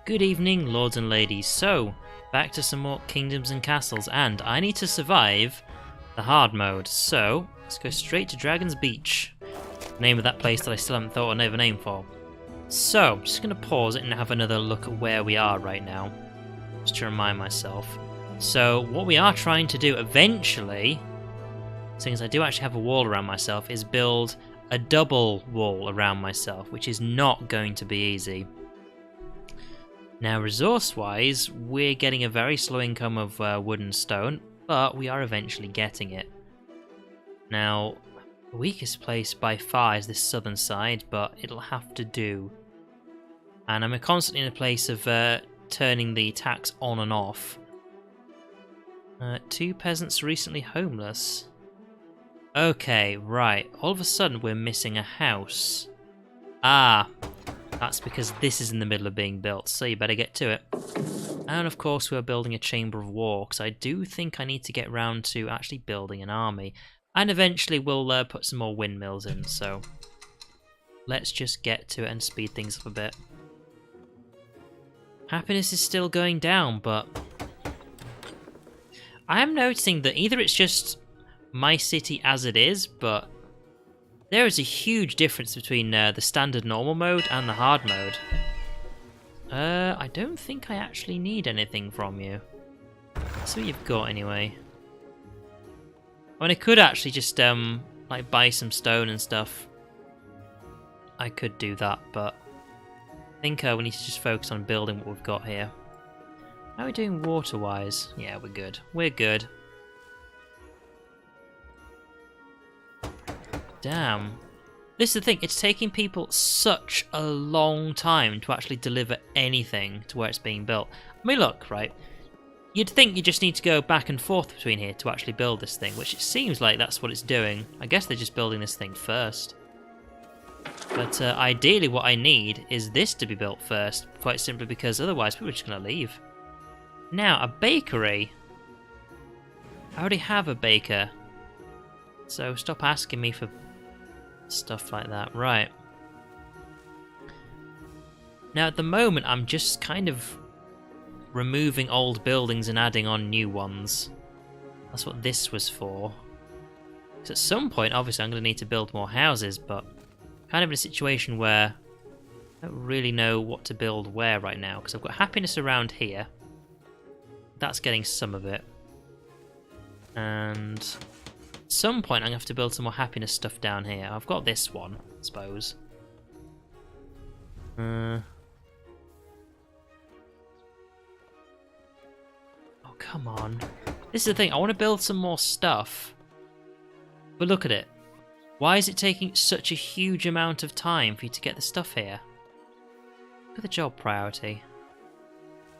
Good evening, lords and ladies. So, back to some more kingdoms and castles, and I need to survive the hard mode. So, let's go straight to Dragon's Beach. Name of that place that I still haven't thought of a name for. So, I'm just going to pause it and have another look at where we are right now, just to remind myself. So, what we are trying to do eventually, since I do actually have a wall around myself, is build a double wall around myself, which is not going to be easy. Now, resource-wise, we're getting a very slow income of wood and stone, but we are eventually getting it. Now, the weakest place by far is this southern side, but it'll have to do. And I'm constantly in a place of turning the tax on and off. 2 peasants recently homeless. Okay, right. All of a sudden we're missing a house. Ah, that's because this is in the middle of being built, so you better get to it. And of course we're building a chamber of war, because I do think I need to get round to actually building an army. And eventually we'll put some more windmills in, so let's just get to it and speed things up a bit. Happiness is still going down, but I am noticing that either it's just my city as it is, but there is a huge difference between the standard normal mode and the hard mode. I don't think I actually need anything from you. Let's see what you've got anyway. I mean, I could actually just like buy some stone and stuff. I could do that, but I think we need to just focus on building what we've got here. How are we doing water-wise? Yeah, we're good. We're good. Damn. This is the thing, it's taking people such a long time to actually deliver anything to where it's being built. I mean, look, right? You'd think you just need to go back and forth between here to actually build this thing, which it seems like that's what it's doing. I guess they're just building this thing first. But ideally what I need is this to be built first, quite simply because otherwise people are just going to leave. Now, a bakery. I already have a baker. So stop asking me for stuff like that. Right. Now, at the moment, I'm just kind of removing old buildings and adding on new ones. That's what this was for. Because at some point, obviously, I'm going to need to build more houses, but kind of in a situation where I don't really know what to build where right now. Because I've got happiness around here. That's getting some of it. And at some point I'm going to have to build some more happiness stuff down here. I've got this one, I suppose. Oh, come on. This is the thing, I want to build some more stuff. But look at it. Why is it taking such a huge amount of time for you to get the stuff here? Look at the job priority.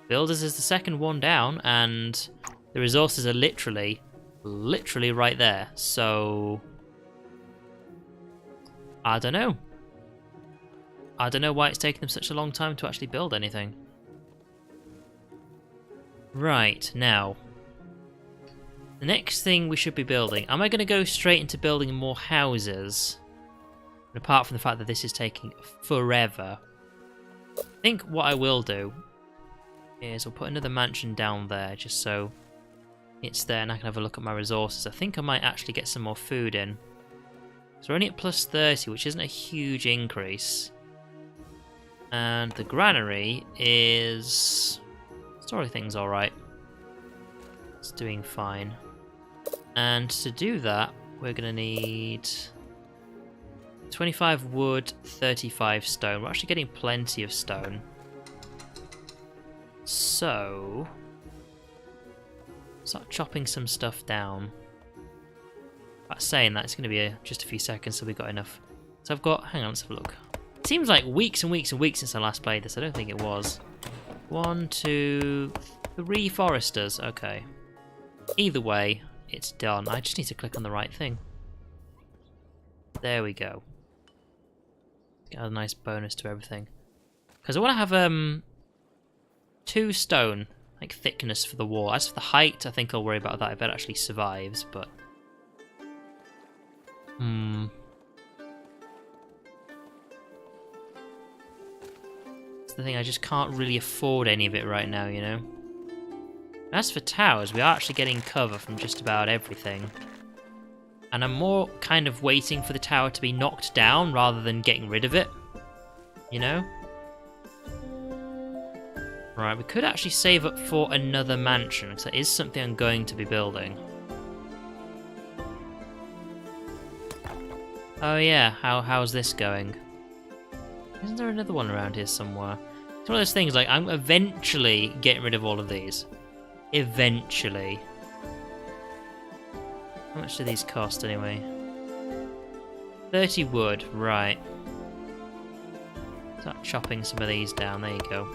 Builders is the second one down, and the resources are literally right there. So I don't know. I don't know why it's taking them such a long time to actually build anything. Right, now, the next thing we should be building. Am I going to go straight into building more houses? And apart from the fact that this is taking forever, I think what I will do is I'll put another mansion down there just so it's there and I can have a look at my resources. I think I might actually get some more food in. So we're only at plus 30, which isn't a huge increase. And the granary is storing things alright. It's doing fine. And to do that, we're going to need 25 wood, 35 stone. We're actually getting plenty of stone. So start chopping some stuff down. But saying that, it's going to be just a few seconds, so we've got enough. So I've got, hang on, let's have a look. It seems like weeks and weeks and weeks since I last played this. I don't think it was. 1, 2, 3 foresters. Okay. Either way, it's done. I just need to click on the right thing. There we go. Get a nice bonus to everything. Because I want to have 2 stone, like, thickness for the wall. As for the height, I think I'll worry about that if it actually survives, but the thing, I just can't really afford any of it right now, you know? As for towers, we are actually getting cover from just about everything. And I'm more kind of waiting for the tower to be knocked down rather than getting rid of it. You know? Right, we could actually save up for another mansion, because that is something I'm going to be building. Oh yeah, how's this going? Isn't there another one around here somewhere? It's one of those things, like, I'm eventually getting rid of all of these. Eventually. How much do these cost anyway? 30 wood, right. Start chopping some of these down, there you go.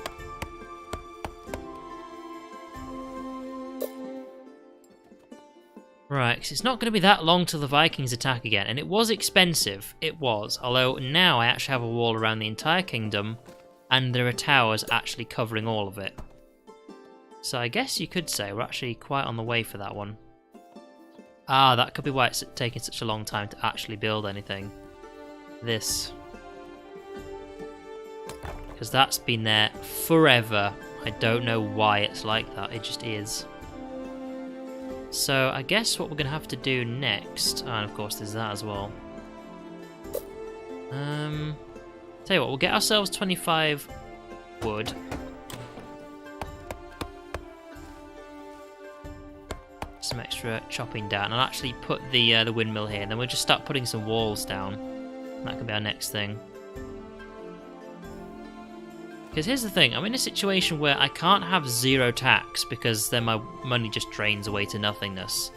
Right, because it's not going to be that long till the Vikings attack again, and it was expensive, it was, although now I actually have a wall around the entire kingdom, and there are towers actually covering all of it. So I guess you could say we're actually quite on the way for that one. Ah, that could be why it's taking such a long time to actually build anything. This. Because that's been there forever. I don't know why it's like that, it just is. So I guess what we're going to have to do next... and of course there's that as well. Tell you what, we'll get ourselves 25 wood. Some extra chopping down. I'll actually put the windmill here, and then we'll just start putting some walls down. That could be our next thing. Because here's the thing, I'm in a situation where I can't have 0 tax because then my money just drains away to nothingness.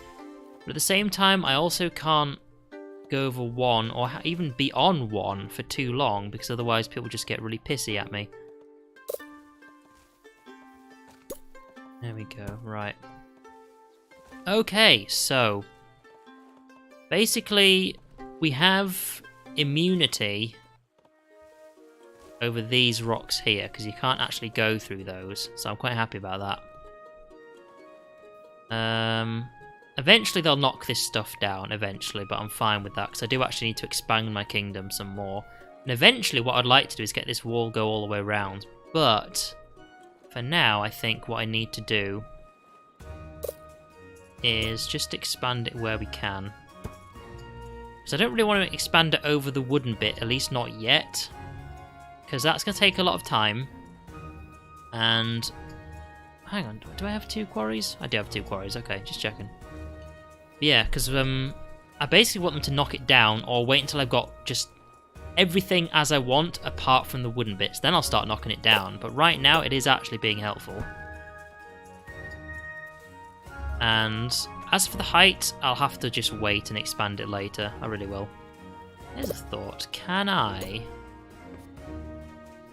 But at the same time, I also can't go over 1 or even be on 1 for too long because otherwise people just get really pissy at me. There we go, right. Okay, so basically we have immunity over these rocks here, because you can't actually go through those, so I'm quite happy about that. Eventually they'll knock this stuff down, eventually, but I'm fine with that, because I do actually need to expand my kingdom some more. And eventually what I'd like to do is get this wall go all the way around, but for now I think what I need to do is just expand it where we can. Because I don't really want to expand it over the wooden bit, at least not yet. Because that's going to take a lot of time. And... hang on, do I have 2 quarries? I do have 2 quarries, okay, just checking. But yeah, because I basically want them to knock it down, or wait until I've got just everything as I want, apart from the wooden bits. Then I'll start knocking it down. But right now, it is actually being helpful. And as for the height, I'll have to just wait and expand it later. I really will. Here's a thought. Can I...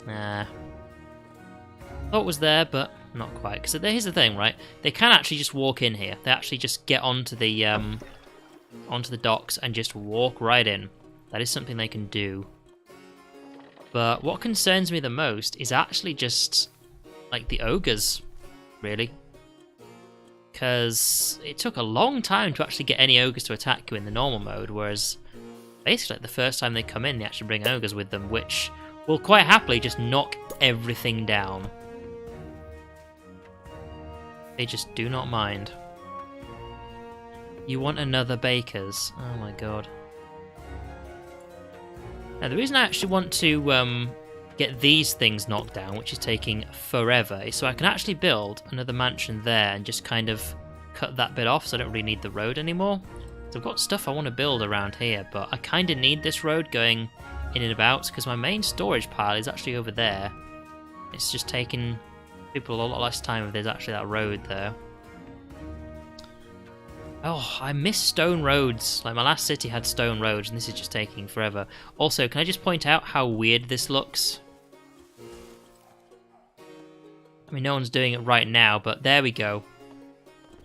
nah. Thought was there, but not quite. Because here's the thing, right? They can actually just walk in here. They actually just get onto the docks and just walk right in. That is something they can do. But what concerns me the most is actually just, like, the ogres, really. Because it took a long time to actually get any ogres to attack you in the normal mode, whereas basically the first time they come in, they actually bring ogres with them, which will quite happily just knock everything down. They just do not mind. You want another baker's? Oh my god. Now the reason I actually want to get these things knocked down, which is taking forever, is so I can actually build another mansion there and just kind of cut that bit off so I don't really need the road anymore. So I've got stuff I want to build around here, but I kind of need this road going in and about because my main storage pile is actually over there. It's just taking people a lot less time if there's actually that road there. Oh, I miss stone roads. Like, my last city had stone roads, and this is just taking forever. Also, can I just point out how weird this looks? I mean, no one's doing it right now, but there we go.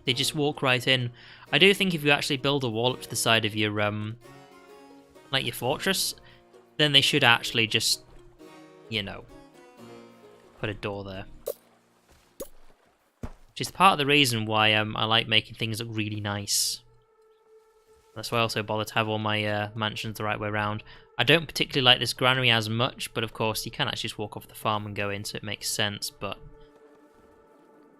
They just walk right in. I do think if you actually build a wall up to the side of your, like your fortress, then they should actually just, you know, put a door there. Which is part of the reason why I like making things look really nice. That's why I also bother to have all my mansions the right way around. I don't particularly like this granary as much, but of course you can actually just walk off the farm and go in, so it makes sense, but...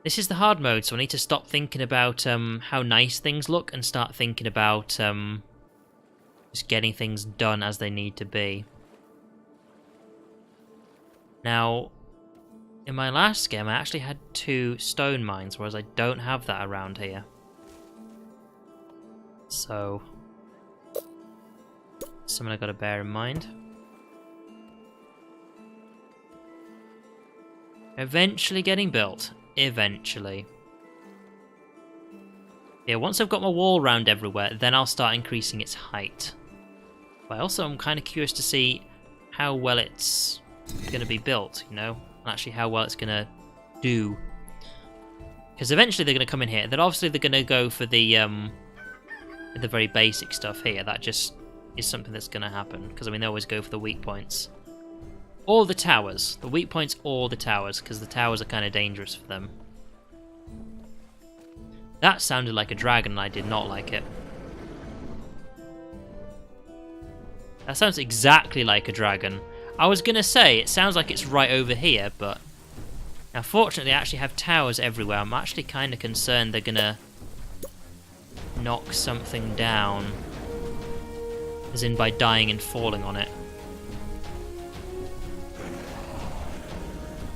This is the hard mode, so I need to stop thinking about how nice things look and start thinking about just getting things done as they need to be. Now, in my last game I actually had 2 stone mines, whereas I don't have that around here. So, something I've got to bear in mind. Eventually getting built. Eventually. Yeah, once I've got my wall round everywhere, then I'll start increasing its height. But also I'm kind of curious to see how well it's going to be built, you know? And actually how well it's going to do. Because eventually they're going to come in here. Then obviously they're going to go for the very basic stuff here. That just is something that's going to happen. Because, I mean, they always go for the weak points. Or the towers. The weak points or the towers, because the towers are kind of dangerous for them. That sounded like a dragon, and I did not like it. That sounds exactly like a dragon. I was going to say, it sounds like it's right over here, but... Now, fortunately, I actually have towers everywhere. I'm actually kind of concerned they're going to knock something down. As in by dying and falling on it.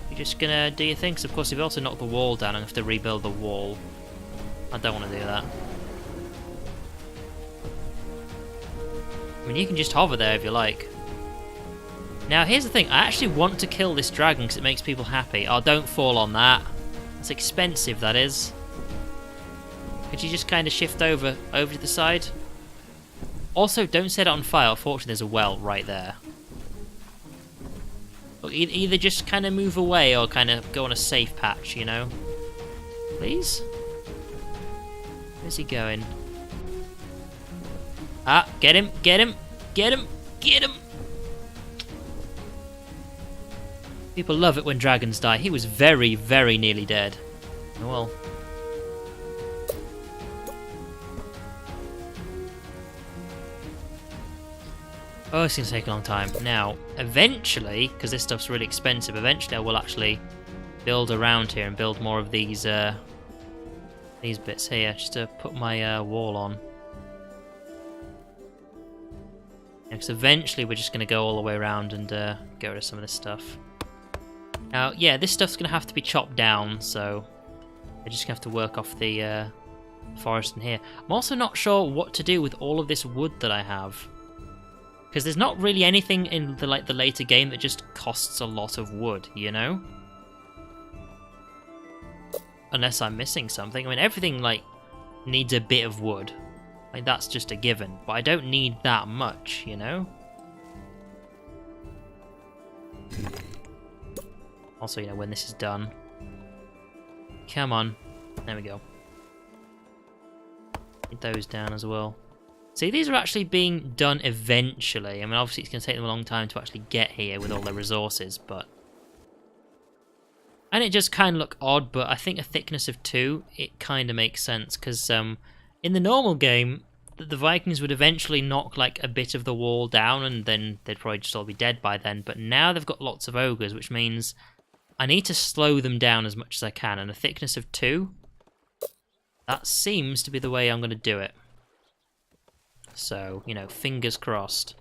You're just gonna do your thing, 'cause of course if you also knock the wall down, I'm gonna have to rebuild the wall. I don't want to do that. I mean, you can just hover there if you like. Now, here's the thing. I actually want to kill this dragon because it makes people happy. Oh, don't fall on that. That's expensive, that is. Could you just kind of shift over to the side? Also, don't set it on fire. Fortunately, there's a well right there. Look, either just kind of move away or kind of go on a safe patch, you know? Please? Where's he going? Ah, get him, get him, get him, get him! People love it when dragons die. He was very, very nearly dead. Oh well. Oh, it's going to take a long time. Now, eventually, because this stuff's really expensive, eventually I will actually build around here and build more of these bits here, just to put my wall on. Because eventually we're just going to go all the way around and get rid of some of this stuff. Now, yeah, this stuff's going to have to be chopped down, so I just have to work off the forest in here. I'm also not sure what to do with all of this wood that I have. Because there's not really anything in the later game that just costs a lot of wood, you know? Unless I'm missing something. I mean, everything, needs a bit of wood. That's just a given. But I don't need that much, you know? Also, when this is done. Come on. There we go. Get those down as well. See, these are actually being done eventually. I mean, obviously it's going to take them a long time to actually get here with all their resources, but... And it just kind of look odd, but I think a thickness of 2, it kind of makes sense, because in the normal game, the Vikings would eventually knock, a bit of the wall down, and then they'd probably just all be dead by then, but now they've got lots of ogres, which means I need to slow them down as much as I can, and a thickness of 2, that seems to be the way I'm going to do it. So, fingers crossed.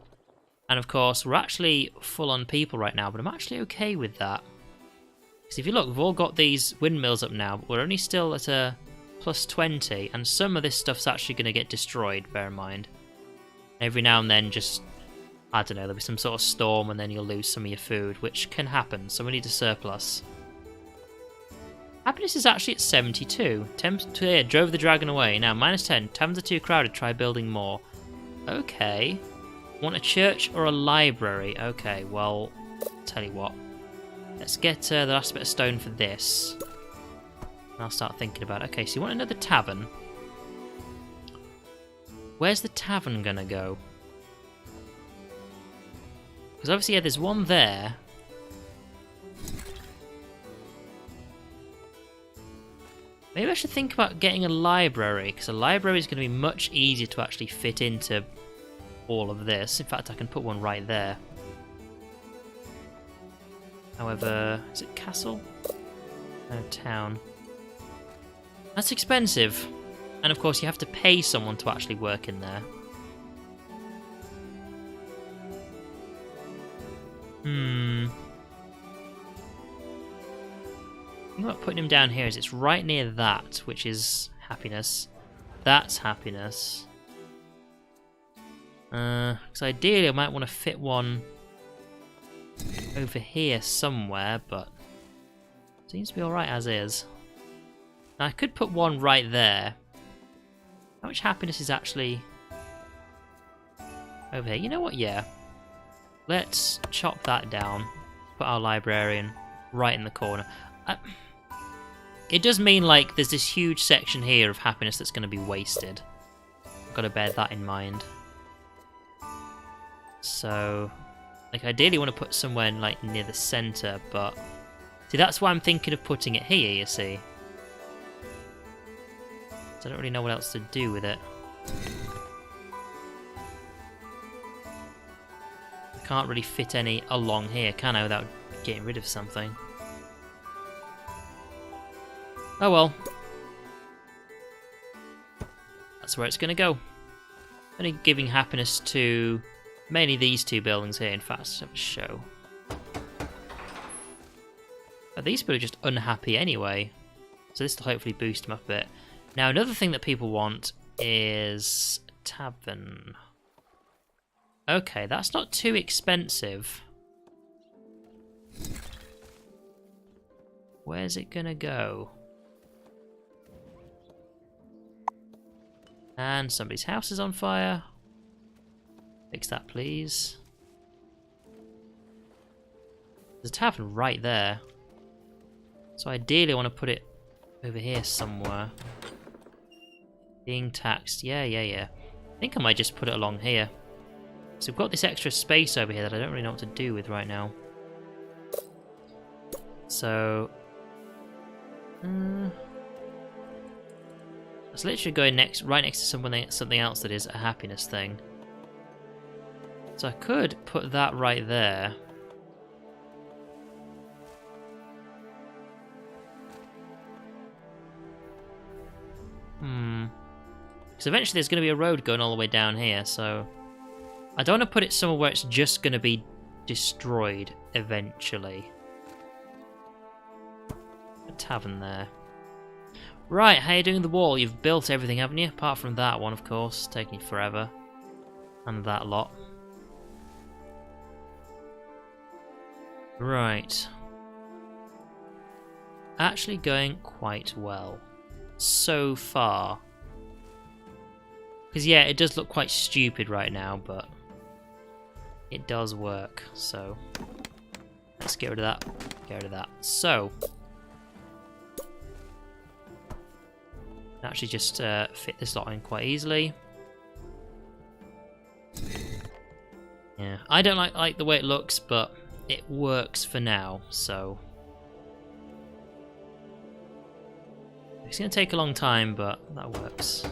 And of course, we're actually full on people right now, but I'm actually okay with that. Because if you look, we've all got these windmills up now, but we're only still at a plus 20, and some of this stuff's actually going to get destroyed, bear in mind. Every now and then, just, I don't know, there'll be some sort of storm, and then you'll lose some of your food, which can happen, so we need a surplus. Happiness is actually at 72. Drove the dragon away. Now, minus 10. Taverns are too crowded, try building more. Okay. Want a church or a library? Okay, well, tell you what. Let's get the last bit of stone for this. And I'll start thinking about it. Okay, so you want another tavern? Where's the tavern gonna go? Because obviously, yeah, there's one there. Maybe I should think about getting a library, because a library is going to be much easier to actually fit into all of this. In fact, I can put one right there. However, is it castle? No, town. That's expensive. And of course, you have to pay someone to actually work in there. The thing about putting him down here is it's right near that, which is happiness. That's happiness. Because ideally I might want to fit one over here somewhere, but seems to be alright as is. Now I could put one right there. How much happiness is actually over here? You know what? Yeah. Let's chop that down. Put our librarian right in the corner. It does mean, like, there's this huge section here of happiness that's going to be wasted. I've got to bear that in mind. So, like, ideally I want to put somewhere, like, near the centre, but... See, that's why I'm thinking of putting it here, you see. So I don't really know what else to do with it. I can't really fit any along here, can I, without getting rid of something? Oh well. That's where it's going to go. Only giving happiness to mainly these two buildings here. In fact, let's have a show. But these people are just unhappy anyway. So this will hopefully boost them up a bit. Now, another thing that people want is tavern. Okay, that's not too expensive. Where's it gonna go? And somebody's house is on fire. Fix that, please. There's a tavern right there. So ideally I want to put it over here somewhere. Being taxed. Yeah. I think I might just put it along here. So we've got this extra space over here that I don't really know what to do with right now. So... Let's literally go right next to something else that is a happiness thing. So I could put that right there. Because eventually there's going to be a road going all the way down here, so... I don't want to put it somewhere where it's just going to be destroyed eventually. A tavern there. Right, how are you doing the wall? You've built everything, haven't you? Apart from that one, of course. Taking you forever. And that lot. Right. Actually going quite well. So far. Because, yeah, it does look quite stupid right now, but... it does work, so... let's get rid of that. Get rid of that. So... actually just fit this lot in quite easily. Yeah, I don't like the way it looks, but it works for now, so... it's going to take a long time, but that works.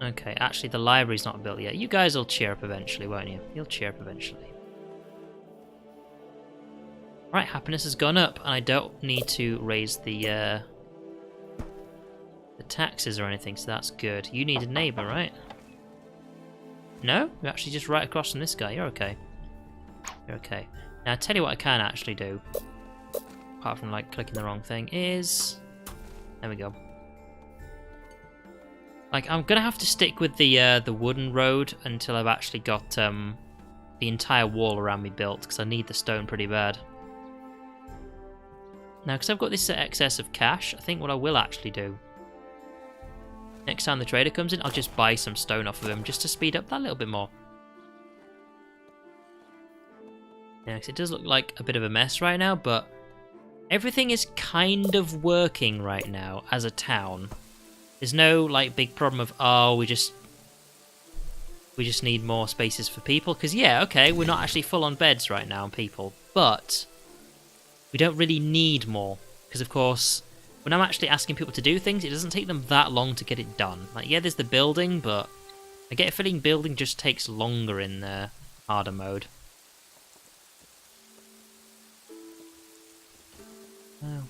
Okay, actually the library's not built yet. You guys will cheer up eventually, won't you? You'll cheer up eventually. Right, happiness has gone up, and I don't need to raise the taxes or anything, so that's good. You need a neighbour, right? No? You're actually just right across from this guy. You're okay. You're okay. Now, I'll tell you what I can actually do, apart from, like, clicking the wrong thing, is... there we go. Like, I'm gonna have to stick with the wooden road until I've actually got the entire wall around me built, because I need the stone pretty bad. Now, because I've got this excess of cash, I think what I will actually do, next time the trader comes in, I'll just buy some stone off of him, just to speed up that a little bit more. Yeah, because it does look like a bit of a mess right now, but everything is kind of working right now as a town. There's no, like, big problem of, oh, we just need more spaces for people. Because, yeah, okay, we're not actually full on beds right now and people. But we don't really need more. Because, of course, when I'm actually asking people to do things, it doesn't take them that long to get it done. Like, yeah, there's the building, but I get a feeling building just takes longer in harder mode.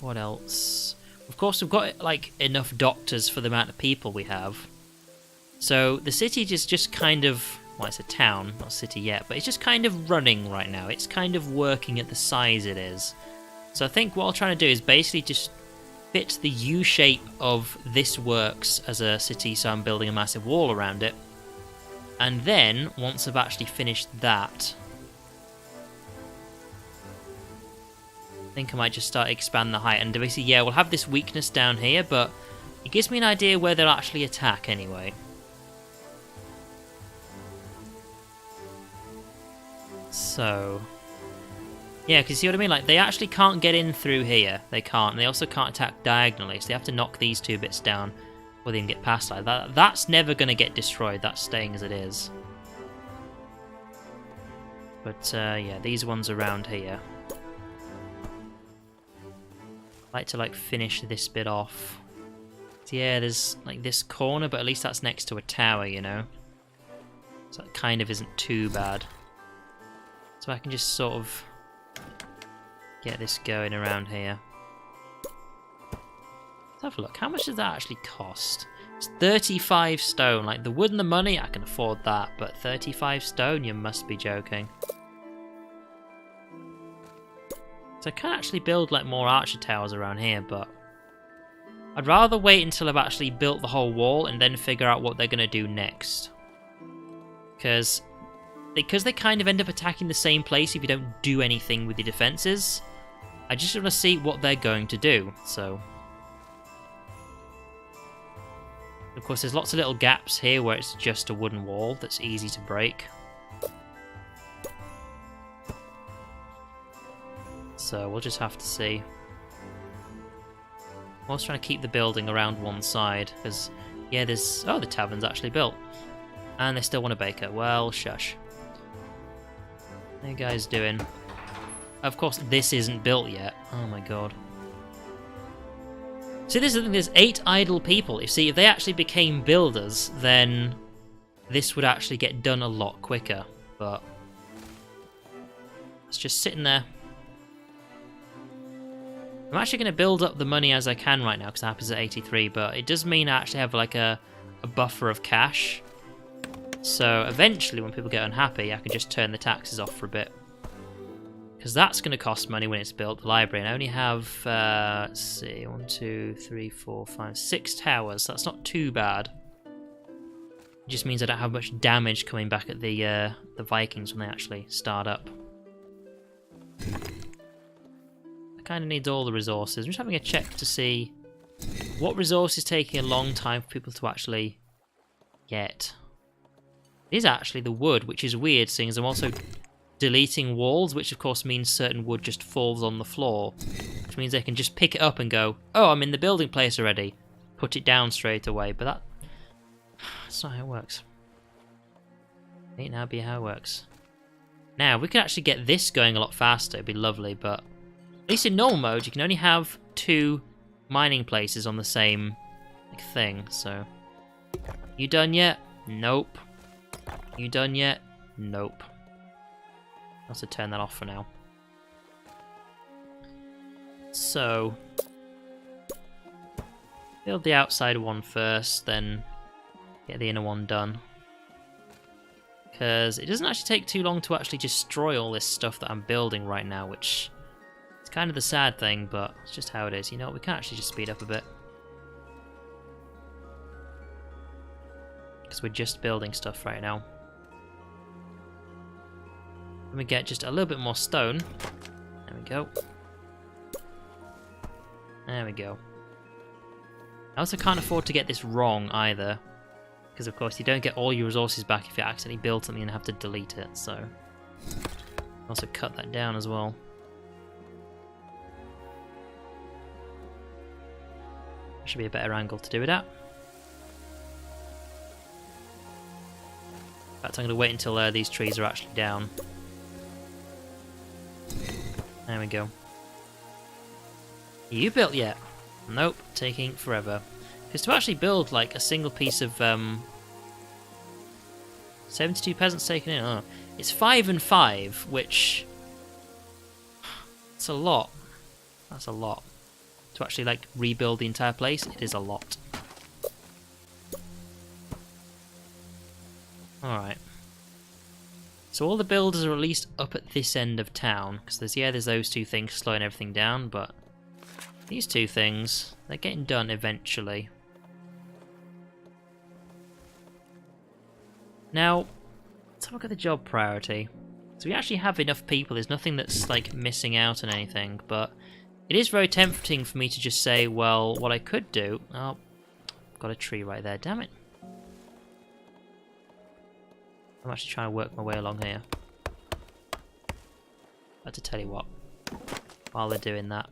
What else? Of course, we've got like enough doctors for the amount of people we have. So the city is just kind of, well, it's a town, not a city yet, but it's just kind of running right now. It's kind of working at the size it is. So I think what I'm trying to do is basically just fit the U shape of this works as a city, so I'm building a massive wall around it. And then, once I've actually finished that, I think I might just start expand the height. And basically, yeah, we'll have this weakness down here, but it gives me an idea where they'll actually attack anyway. So, yeah, because you see what I mean? Like, they actually can't get in through here. They can't. And they also can't attack diagonally, so they have to knock these two bits down before they can get past like that. That's never going to get destroyed. That's staying as it is. But, yeah, these ones around here. I like to, like, finish this bit off. So, yeah, there's, like, this corner, but at least that's next to a tower, you know? So that kind of isn't too bad. So I can just sort of get this going around here. Let's have a look. How much does that actually cost? It's 35 stone. Like, the wood and the money, I can afford that. But 35 stone? You must be joking. So I can actually build, like, more archer towers around here, but I'd rather wait until I've actually built the whole wall and then figure out what they're going to do next. Because they kind of end up attacking the same place if you don't do anything with your defenses. I just want to see what they're going to do, so... Of course, there's lots of little gaps here where it's just a wooden wall that's easy to break. So we'll just have to see. I'm also trying to keep the building around one side, because, yeah, there's... Oh, the tavern's actually built. And they still want a baker. Well, shush. How you guys doing? Of course, this isn't built yet. Oh my god. See, this is the thing, there's 8 idle people. You see, if they actually became builders, then this would actually get done a lot quicker. But it's just sitting there. I'm actually going to build up the money as I can right now, because that happens at 83, but it does mean I actually have like a buffer of cash. So eventually, when people get unhappy, I can just turn the taxes off for a bit. Because that's going to cost money when it's built, the library. And I only have, let's see, 1, 2, 3, 4, 5, 6 towers. So that's not too bad. It just means I don't have much damage coming back at the Vikings when they actually start up. I kind of need all the resources. I'm just having a check to see what resource is taking a long time for people to actually get. It is actually the wood, which is weird, seeing as I'm also deleting walls, which of course means certain wood just falls on the floor, which means they can just pick it up and go, oh, I'm in the building place already, put it down straight away. But that's not how it works. Ain't now be how it works. Now, we could actually get this going a lot faster, it'd be lovely, but at least in normal mode, you can only have 2 mining places on the same thing, so... You done yet? Nope. You done yet? Nope. I'll have to turn that off for now. So, build the outside one first, then get the inner one done. Because it doesn't actually take too long to actually destroy all this stuff that I'm building right now, which is kind of the sad thing, but it's just how it is. You know what, we can actually just speed up a bit. Because we're just building stuff right now. Let me get just a little bit more stone. There we go. There we go. I also can't afford to get this wrong either. Because of course you don't get all your resources back if you accidentally build something and have to delete it, so... Also cut that down as well. Should be a better angle to do it at. In fact, I'm going to wait until these trees are actually down. There we go. Are you built yet? Nope, taking forever. Because to actually build like a single piece of 72 peasants taken in, oh, it's 5 and 5, which it's a lot. That's a lot. To actually like rebuild the entire place, it is a lot. Alright. So all the builders are at least up at this end of town, because there's those two things slowing everything down, but these two things, they're getting done eventually. Now, let's have a look at the job priority. So we actually have enough people, there's nothing that's like missing out on anything, but it is very tempting for me to just say, well, what I could do... Oh, got a tree right there, damn it. I'm actually trying to work my way along here. But to tell you what, while they're doing that...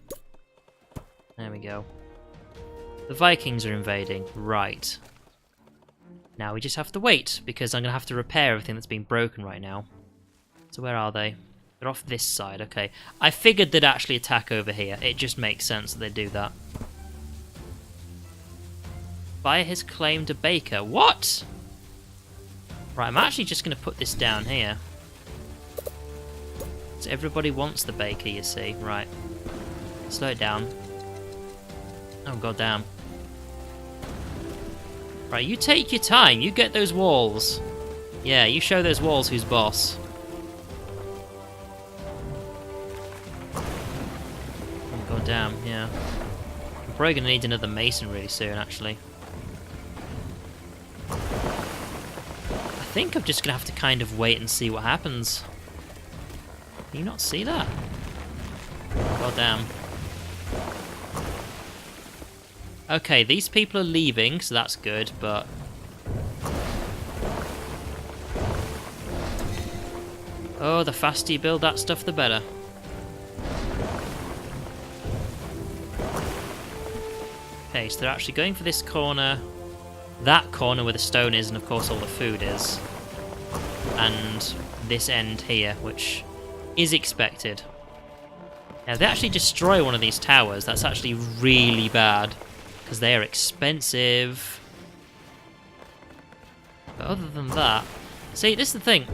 There we go. The Vikings are invading, right. Now we just have to wait, because I'm going to have to repair everything that's been broken right now. So where are they? They're off this side, okay. I figured they'd actually attack over here. It just makes sense that they do that. Buyer has claimed a baker. What? Right, I'm actually just going to put this down here. So everybody wants the baker, you see. Right. Slow it down. Oh, goddamn. Right, you take your time. You get those walls. Yeah, you show those walls who's boss. Oh, goddamn, yeah. I'm probably going to need another mason really soon, actually. I think I'm just going to have to kind of wait and see what happens. Can you not see that? Goddamn. Okay, these people are leaving, so that's good, but... Oh, the faster you build that stuff, the better. Okay, so they're actually going for this corner, that corner where the stone is, and of course all the food is. And this end here, which is expected. Now, if they actually destroy one of these towers, that's actually really bad. Because they are expensive. But other than that... See, this is the thing.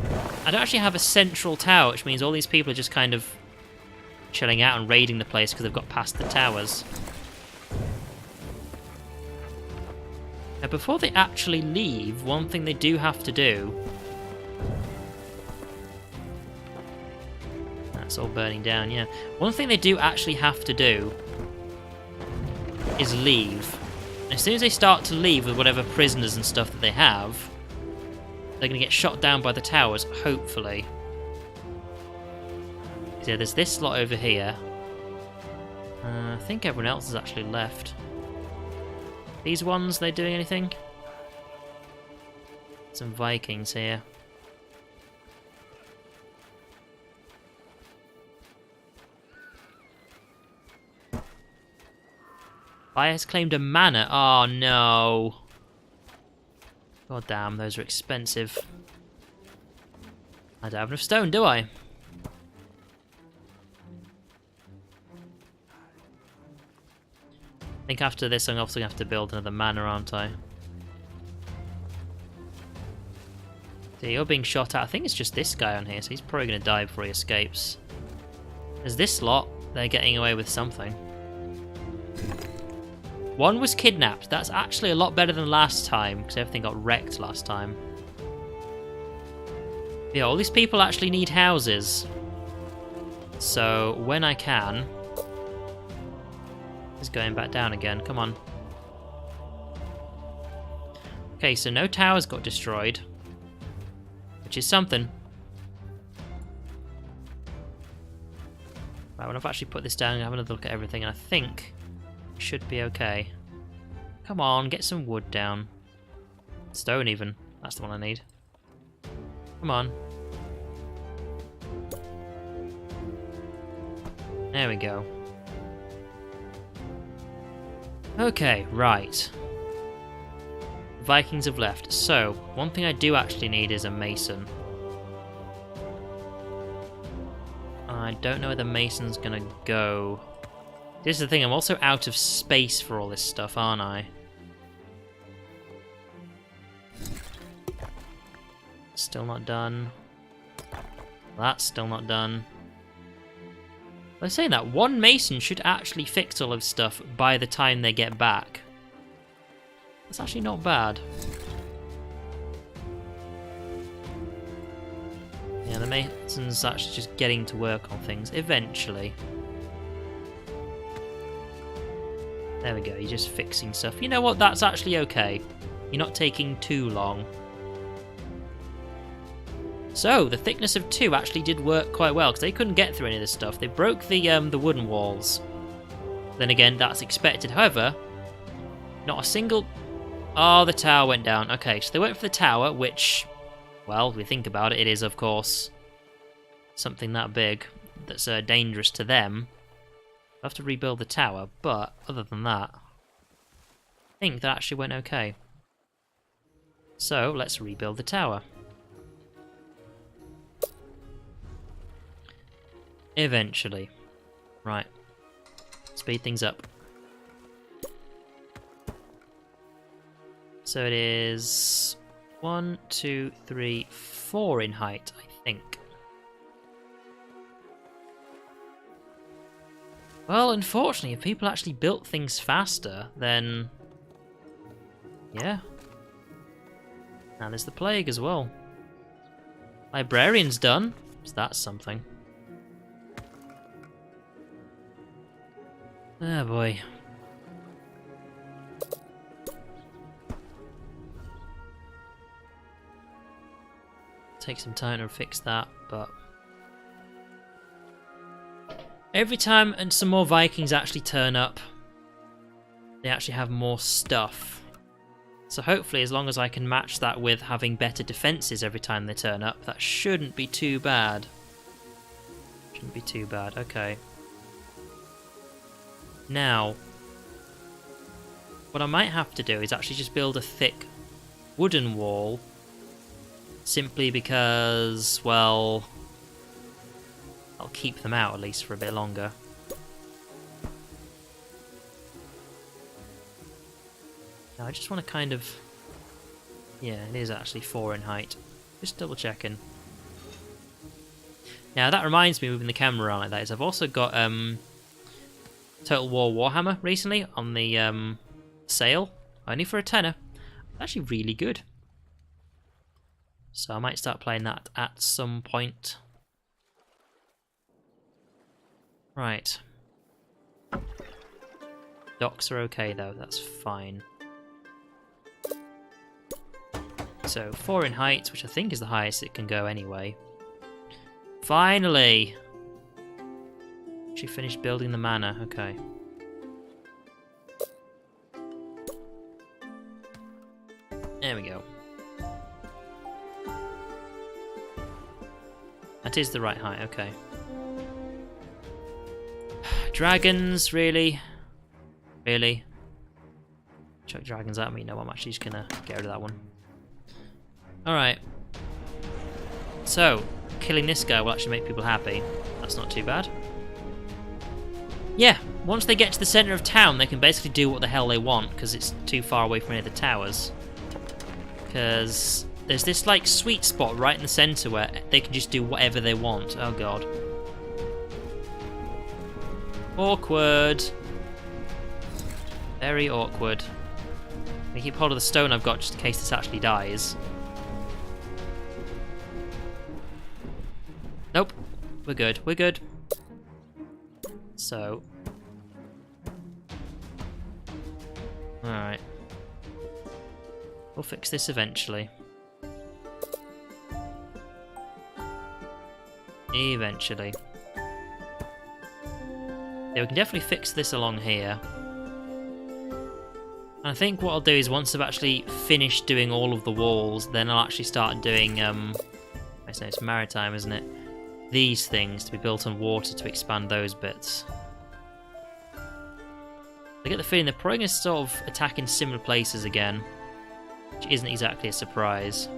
I don't actually have a central tower, which means all these people are just kind of chilling out and raiding the place because they've got past the towers. Now, before they actually leave, one thing they do have to do... That's all burning down, yeah. One thing they do actually have to do is leave. And as soon as they start to leave with whatever prisoners and stuff that they have, they're going to get shot down by the towers, hopefully. So yeah, there's this lot over here. I think everyone else has actually left. These ones, they doing anything? Some Vikings here. Buyer has claimed a manor. Oh no. God damn, those are expensive. I don't have enough stone, do I? I think after this I'm also going to have to build another manor, aren't I? So you're being shot at. I think it's just this guy on here, so he's probably going to die before he escapes. There's this lot. They're getting away with something. One was kidnapped. That's actually a lot better than last time, because everything got wrecked last time. Yeah, all these people actually need houses. So, when I can... It's going back down again. Come on. Okay, so no towers got destroyed. Which is something. Right, when I've actually put this down and have another look at everything, and I think... should be okay. Come on, get some wood down. Stone even. That's the one I need. Come on. There we go. Okay, right. Vikings have left. So, one thing I do actually need is a mason. I don't know where the mason's gonna go. This is the thing, I'm also out of space for all this stuff, aren't I? Still not done. That's still not done. I'm saying that one mason should actually fix all of stuff by the time they get back. That's actually not bad. Yeah, the mason's actually just getting to work on things eventually. There we go, you're just fixing stuff. You know what, that's actually okay. You're not taking too long. So, the thickness of 2 actually did work quite well, because they couldn't get through any of this stuff. They broke the wooden walls. Then again, that's expected. However, not a single... Oh, the tower went down. Okay, so they went for the tower, which, well, if we think about it, it is, of course, something that big that's dangerous to them. I'll have to rebuild the tower, but other than that, I think that actually went okay. So, let's rebuild the tower. Eventually. Right. Speed things up. So it is 1, 2, 3, 4 in height, I think. Well, unfortunately, if people actually built things faster, then... yeah. Now there's the plague as well. Librarian's done, so that's something. Oh boy. Take some time to fix that, but... every time and some more Vikings actually turn up, they actually have more stuff. So hopefully, as long as I can match that with having better defenses every time they turn up, that shouldn't be too bad. Shouldn't be too bad, okay. Now, what I might have to do is actually just build a thick wooden wall, simply because, well, I'll keep them out at least for a bit longer. Now, I just want to kind of... yeah, it is actually 4 in height. Just double checking. Now, that reminds me, moving the camera around like that, is I've also got Total War Warhammer recently on the sale, only for a tenner. Actually really good. So I might start playing that at some point. Right. Docks are okay though, that's fine. So 4 in height, which I think is the highest it can go anyway. Finally! She finished building the manor, okay. There we go. That is the right height, okay. Dragons, really? Really? Chuck dragons at me, no, I'm actually just gonna get rid of that one. Alright. So, killing this guy will actually make people happy. That's not too bad. Yeah, once they get to the centre of town, they can basically do what the hell they want, because it's too far away from any of the towers. Because there's this, like, sweet spot right in the centre where they can just do whatever they want. Oh, God. Awkward. Very awkward. I keep hold of the stone I've got just in case this actually dies. Nope. We're good. We're good. So. Alright. We'll fix this eventually. Eventually. Yeah, we can definitely fix this along here. And I think what I'll do is once I've actually finished doing all of the walls, then I'll actually start doing, I say it's maritime, isn't it? These things to be built on water to expand those bits. I get the feeling they're probably going to sort of attack in similar places again, which isn't exactly a surprise.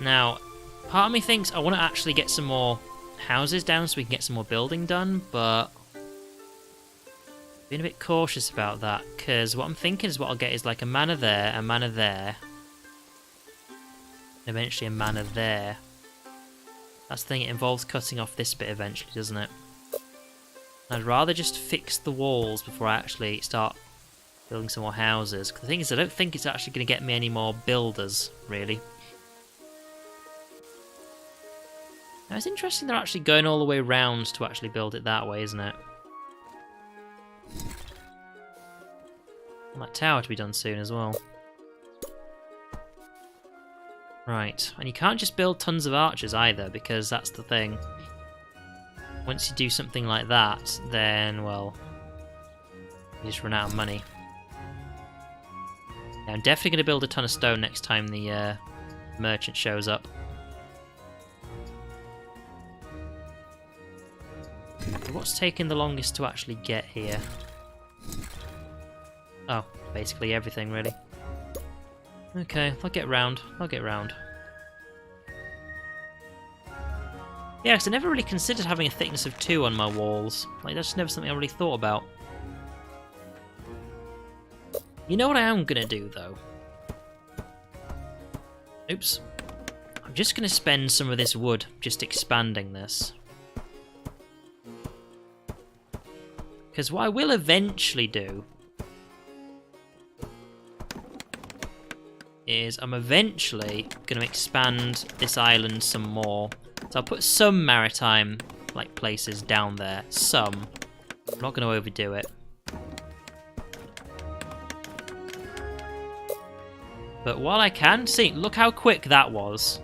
Now, part of me thinks I want to actually get some more houses down so we can get some more building done, but being a bit cautious about that, because what I'm thinking is what I'll get is like a manor there, and eventually a manor there. That's the thing, it involves cutting off this bit eventually, doesn't it? I'd rather just fix the walls before I actually start building some more houses. Because the thing is, I don't think it's actually going to get me any more builders, really. Now, it's interesting they're actually going all the way around to actually build it that way, isn't it? And that tower to be done soon as well. Right, and you can't just build tons of archers either, because that's the thing. Once you do something like that, then, well, you just run out of money. Yeah, I'm definitely going to build a ton of stone next time the merchant shows up. What's taking the longest to actually get here? Oh, basically everything, really. Okay, I'll get round. Yeah, because I never really considered having a thickness of 2 on my walls. Like, that's never something I really thought about. You know what I am going to do, though? Oops. I'm just going to spend some of this wood just expanding this. Because what I will eventually do is I'm eventually going to expand this island some more. So I'll put some maritime like places down there. Some. I'm not going to overdo it. But while I can, see, look how quick that was.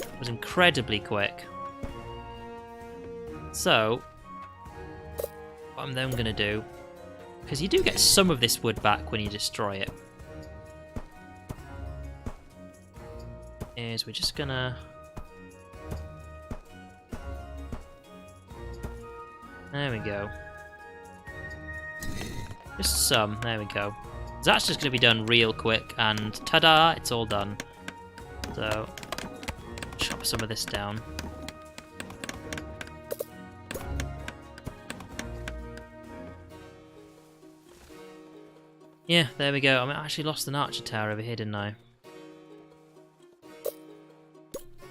It was incredibly quick. So, what I'm then going to do, because you do get some of this wood back when you destroy it, is we're just going to... There we go. Just some, there we go. So that's just going to be done real quick, and ta-da, it's all done. So, chop some of this down. Yeah, there we go. I actually lost an archer tower over here, didn't I?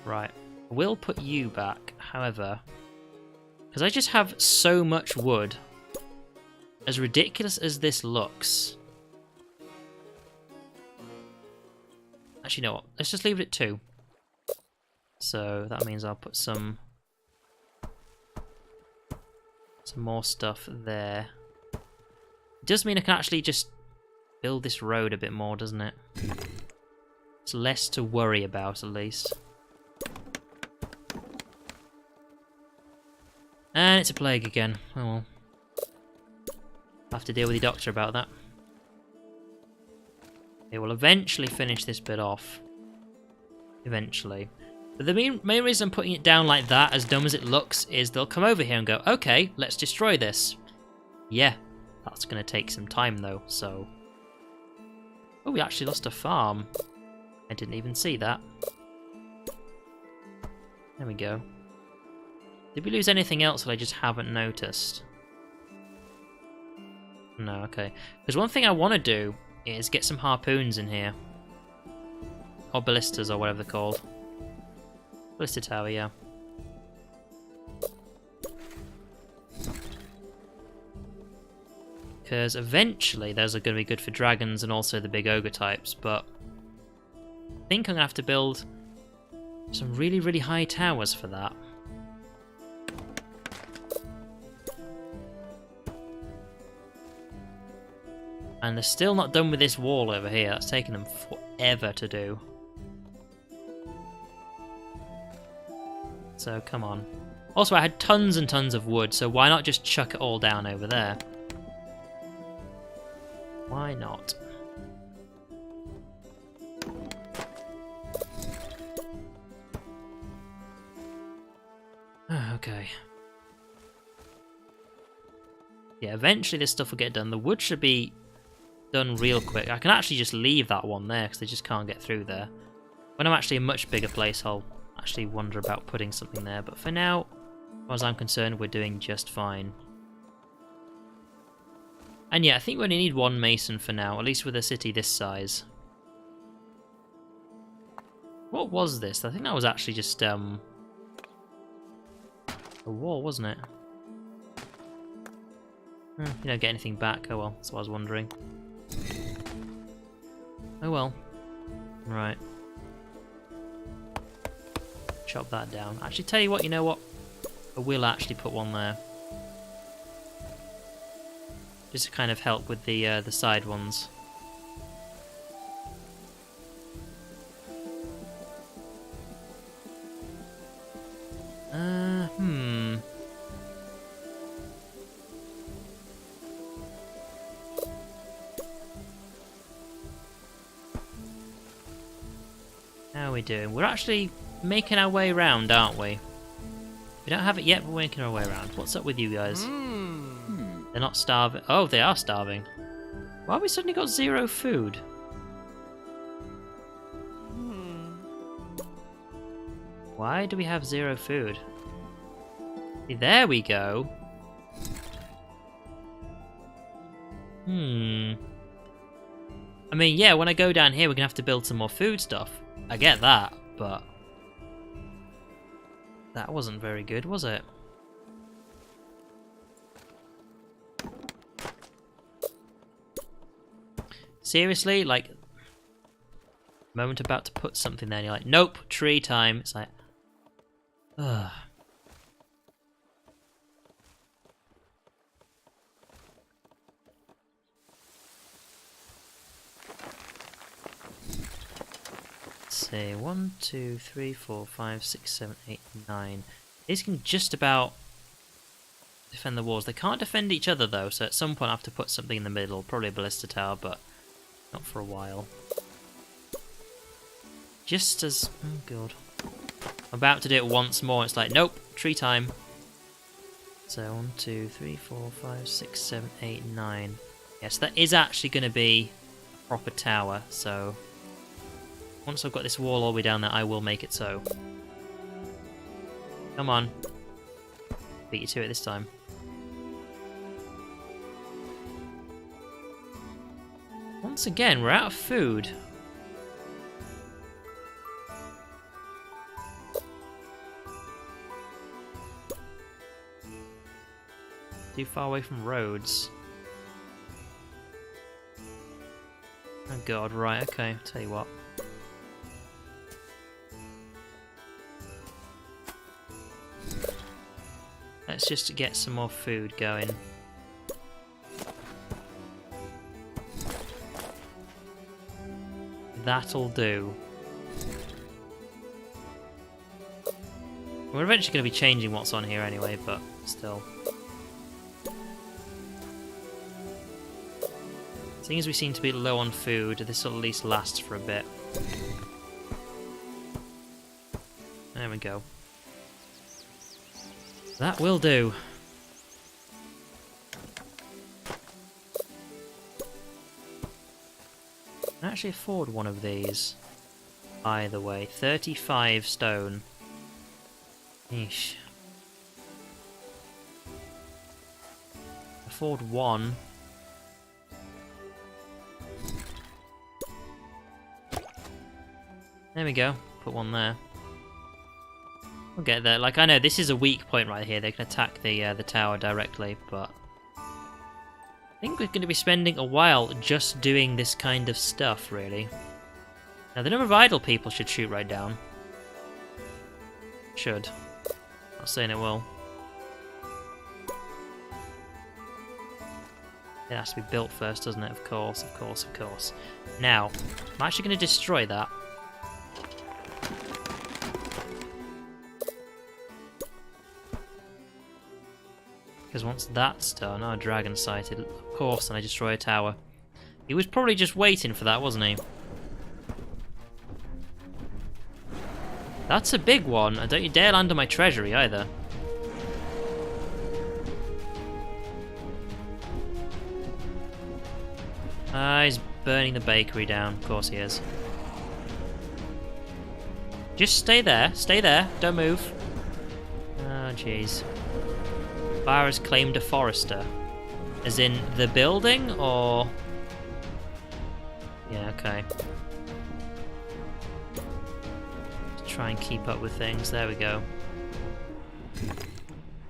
Right. I will put you back, however, because I just have so much wood, as ridiculous as this looks... Actually, you know what? Let's just leave it at 2. So that means I'll put some more stuff there. It does mean I can actually just build this road a bit more, doesn't it? It's less to worry about, at least. And it's a plague again. Oh well. I'll have to deal with your doctor about that. It will eventually finish this bit off. Eventually. But the main reason I'm putting it down like that, as dumb as it looks, is they'll come over here and go, okay, let's destroy this. Yeah, that's going to take some time though, so... Oh, we actually lost a farm. I didn't even see that. There we go. Did we lose anything else that I just haven't noticed? No, okay. There's one thing I want to do is get some harpoons in here. Or ballistas, or whatever they're called. Ballista tower, yeah. Because eventually those are going to be good for dragons and also the big ogre types, but I think I'm going to have to build some really, really high towers for that. And they're still not done with this wall over here. That's taken them forever to do. So, come on. Also, I had tons and tons of wood, so why not just chuck it all down over there? Why not? Okay. Yeah, eventually this stuff will get done. The wood should be done real quick. I can actually just leave that one there because they just can't get through there. When I'm actually a much bigger place, I'll actually wonder about putting something there, but for now, as far as I'm concerned, we're doing just fine. And yeah, I think we only need one mason for now, at least with a city this size. What was this? I think that was actually just a wall, wasn't it? You don't get anything back. Oh well, that's what I was wondering. Oh well. Right. Chop that down. Actually, tell you what, you know what? I will actually put one there. Just to kind of help with the side ones. How are we doing? We're actually making our way around, aren't we? We don't have it yet, but we're making our way around. What's up with you guys? They're not starving. Oh, they are starving. Why have we suddenly got 0 food? Why do we have 0 food? There we go. I mean, yeah, when I go down here, we're going to have to build some more food stuff. I get that, but... that wasn't very good, was it? Seriously? Like... moment about to put something there and you're like, nope, tree time. It's like... ugh. Say 1, 2, 3, 4, 5, 6, 7, 8, 9. These can just about defend the walls. They can't defend each other though, so at some point I have to put something in the middle. Probably a ballista tower, but not for a while. Just as... oh god. I'm about to do it once more. It's like, nope, tree time. So 1, 2, 3, 4, 5, 6, 7, 8, 9. Yes, that is actually going to be a proper tower, so... once I've got this wall all the way down there, I will make it so. Come on. Beat you to it this time. Once again, we're out of food. Too far away from roads. Oh god, right, okay, I'll tell you what. Let's just get some more food going. That'll do. We're eventually going to be changing what's on here anyway, but still. Seeing as we seem to be low on food, this will at least last for a bit. There we go. That will do. I can actually afford one of these. By the way, 35 stone. Eesh. Afford one. There we go. Put one there. We'll get there. Like, I know this is a weak point right here. They can attack the tower directly, but I think we're going to be spending a while just doing this kind of stuff, really. Now, the number of idle people should shoot right down. Should. Not saying it will. It has to be built first, doesn't it? Of course, of course, of course. Now, I'm actually going to destroy that. Because once that's done, oh, dragon sighted, of course, and I destroy a tower. He was probably just waiting for that, wasn't he? That's a big one, and don't you dare land on my treasury either. Ah, he's burning the bakery down, of course he is. Just stay there. Stay there. Don't move. Oh, jeez. Fire has claimed a forester. As in the building, or... Yeah, okay. Let's try and keep up with things. There we go.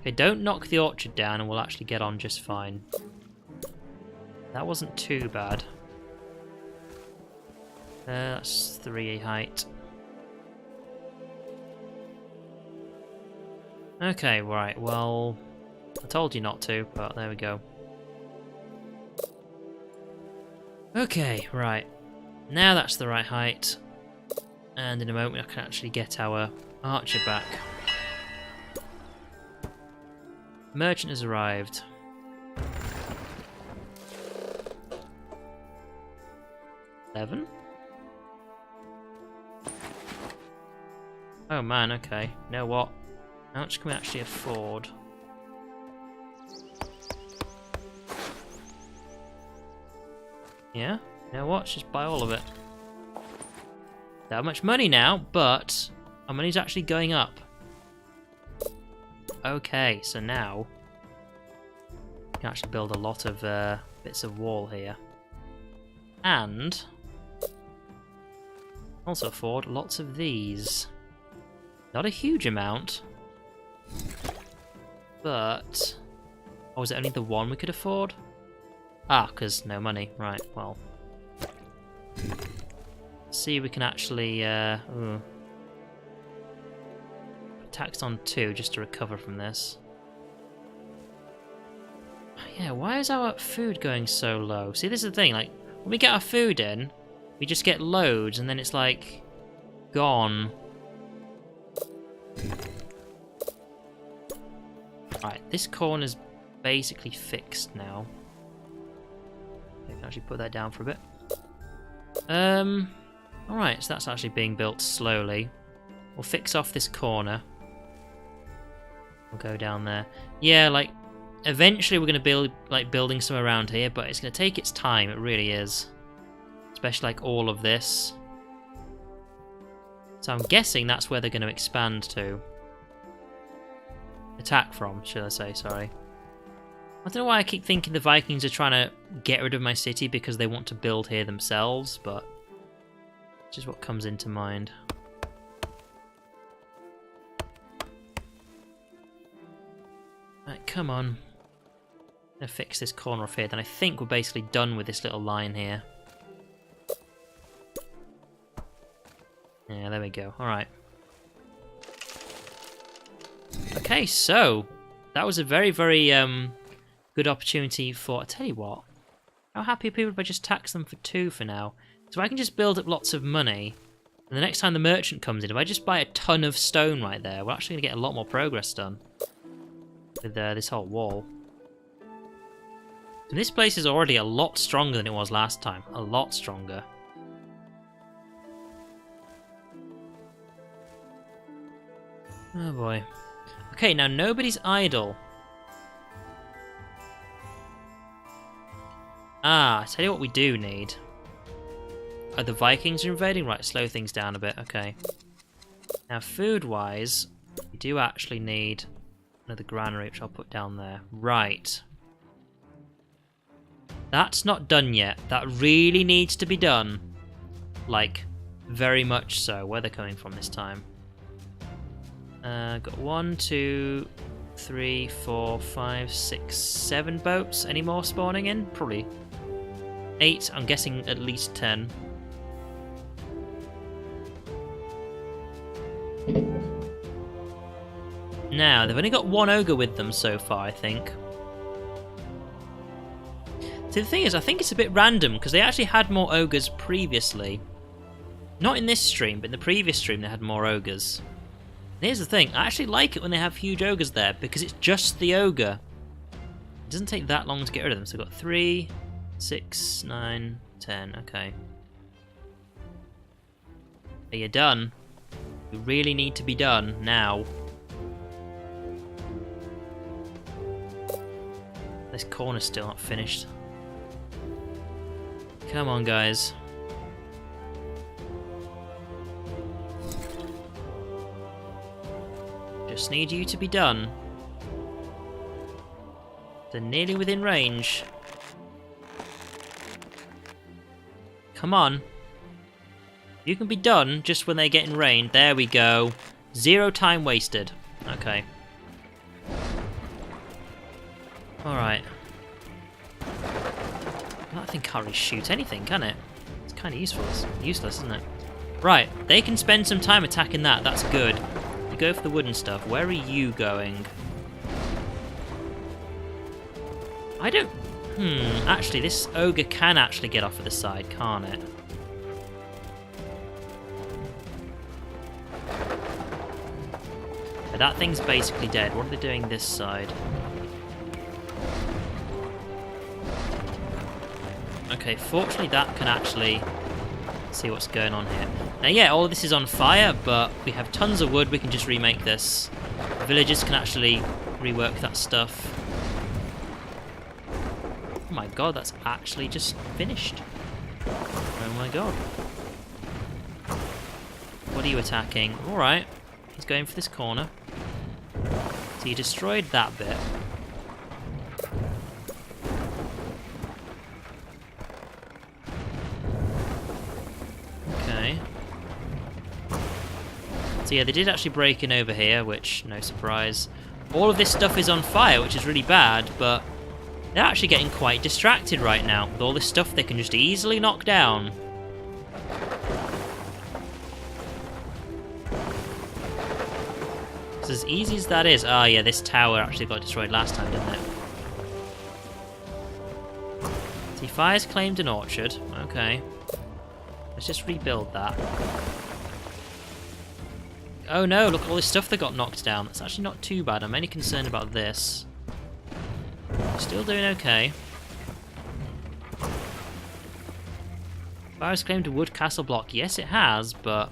Okay, don't knock the orchard down and we'll actually get on just fine. That wasn't too bad. That's 3 height. Okay, right, well... I told you not to, but there we go. Okay, right. Now that's the right height. And in a moment I can actually get our archer back. Merchant has arrived. $11? Oh man, okay. You know what? How much can we actually afford? Yeah? You know what? Let's just buy all of it. That much money now, but our money's actually going up. Okay, so now we can actually build a lot of bits of wall here. And also afford lots of these. Not a huge amount, but... Oh, was it only the one we could afford? Ah, because no money. Right, well. See, we can actually... tax on 2 just to recover from this. Yeah, why is our food going so low? See, this is the thing, like, when we get our food in, we just get loads, and then it's like... gone. Right, this corner's basically fixed now. I can actually put that down for a bit. Alright, so that's actually being built slowly. We'll fix off this corner. We'll go down there. Yeah, like, eventually we're going to build, like, building some around here, but it's going to take its time, it really is. Especially, like, all of this. So I'm guessing that's where they're going to expand to. Attack from, should I say, sorry. I don't know why I keep thinking the Vikings are trying to get rid of my city because they want to build here themselves, but it's just what comes into mind. Right, come on. I'm gonna fix this corner off here, then I think we're basically done with this little line here. Yeah, there we go. Alright. Okay, so that was a very, very good opportunity for... I tell you what, how happy are people if I just tax them for 2 for now? So I can just build up lots of money, and the next time the merchant comes in, if I just buy a ton of stone right there, we're actually going to get a lot more progress done with this whole wall. And this place is already a lot stronger than it was last time. A lot stronger. Oh boy. Okay, now nobody's idle. Ah, I tell you what we do need. Oh, the Vikings are invading? Right, slow things down a bit, okay. Now, food-wise, we do actually need another granary, which I'll put down there. Right. That's not done yet. That really needs to be done. Like, very much so. Where they're coming from this time. Got 1, 2, 3, 4, 5, 6, 7 boats. Any more spawning in? Probably 8. I'm guessing at least 10. Now, they've only got 1 ogre with them so far, I think. See, the thing is, I think it's a bit random, because they actually had more ogres previously. Not in this stream, but in the previous stream they had more ogres. And here's the thing, I actually like it when they have huge ogres there, because it's just the ogre. It doesn't take that long to get rid of them, so we've got 3, 6, 9, 10, okay. Are you done? You really need to be done now. This corner's still not finished. Come on, guys. Just need you to be done. They're nearly within range. Come on. You can be done just when they get in range. There we go. 0 time wasted. Okay. Alright. That thing can't really shoot anything, can it? It's kind of useless, isn't it? Right, they can spend some time attacking that. That's good. You go for the wooden stuff. Where are you going? I don't... actually, this ogre can actually get off of the side, can't it? But that thing's basically dead. What are they doing this side? Okay, fortunately that can actually see what's going on here. Now yeah, all of this is on fire, but we have tons of wood. We can just remake this. The villagers can actually rework that stuff. Oh my god, that's actually just finished. Oh my god. What are you attacking? Alright, he's going for this corner. So you destroyed that bit. Okay. So yeah, they did actually break in over here, which, no surprise. All of this stuff is on fire, which is really bad, but they're actually getting quite distracted right now. With all this stuff they can just easily knock down. It's as easy as that is. Ah, yeah, this tower actually got destroyed last time, didn't it? See, fire's claimed an orchard. Okay. Let's just rebuild that. Oh no, look at all this stuff that got knocked down. That's actually not too bad. I'm only concerned about this. Still doing okay. Fire's claimed a wood castle block. Yes, it has, but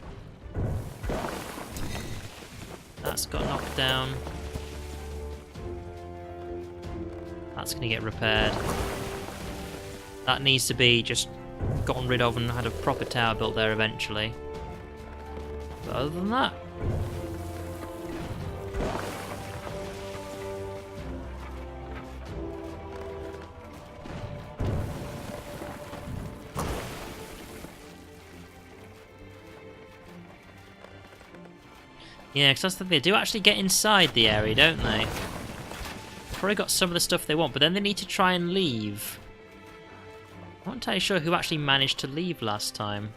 that's got knocked down. That's going to get repaired. That needs to be just gotten rid of and had a proper tower built there eventually. But other than that... Yeah, because that's the thing, they do actually get inside the area, don't they? Probably got some of the stuff they want, but then they need to try and leave. I'm not entirely sure who actually managed to leave last time.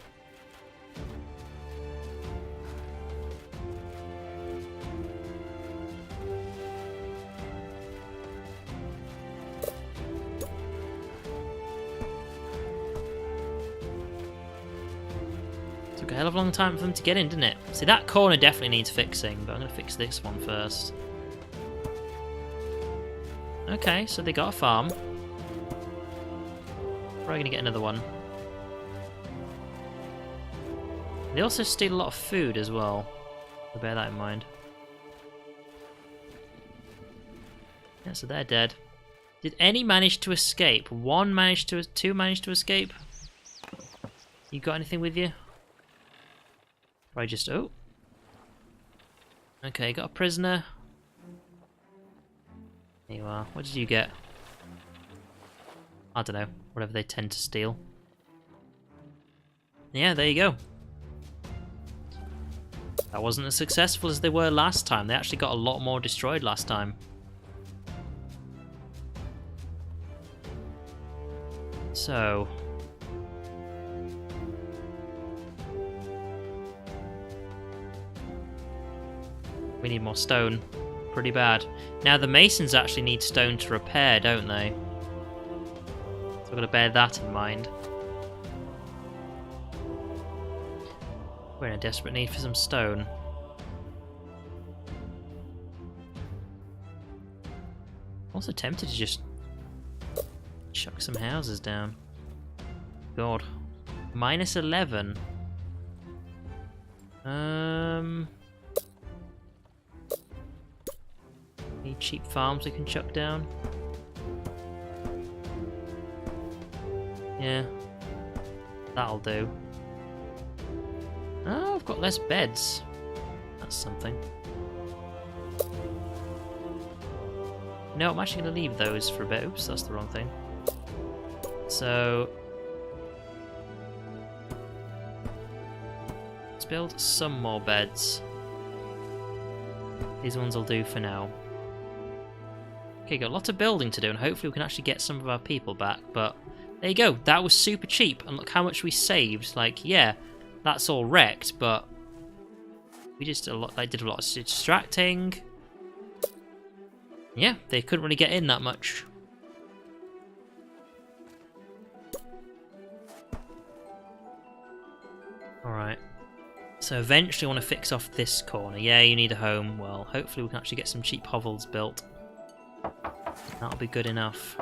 Took a hell of a long time for them to get in, didn't it? See, that corner definitely needs fixing, but I'm going to fix this one first. Okay, so they got a farm. Probably going to get another one. They also steal a lot of food as well. So bear that in mind. Yeah, so they're dead. Did any manage to escape? Two managed to escape? You got anything with you? Probably just... Oh. Okay, got a prisoner. There you are. What did you get? I don't know. Whatever they tend to steal. Yeah, there you go. That wasn't as successful as they were last time. They actually got a lot more destroyed last time. So... we need more stone. Pretty bad. Now the masons actually need stone to repair, don't they? So I've got to bear that in mind. We're in a desperate need for some stone. Also tempted to just chuck some houses down. God. Minus 11. Any cheap farms we can chuck down? Yeah. That'll do. Oh, I've got less beds. That's something. No, I'm actually going to leave those for a bit. Oops, that's the wrong thing. So... let's build some more beds. These ones will do for now. Okay, got a lot of building to do, and hopefully we can actually get some of our people back, but there you go, that was super cheap, and look how much we saved. Like, yeah, that's all wrecked, but we just did a lot of distracting. Yeah, they couldn't really get in that much. Alright. So eventually I want to fix off this corner. Yeah, you need a home. Well, hopefully we can actually get some cheap hovels built. That'll be good enough.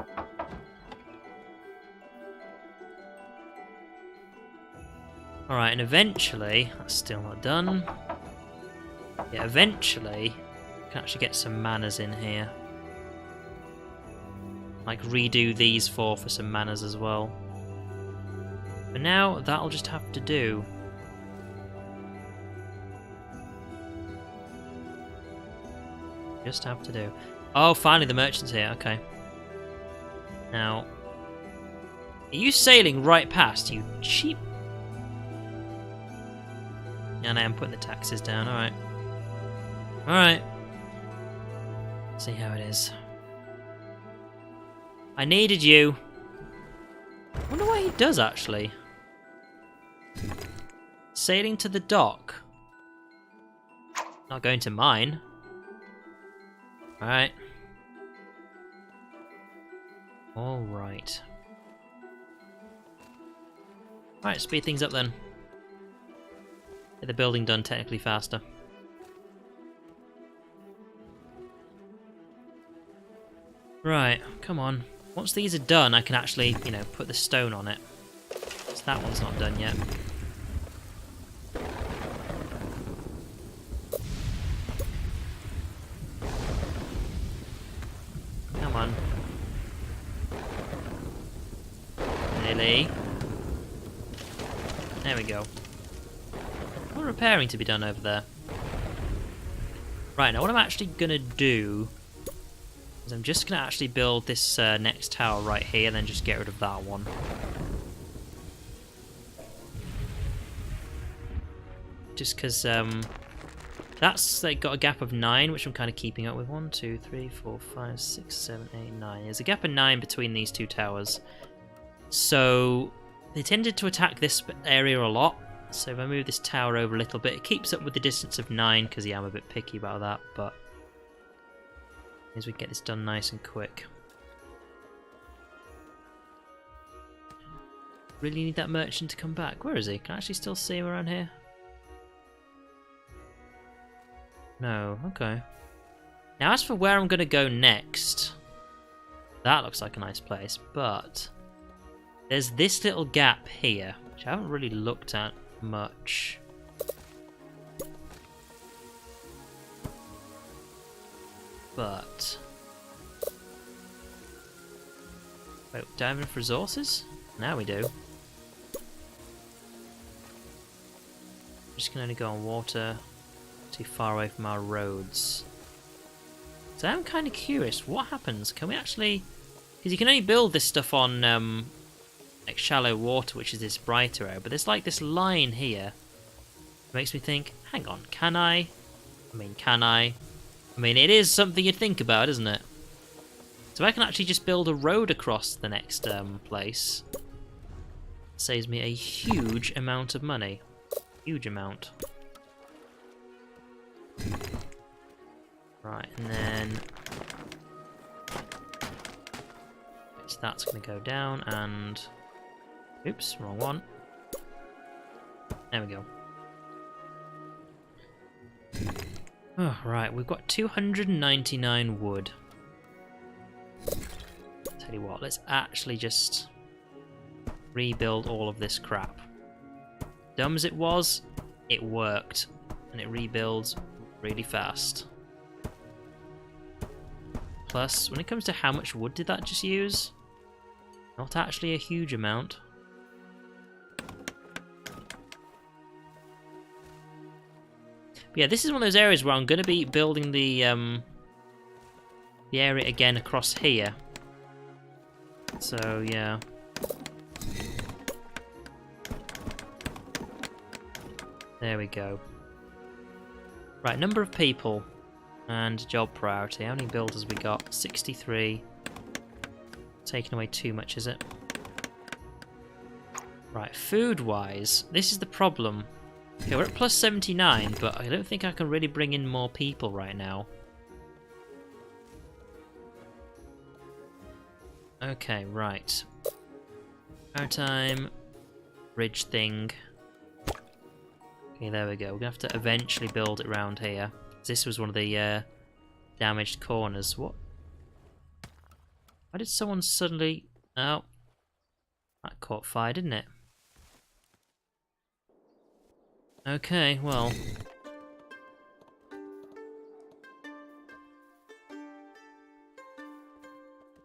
Alright, and eventually... that's still not done. Yeah, eventually we can actually get some manors in here. Like redo these four for some manors as well. But now that'll just have to do. Just have to do. Oh, finally the merchant's here. Okay. Now, are you sailing right past, you cheap? And I am putting the taxes down. Alright. Alright. See how it is. I needed you. I wonder why he does, actually. Sailing to the dock. Not going to mine. Alright. Alright. Alright, speed things up then. Get the building done technically faster. Right, come on. Once these are done, I can actually, you know, put the stone on it. So that one's not done yet. Come on. Nearly. There we go. More repairing to be done over there. Right, now what I'm actually going to do is I'm just going to actually build this next tower right here and then just get rid of that one. Just because that's like, got a gap of 9, which I'm kind of keeping up with. 1, 2, 3, 4, 5, 6, 7, 8, 9. There's a gap of 9 between these two towers. So they tended to attack this area a lot. So if I move this tower over a little bit, it keeps up with the distance of 9, because yeah, I'm a bit picky about that, but as we get this done nice and quick. Really need that merchant to come back. Where is he? Can I actually still see him around here? No, okay. Now as for where I'm going to go next, that looks like a nice place, but there's this little gap here, which I haven't really looked at much. But wait, do I have enough resources? Now we do. I'm just gonna only go on water too far away from our roads. So I'm kind of curious, what happens? Can we actually, because you can only build this stuff on like shallow water, which is this brighter area, but there's like this line here. It makes me think, hang on, can I? I mean, can I? I mean, it is something you'd think about, isn't it? So I can actually just build a road across the next place. It saves me a huge amount of money. Huge amount. Right, and then so that's going to go down, and oops, wrong one. There we go. Oh, right, we've got 299 wood. Tell you what, let's actually just rebuild all of this crap. Dumb as it was, it worked, and it rebuilds really fast. Plus, when it comes to how much wood did that just use, not actually a huge amount. But yeah, this is one of those areas where I'm going to be building the the area again across here. So, yeah. There we go. Right, number of people and job priority. How many builders we got? 63. Taking away too much, is it? Right, food-wise, this is the problem. Okay, we're at plus 79, but I don't think I can really bring in more people right now. Okay, right. Maritime bridge thing. Okay, there we go. We're gonna have to eventually build it around here. This was one of the damaged corners. What? Why did someone suddenly... Oh. That caught fire, didn't it? Okay, well...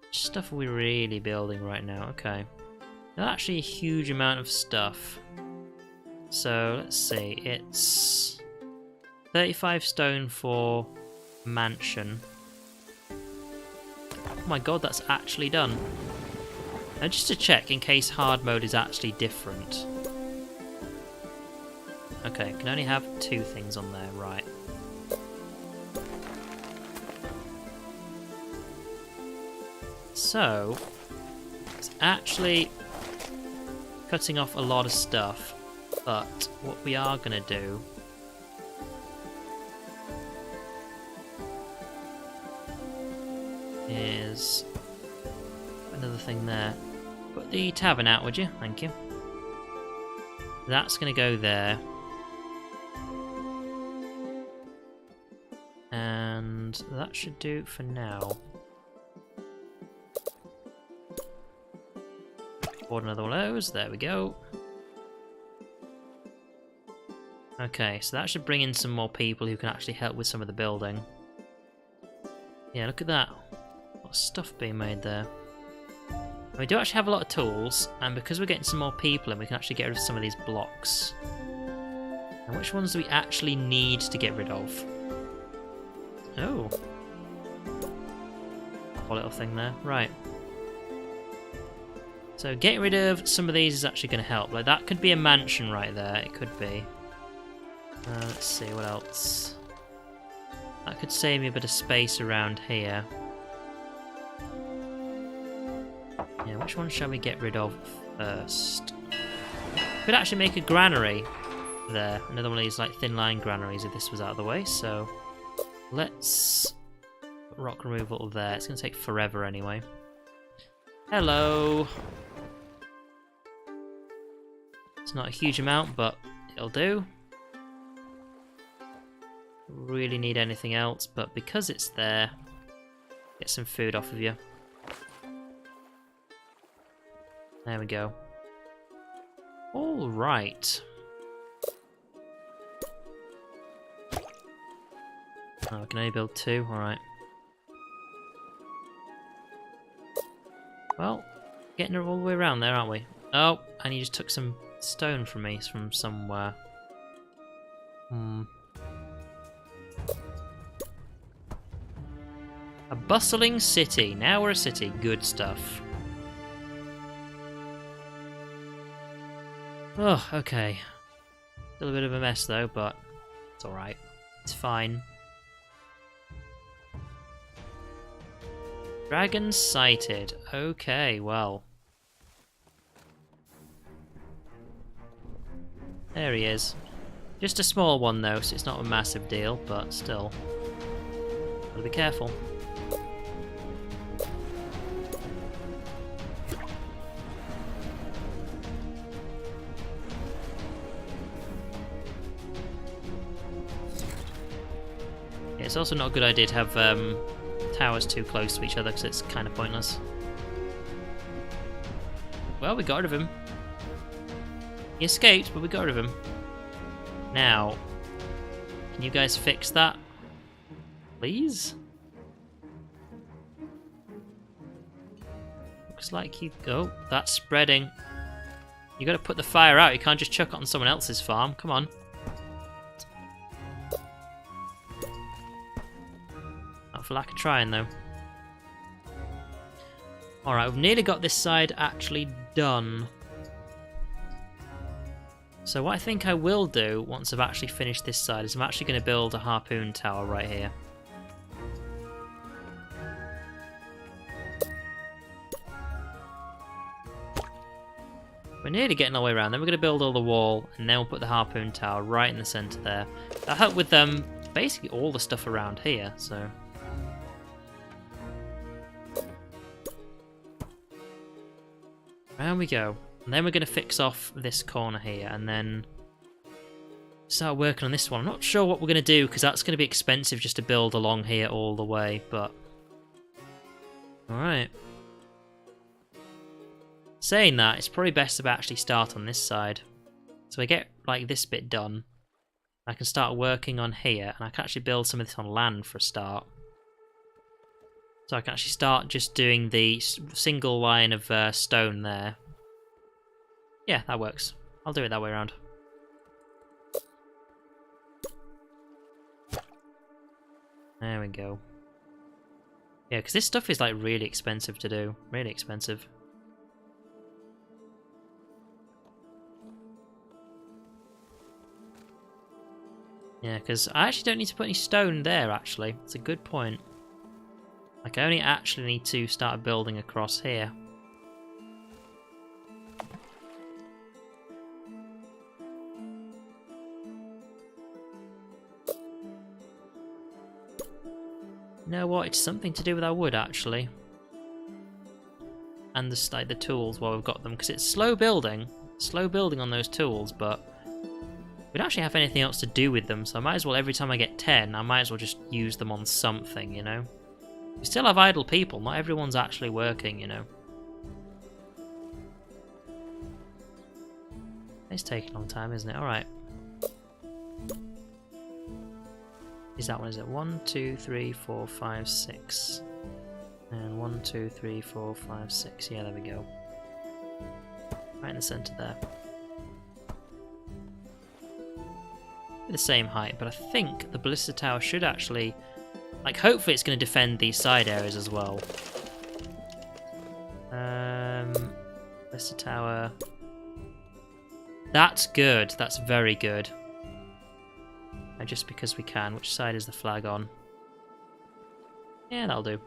Which stuff are we really building right now? Okay. Not actually a huge amount of stuff. So, let's see. It's 35 stone for mansion. Oh my god, that's actually done. Now, just to check, in case hard mode is actually different. Okay, can only have 2 things on there, right. So, it's actually cutting off a lot of stuff, but what we are going to do is another thing there. Put the tavern out, would you? Thank you. That's going to go there. And that should do it for now. Board another one of those. There we go. Okay, so that should bring in some more people who can actually help with some of the building. Yeah, look at that. A lot of stuff being made there. And we do actually have a lot of tools, and because we're getting some more people in, we can actually get rid of some of these blocks. And which ones do we actually need to get rid of? Oh. That little thing there. Right. So getting rid of some of these is actually going to help. Like, that could be a mansion right there. It could be. Let's see, what else? That could save me a bit of space around here. Yeah, which one shall we get rid of first? Could actually make a granary there. Another one of these like thin line granaries if this was out of the way. So let's put rock removal there. It's going to take forever anyway. Hello. It's not a huge amount, but it'll do. Really need anything else, but because it's there, get some food off of you. There we go. All right. Oh, I can only build 2. All right. Well, getting all the way around there, aren't we? Oh, and you just took some stone from me from somewhere. A bustling city. Now we're a city. Good stuff. Oh, okay. Still a bit of a mess though, but it's alright. It's fine. Dragon sighted. Okay, well. There he is. Just a small one though, so it's not a massive deal, but still. Gotta be careful. It's also not a good idea to have towers too close to each other because it's kind of pointless. Well, we got rid of him. He escaped, but we got rid of him. Now, can you guys fix that? Please? Looks like you... Oh, that's spreading. You got to put the fire out. You can't just chuck it on someone else's farm. Come on. Not for lack of trying, though. Alright, we've nearly got this side actually done. So what I think I will do once I've actually finished this side is I'm actually going to build a harpoon tower right here. We're nearly getting our way around. Then we're going to build all the wall, and then we'll put the harpoon tower right in the centre there. That'll help with basically all the stuff around here. So round we go. And then we're going to fix off this corner here, and then start working on this one. I'm not sure what we're going to do, because that's going to be expensive just to build along here all the way, but alright. Saying that, it's probably best to actually start on this side. So I get like this bit done. I can start working on here, and I can actually build some of this on land for a start. So I can actually start just doing the single line of stone there. Yeah, that works. I'll do it that way around. There we go. Yeah, because this stuff is like really expensive to do. Really expensive. Yeah, because I actually don't need to put any stone there, actually. It's a good point. Like, I only actually need to start building across here. You know what? It's something to do with our wood, actually. And the tools while we've got them, because it's slow building. Slow building on those tools, but we don't actually have anything else to do with them, so I might as well, every time I get 10, I might as well just use them on something, you know? We still have idle people, not everyone's actually working, you know? It's taking a long time, isn't it? Alright. Is that one, is it? 1, 2, 3, 4, 5, 6. And 1, 2, 3, 4, 5, 6. Yeah, there we go. Right in the centre there. The same height, but I think the ballista tower should actually, like, hopefully it's going to defend these side areas as well. Ballista tower. That's good. That's very good. And just because we can. Which side is the flag on? Yeah, that'll do.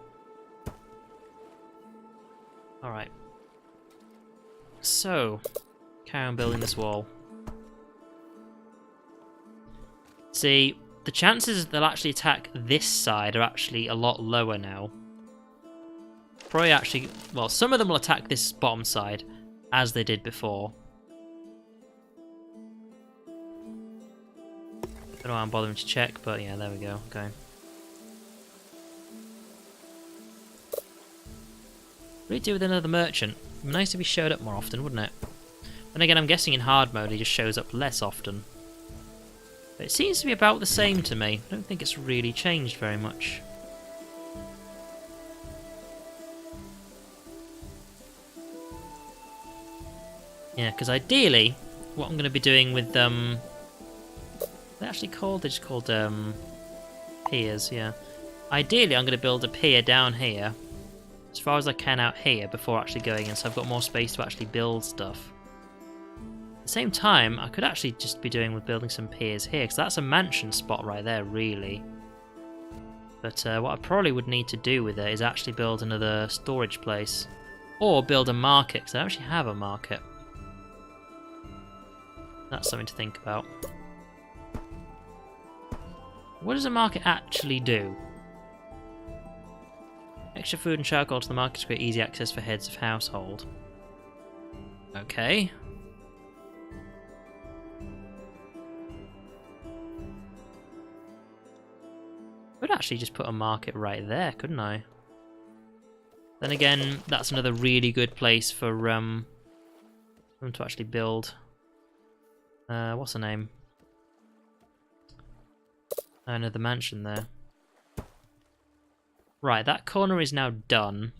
Alright. So, carry on building this wall. See, the chances they'll actually attack this side are actually a lot lower now. Probably actually, well, some of them will attack this bottom side, as they did before. Don't know why I'm bothering to check, but yeah, there we go, okay. What do we do with another merchant? It'd be nice if he showed up more often, wouldn't it? Then again, I'm guessing in hard mode he just shows up less often. But it seems to be about the same to me. I don't think it's really changed very much. Yeah, because ideally, what I'm going to be doing with they're actually called? They're just called piers, yeah. Ideally, I'm going to build a pier down here, as far as I can out here, before actually going in, so I've got more space to actually build stuff. At the same time, I could actually just be doing with building some piers here, because that's a mansion spot right there, really. But what I probably would need to do with it is actually build another storage place. Or build a market, because I actually have a market. That's something to think about. What does a market actually do? Extra food and charcoal to the market to create easy access for heads of household. Okay. I could actually just put a market right there, couldn't I? Then again, that's another really good place for them to actually build. What's her name? Another mansion there. Right, that corner is now done.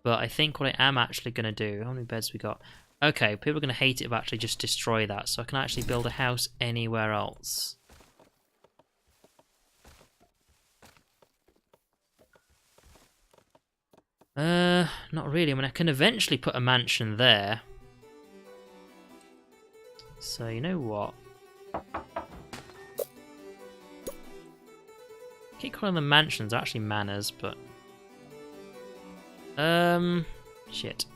But I think what I am actually going to do... How many beds we got? Okay, people are going to hate it if I actually just destroy that. So I can actually build a house anywhere else. Not really. I mean, I can eventually put a mansion there. So, you know what? I keep calling them mansions, they're actually manors, but... Shit.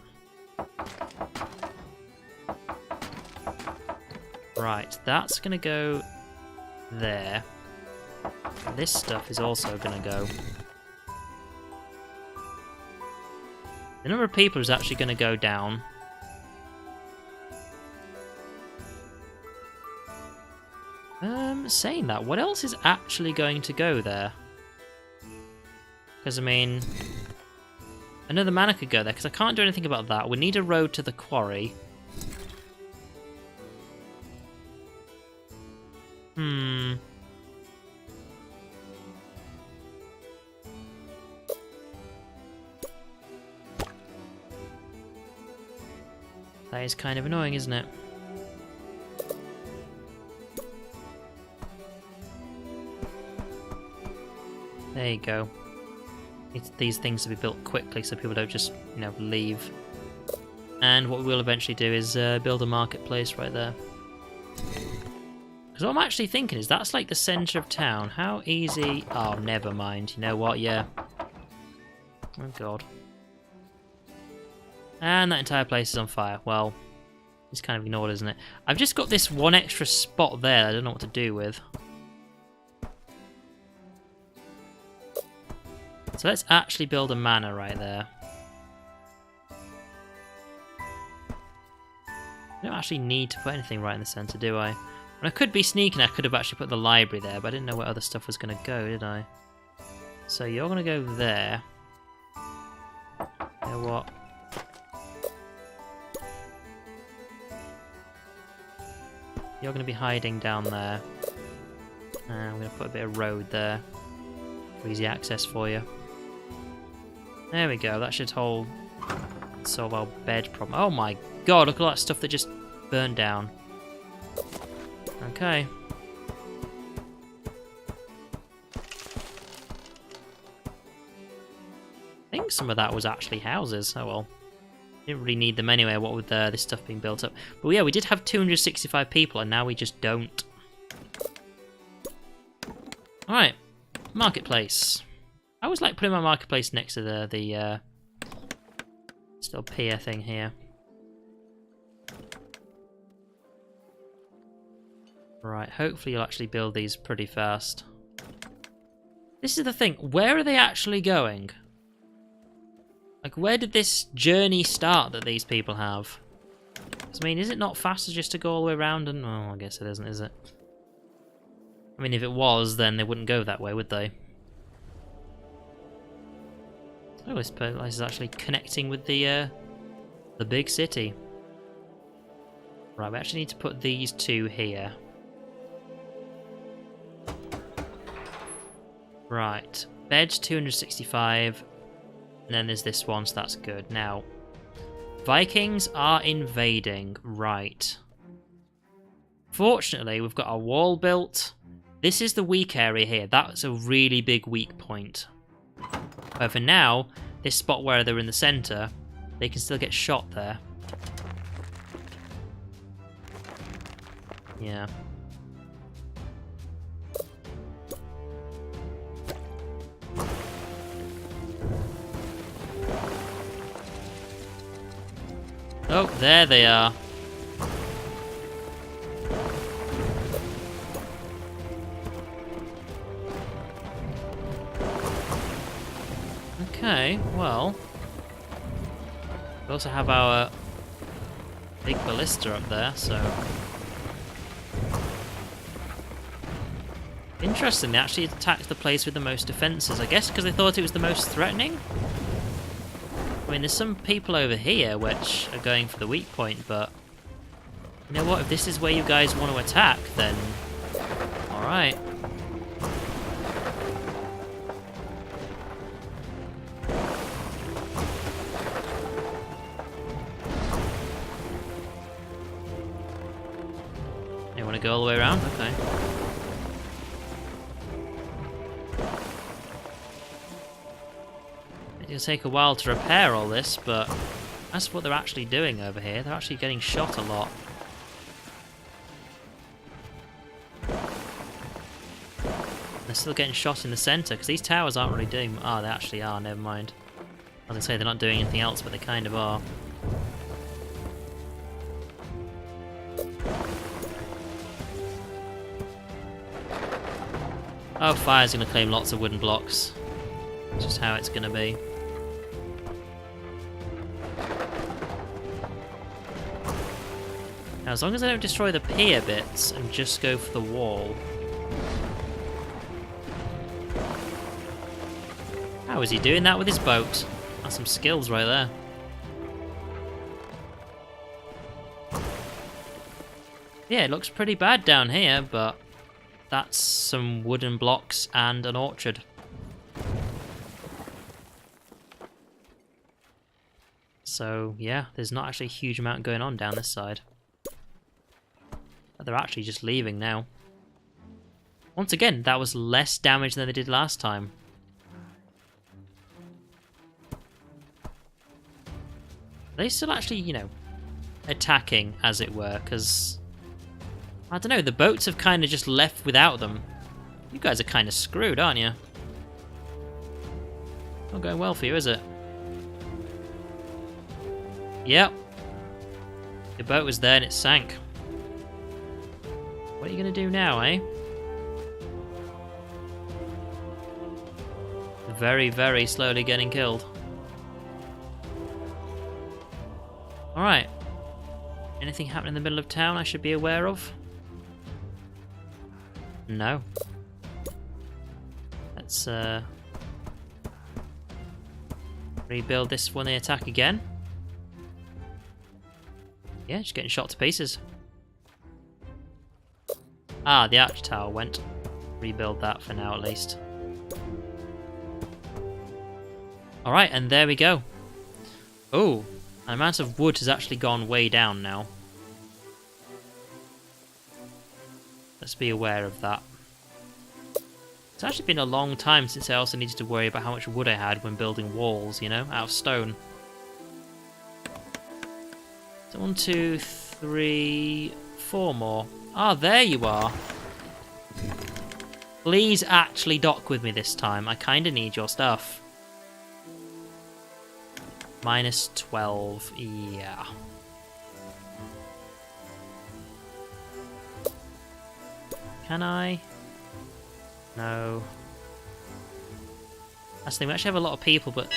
Right, that's gonna go there. This stuff is also gonna go. The number of people is actually gonna go down. Saying that, what else is actually going to go there? Because, I mean... Another manor could go there, because I can't do anything about that. We need a road to the quarry. That is kind of annoying, isn't it? There you go. It's these things to be built quickly so people don't just, you know, leave. And what we'll eventually do is build a marketplace right there. Because what I'm actually thinking is that's like the centre of town. How easy... Oh, never mind. You know what? Yeah. Oh, God. And that entire place is on fire. Well, it's kind of ignored, isn't it? I've just got this one extra spot there I don't know what to do with. So let's actually build a manor right there. I don't actually need to put anything right in the centre, do I? When I could be sneaking, I could have actually put the library there, but I didn't know where other stuff was going to go, did I? So you're going to go there. You know what? You're going to be hiding down there. And I'm going to put a bit of road there. For easy access for you. There we go, that should solve our bed problem. Oh my god, look at all that stuff that just burned down. Okay. I think some of that was actually houses. Oh well. Didn't really need them anyway, what with this stuff being built up. But yeah, we did have 265 people, and now we just don't. Alright, marketplace. I always like putting my marketplace next to the little pier thing here. Right, hopefully you'll actually build these pretty fast. This is the thing, where are they actually going? Like, where did this journey start that these people have? 'Cause, I mean, is it not faster just to go all the way around and... Oh, I guess it isn't, is it? I mean, if it was, then they wouldn't go that way, would they? Oh, this place is actually connecting with the big city. Right, we actually need to put these two here. Right, beds 265, and then there's this one, so that's good. Now, Vikings are invading. Right. Fortunately, we've got our wall built. This is the weak area here. That's a really big weak point. However, now, this spot where they're in the centre, they can still get shot there. Yeah. Oh, there they are. Okay, well, we also have our big ballista up there, so... Interesting, they actually attacked the place with the most defences, I guess because they thought it was the most threatening? I mean, there's some people over here which are going for the weak point, but... You know what, if this is where you guys want to attack, then... Alright. You want to go all the way around? Okay. It'll take a while to repair all this, but that's what they're actually doing over here. They're actually getting shot a lot. They're still getting shot in the centre, because these towers aren't really doing... Oh, they actually are, never mind. I was going to say they're not doing anything else, but they kind of are. Oh, fire's going to claim lots of wooden blocks. It's just how it's going to be. Now, as long as I don't destroy the pier bits and just go for the wall. How is he doing that with his boat? That's some skills right there. Yeah, it looks pretty bad down here, but that's some wooden blocks and an orchard. So, yeah, there's not actually a huge amount going on down this side. But they're actually just leaving now. Once again, that was less damage than they did last time. They still actually, you know, attacking, as it were, because... I don't know, the boats have kind of just left without them. You guys are kind of screwed, aren't you? Not going well for you, is it? Yep. The boat was there and it sank. What are you going to do now, eh? Very, very slowly getting killed. Alright. Anything happen in the middle of town I should be aware of? No. Let's rebuild this when they attack again. Yeah, just getting shot to pieces. Ah, the arch tower went. Rebuild that for now at least. Alright, and there we go. Oh, the amount of wood has actually gone way down now. Let's be aware of that. It's actually been a long time since I also needed to worry about how much wood I had when building walls, you know, out of stone. So 1, 2, 3, 4 more. Ah, there you are. Please actually dock with me this time. I kind of need your stuff. Minus 12, yeah. Can I? No. That's the thing, we actually have a lot of people, but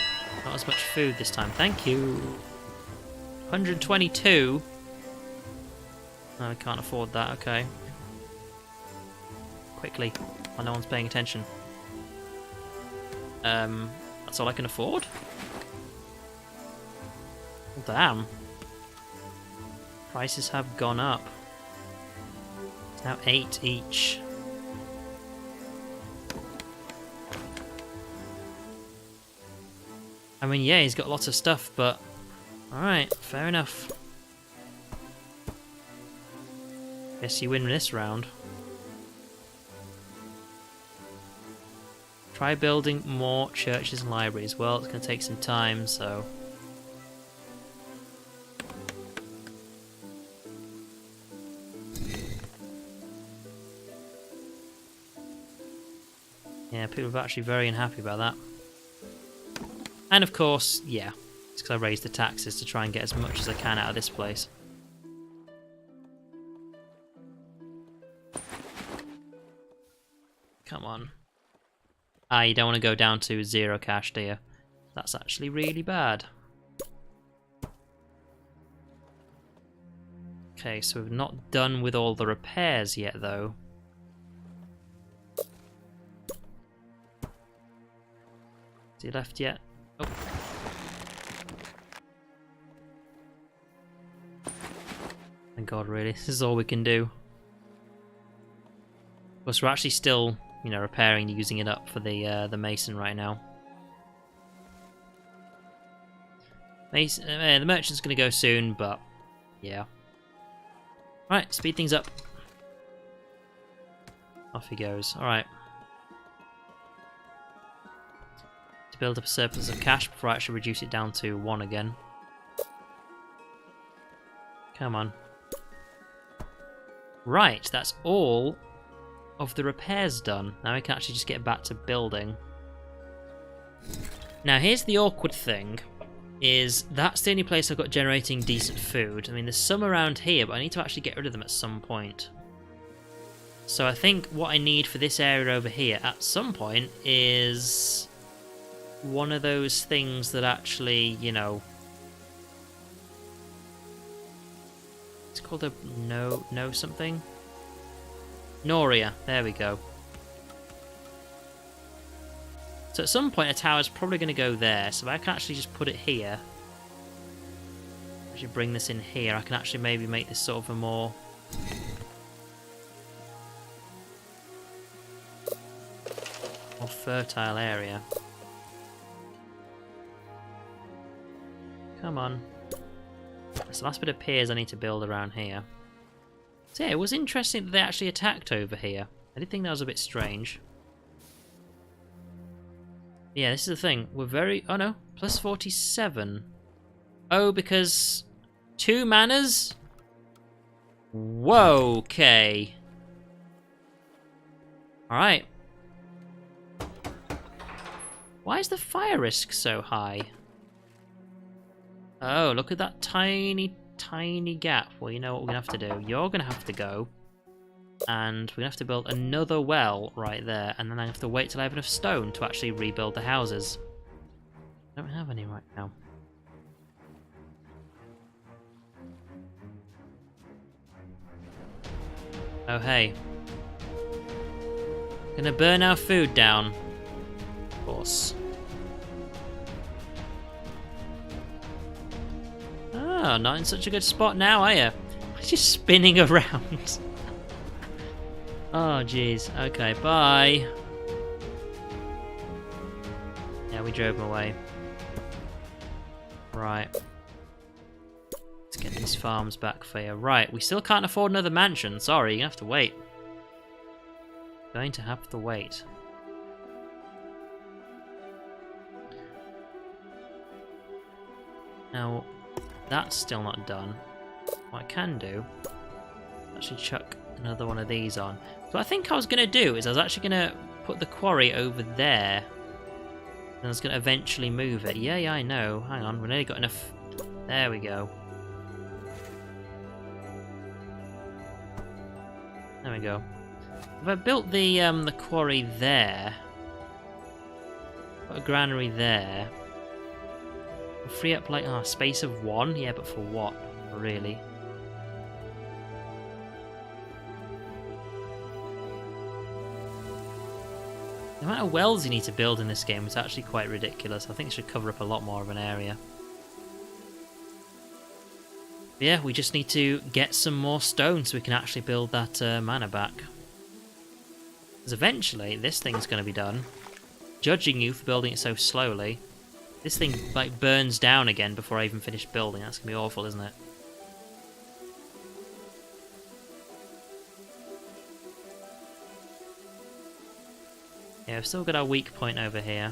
not as much food this time. Thank you. 122. No, we can't afford that, okay. Quickly, while no one's paying attention. That's all I can afford? Well, damn. Prices have gone up. It's now 8 each. I mean, yeah, he's got lots of stuff, but... Alright, fair enough. Guess you win this round. Try building more churches and libraries. Well, it's going to take some time, so... Yeah, people are actually very unhappy about that. And of course, yeah, it's because I raised the taxes to try and get as much as I can out of this place. Come on. Ah, you don't want to go down to 0 cash, do you? That's actually really bad. Okay, so we've not done with all the repairs yet, though. Is he left yet? Oh. Thank God, really. This is all we can do. Of course, we're actually still, you know, repairing, using it up for the mason right now. Mason, the merchant's going to go soon, but yeah. Right, speed things up. Off he goes. All right. build up a surplus of cash before I actually reduce it down to 1 again. Come on. Right, that's all of the repairs done. Now we can actually just get back to building. Now here's the awkward thing, is that's the only place I've got generating decent food. I mean, there's some around here, but I need to actually get rid of them at some point. So I think what I need for this area over here at some point is one of those things that actually, you know, it's called a no something? Noria, there we go. So at some point a tower's probably going to go there, so I can actually just put it here. Actually bring this in here, I can actually maybe make this sort of a more fertile area. Come on. So the last bit of piers I need to build around here. So yeah, it was interesting that they actually attacked over here. I did think that was a bit strange. Yeah, this is the thing. We're very... Oh no, plus 47. Oh, because 2 manas? Whoa, okay. Alright. Why is the fire risk so high? Oh, look at that tiny, tiny gap. Well, you know what we're going to have to do. You're going to have to go. And we're going to have to build another well right there. And then I have to wait till I have enough stone to actually rebuild the houses. I don't have any right now. Oh, hey. Gonna burn our food down. Of course. Oh, not in such a good spot now, are you? Just spinning around. Oh, jeez. Okay, bye. Yeah, we drove him away. Right. Let's get these farms back for you. Right, we still can't afford another mansion. Sorry, you're gonna have to wait. Going to have to wait. Now, that's still not done. What I can do, actually chuck another one of these on. So what I think I was going to do is I was actually going to put the quarry over there. And I was going to eventually move it. Yeah, I know. Hang on, we've only got enough. There we go. There we go. If I built the quarry there, put a granary there, we'll free up like a space of 1. Yeah, but for what? Really? The amount of wells you need to build in this game is actually quite ridiculous. I think it should cover up a lot more of an area. But yeah, we just need to get some more stone so we can actually build that manor back. Because eventually, this thing's going to be done. Judging you for building it so slowly, this thing like burns down again before I even finish building. That's going to be awful, isn't it? Yeah, we've still got our weak point over here.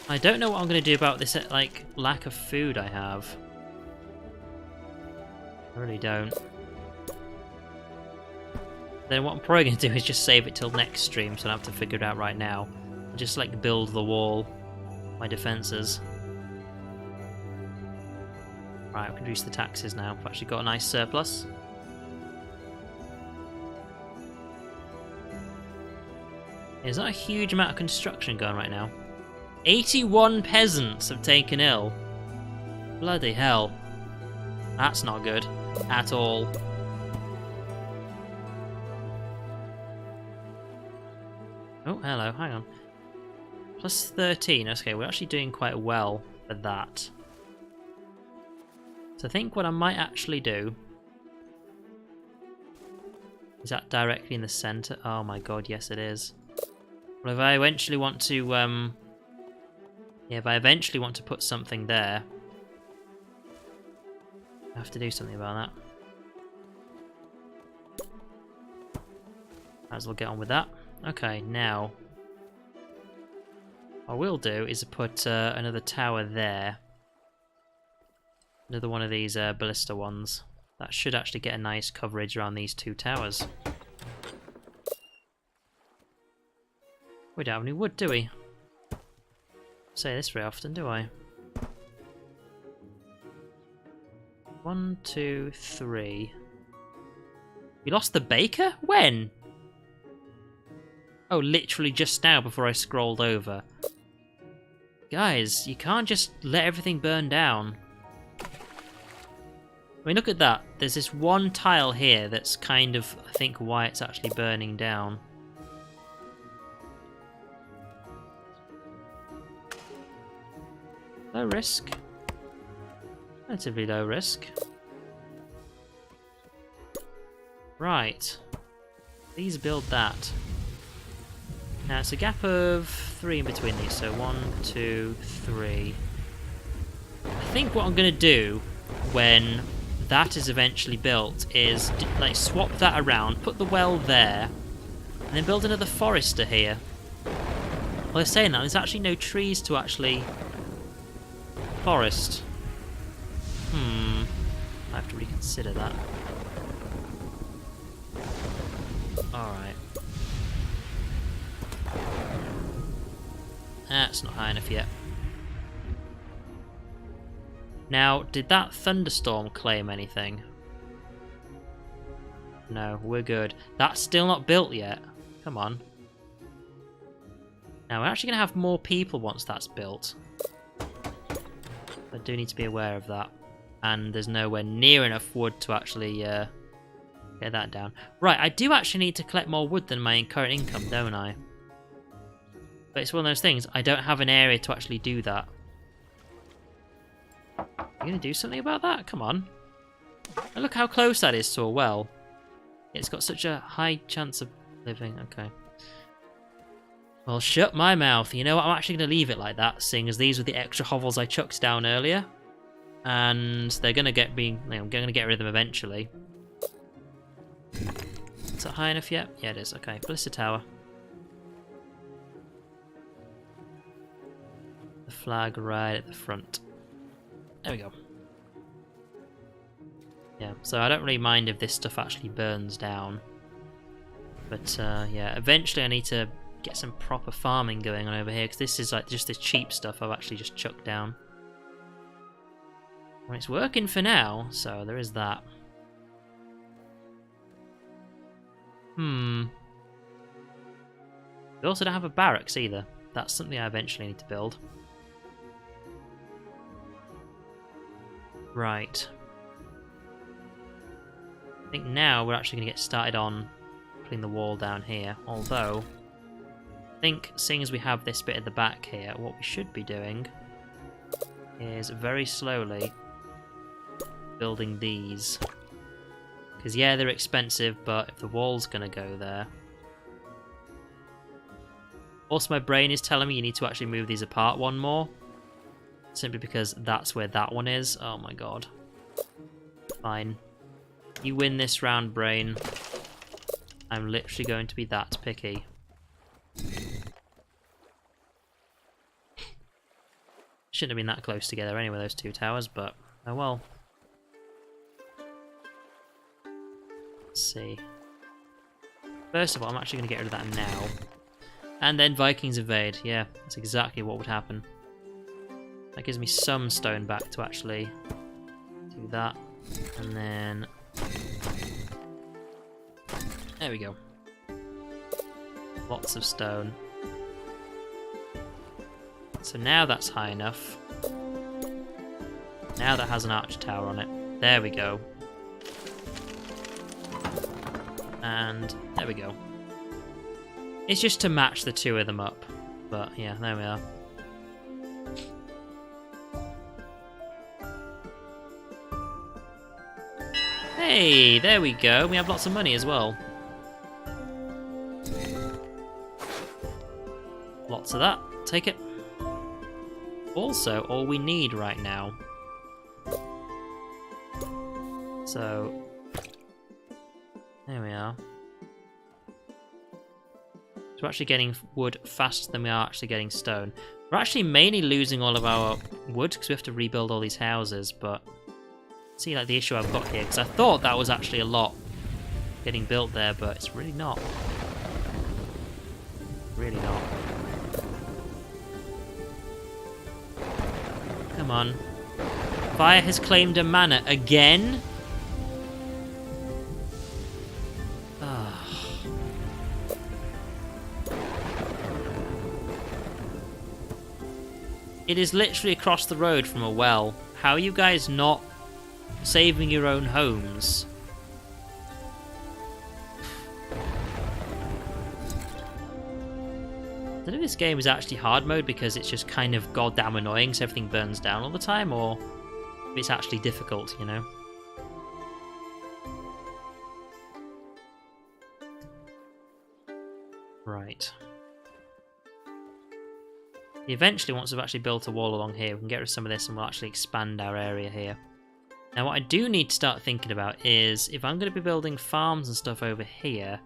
I don't know what I'm going to do about this like lack of food I have. I really don't. Then what I'm probably going to do is just save it till next stream, so I don't have to figure it out right now. Just like build the wall, my defences. Right, we can reduce the taxes now. I've actually got a nice surplus. There's not a huge amount of construction going right now. 81 peasants have taken ill. Bloody hell. That's not good at all. Oh, hello, hang on. Plus 13, okay, we're actually doing quite well for that. So I think what I might actually do... Is that directly in the centre? Oh my god, yes it is. Well, if I eventually want to, yeah, if I eventually want to put something there, I have to do something about that. Might as well get on with that. Okay, now what I will do is put another tower there. Another one of these ballista ones. That should actually get a nice coverage around these two towers. We don't have any wood, do we? Say this very often, do I? 1, 2, 3. We lost the baker? When? Oh, literally just now before I scrolled over. Guys, you can't just let everything burn down. I mean, look at that. There's this one tile here that's kind of, I think, why it's actually burning down. Low risk. Relatively low risk. Right. Please build that. Now it's a gap of 3 in between these, so 1, 2, 3. I think what I'm going to do when that is eventually built is like swap that around, put the well there, and then build another forester here. Well, they're saying that there's actually no trees to actually forest. I have to reconsider that. Alright. That's not high enough yet. Now, did that thunderstorm claim anything? No, we're good. That's still not built yet. Come on. Now, we're actually going to have more people once that's built. I do need to be aware of that. And there's nowhere near enough wood to actually get that down. Right, I do actually need to collect more wood than my current income, don't I? But it's one of those things, I don't have an area to actually do that. Are you going to do something about that? Come on. And look how close that is to a well. It's got such a high chance of living. Okay. Well, shut my mouth. You know what? I'm actually going to leave it like that, seeing as these were the extra hovels I chucked down earlier. And they're going to get me... I'm going to get rid of them eventually. Is that high enough yet? Yeah, it is. Okay, Ballista Tower. The flag right at the front. There we go. Yeah, so I don't really mind if this stuff actually burns down. But yeah, eventually I need to get some proper farming going on over here, because this is like just this cheap stuff I've actually just chucked down. Well, it's working for now, so there is that. We also don't have a barracks either. That's something I eventually need to build. Right. I think now we're actually going to get started on putting the wall down here, although I think seeing as we have this bit at the back here, what we should be doing is very slowly building these. Because yeah, they're expensive, but if the wall's going to go there... Also, my brain is telling me you need to actually move these apart one more. Simply because that's where that one is. Oh my god. Fine. You win this round, brain. I'm literally going to be that picky. Shouldn't have been that close together anyway, those two towers, but oh well. Let's see. First of all, I'm actually going to get rid of that now. And then Vikings invade. Yeah, that's exactly what would happen. That gives me some stone back to actually do that. And then... there we go. Lots of stone. So now that's high enough. Now that has an arch tower on it. There we go. And there we go. It's just to match the two of them up. But yeah, there we are. Hey, there we go. We have lots of money as well. Lots of that. Take it. Also, all we need right now. So, there we are. we're actually getting wood faster than we are actually getting stone. We're actually mainly losing all of our wood because we have to rebuild all these houses, but see like the issue I've got here, because I thought that was actually a lot getting built there, but it's really not. Really not. Come on. Fire has claimed a manor again? It is literally across the road from a well. How are you guys not saving your own homes? I don't know if this game is actually hard mode because it's just kind of goddamn annoying so everything burns down all the time, or if it's actually difficult, you know? Right. Eventually, once we've actually built a wall along here, we can get rid of some of this and we'll actually expand our area here. Now, what I do need to start thinking about is, if I'm going to be building farms and stuff over here,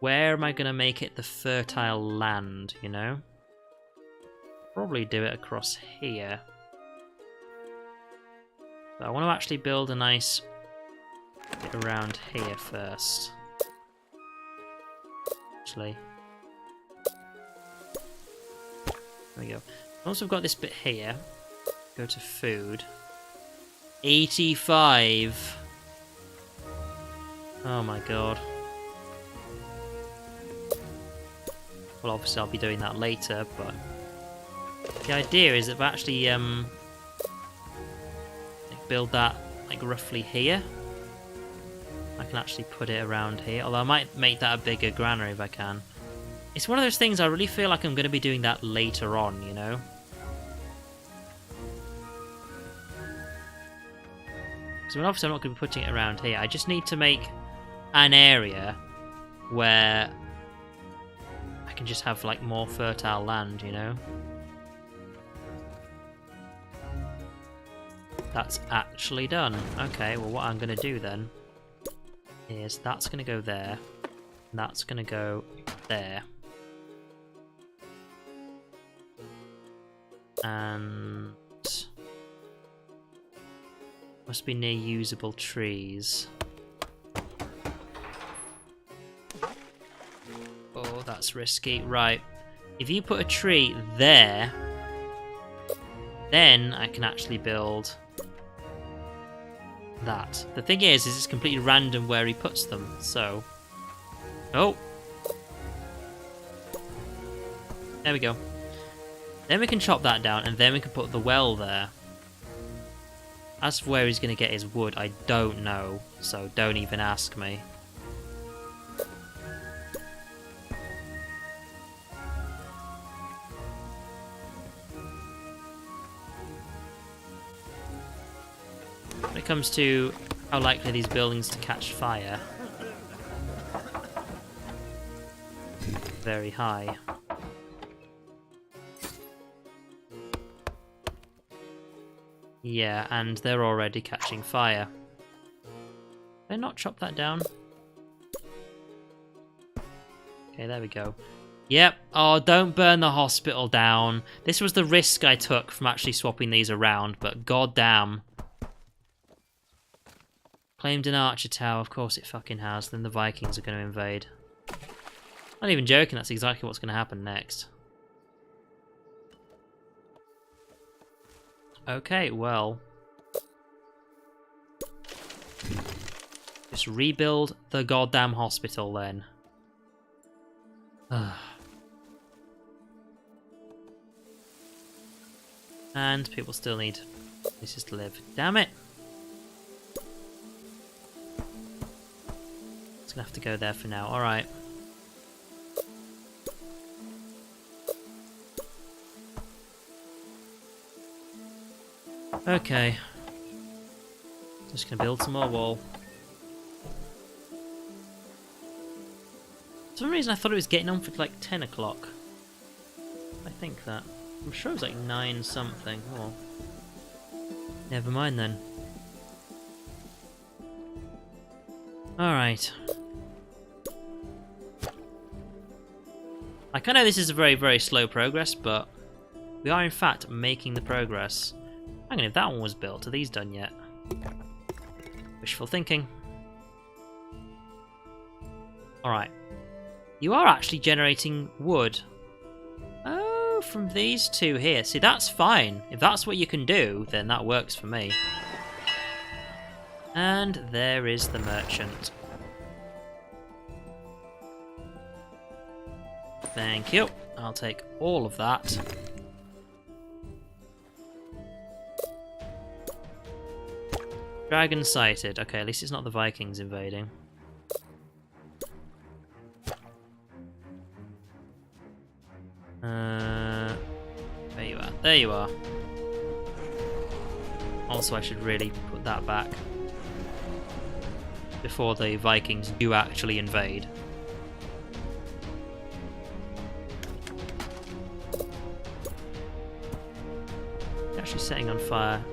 where am I going to make it the fertile land, you know? Probably do it across here. But I want to actually build a nice bit around here first. Actually. There we go. Once we've got this bit here, go to food. 85! Oh my god. Well, obviously I'll be doing that later, but the idea is that if I actually build that like roughly here, I can actually put it around here. Although I might make that a bigger granary if I can. It's one of those things I really feel like I'm going to be doing that later on, you know? So obviously I'm not going to be putting it around here. I just need to make an area where I can just have like more fertile land, you know? That's actually done. Okay, well what I'm going to do then is that's going to go there. And that's going to go there. And must be near usable trees. Oh, that's risky. Right. If you put a tree there, then I can actually build that. The thing is it's completely random where he puts them, so... Oh! There we go. Then we can chop that down, and then we can put the well there. As for where he's going to get his wood, I don't know, so don't even ask me. When it comes to how likely are these buildings to catch fire, very high. Yeah, and they're already catching fire. Did I not chop that down? Okay, there we go. Yep. Oh, don't burn the hospital down. This was the risk I took from actually swapping these around, but goddamn. Claimed an archer tower. Of course it fucking has. Then the Vikings are going to invade. Not even joking, that's exactly what's going to happen next. Okay, well. Just rebuild the goddamn hospital then. And people still need places to live. Damn it! It's gonna have to go there for now. Alright. Okay. Just gonna build some more wall. For some reason I thought it was getting on for like 10 o'clock. I think that. I'm sure it was like 9 something. Oh. Never mind then. Alright. Like, I know this is a very, very slow progress, but we are in fact making the progress. Hang on, if that one was built, are these done yet? Wishful thinking. Alright. You are actually generating wood. Oh, from these two here. See, that's fine. If that's what you can do, then that works for me. And there is the merchant. Thank you. I'll take all of that. Dragon sighted. Okay, at least it's not the Vikings invading. There you are. There you are. Also, I should really put that back before the Vikings do actually invade. Actually setting on fire.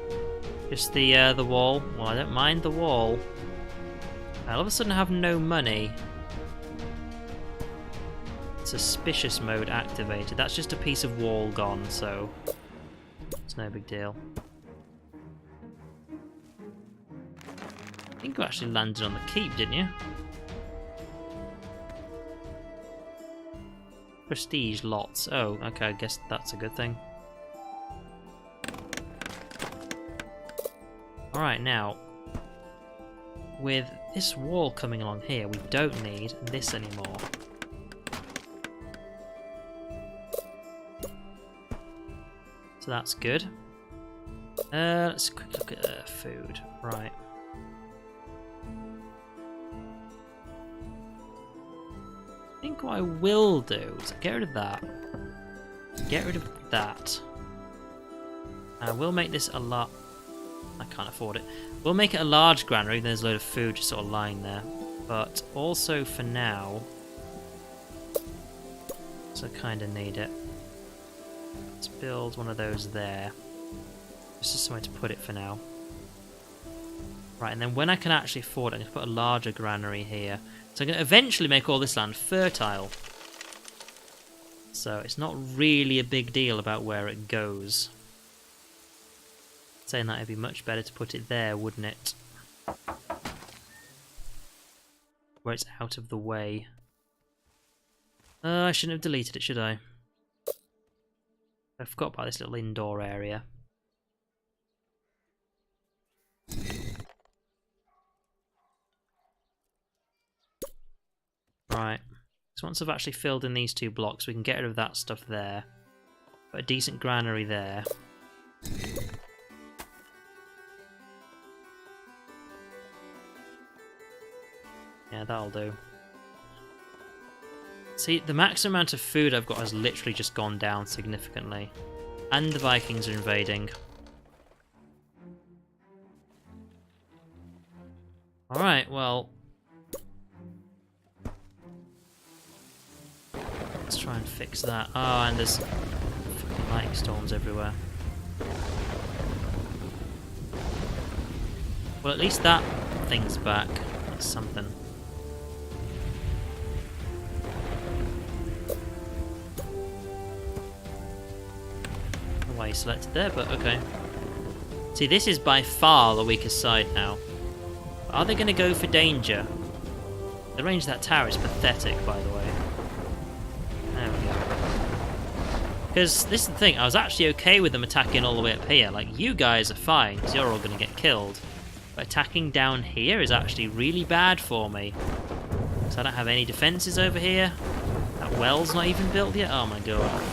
Just the wall. Well, I don't mind the wall. I all of a sudden have no money. Suspicious mode activated. That's just a piece of wall gone, so it's no big deal. I think you actually landed on the keep, didn't you? Prestige lots. Oh, okay, I guess that's a good thing. Alright, now, with this wall coming along here, we don't need this anymore. So that's good. Let's quick look at food. Right. I think what I will do is get rid of that. Get rid of that. I will make this a lot. I can't afford it. We'll make it a large granary, there's a load of food just sort of lying there. But also for now, so I kind of need it. Let's build one of those there. Just as somewhere to put it for now. Right, and then when I can actually afford it, I'm going to put a larger granary here. So I'm going to eventually make all this land fertile. So it's not really a big deal about where it goes. Saying that, it'd be much better to put it there, wouldn't it? Where it's out of the way. I shouldn't have deleted it, should I? I forgot about this little indoor area. Right. So once I've actually filled in these two blocks, we can get rid of that stuff there. Put a decent granary there. Yeah, that'll do. See, the maximum amount of food I've got has literally just gone down significantly. And the Vikings are invading. Alright, well... let's try and fix that. Oh, and there's fucking lightning storms everywhere. Well, at least that thing's back. That's something. Why you selected there, but okay. See, this is by far the weakest side now. Are they going to go for danger? The range of that tower is pathetic, by the way. There we go. Because this is the thing, I was actually okay with them attacking all the way up here. Like, you guys are fine, because you're all going to get killed. But attacking down here is actually really bad for me. So I don't have any defences over here. That well's not even built yet. Oh my god.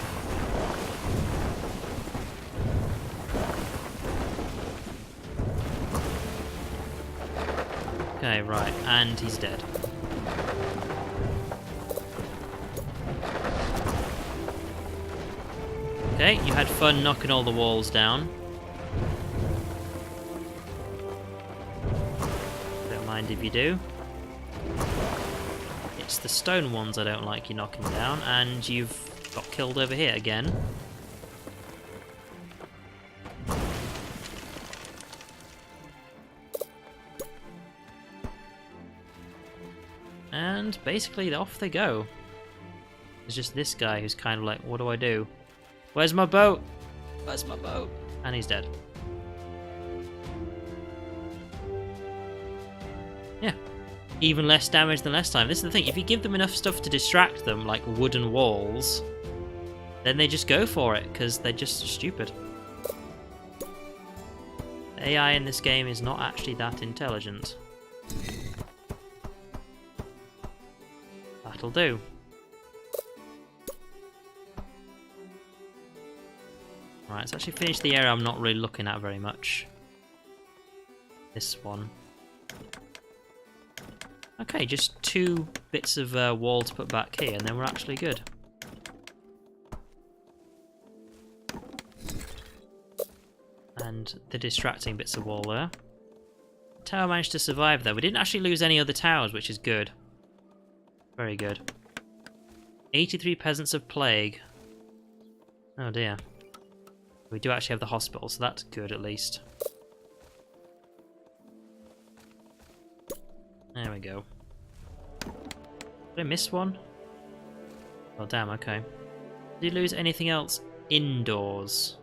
Okay, right, and he's dead. Okay, you had fun knocking all the walls down. Don't mind if you do. It's the stone ones I don't like you knocking down, and you've got killed over here again. And basically off they go. There's just this guy who's kind of like, what do I do? Where's my boat? Where's my boat? And he's dead. Yeah. Even less damage than last time. This is the thing. If you give them enough stuff to distract them, like wooden walls, then they just go for it, because they're just stupid. The AI in this game is not actually that intelligent. That'll do. Right, let's actually finish the area I'm not really looking at very much. This one. Okay, just 2 bits of wall to put back here, and then we're actually good. And the distracting bits of wall there. The tower managed to survive though. We didn't actually lose any other towers, which is good. Very good. 83 peasants of plague. Oh dear. We do actually have the hospital, so that's good at least. There we go. Did I miss one? Oh damn, okay. Did you lose anything else indoors?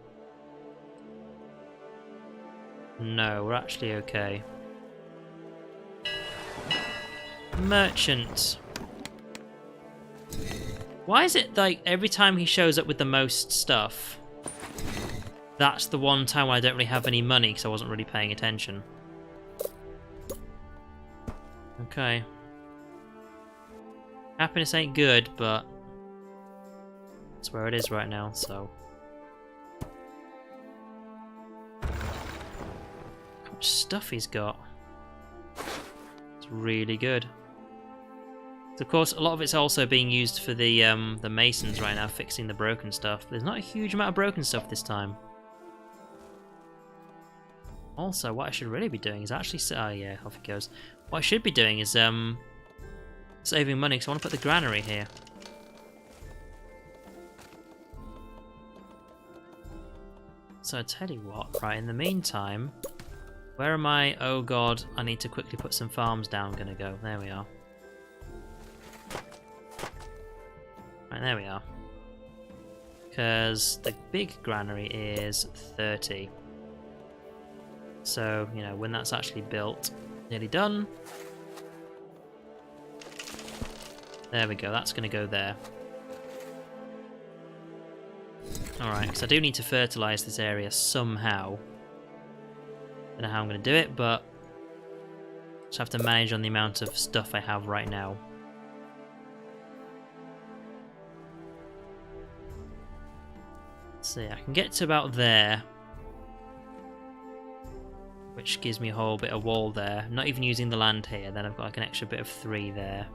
No, we're actually okay. Merchant. Why is it like every time he shows up with the most stuff, that's the one time when I don't really have any money because I wasn't really paying attention? Okay. Happiness ain't good, but that's where it is right now, so. How much stuff he's got. It's really good. So of course, a lot of it's also being used for the masons right now, fixing the broken stuff. There's not a huge amount of broken stuff this time. Also, what I should really be doing is actually... Oh yeah, off it goes. What I should be doing is saving money, because I want to put the granary here. So I tell you what, right, in the meantime, where am I? Oh god, I need to quickly put some farms down, gonna go. There we are. Right, there we are. Because the big granary is 30. So, you know, when that's actually built, nearly done. There we go, that's going to go there. Alright, because I do need to fertilise this area somehow. Don't know how I'm going to do it, but just have to manage on the amount of stuff I have right now. Let's see, I can get to about there, which gives me a whole bit of wall there. I'm not even using the land here, then I've got like an extra bit of 3 there.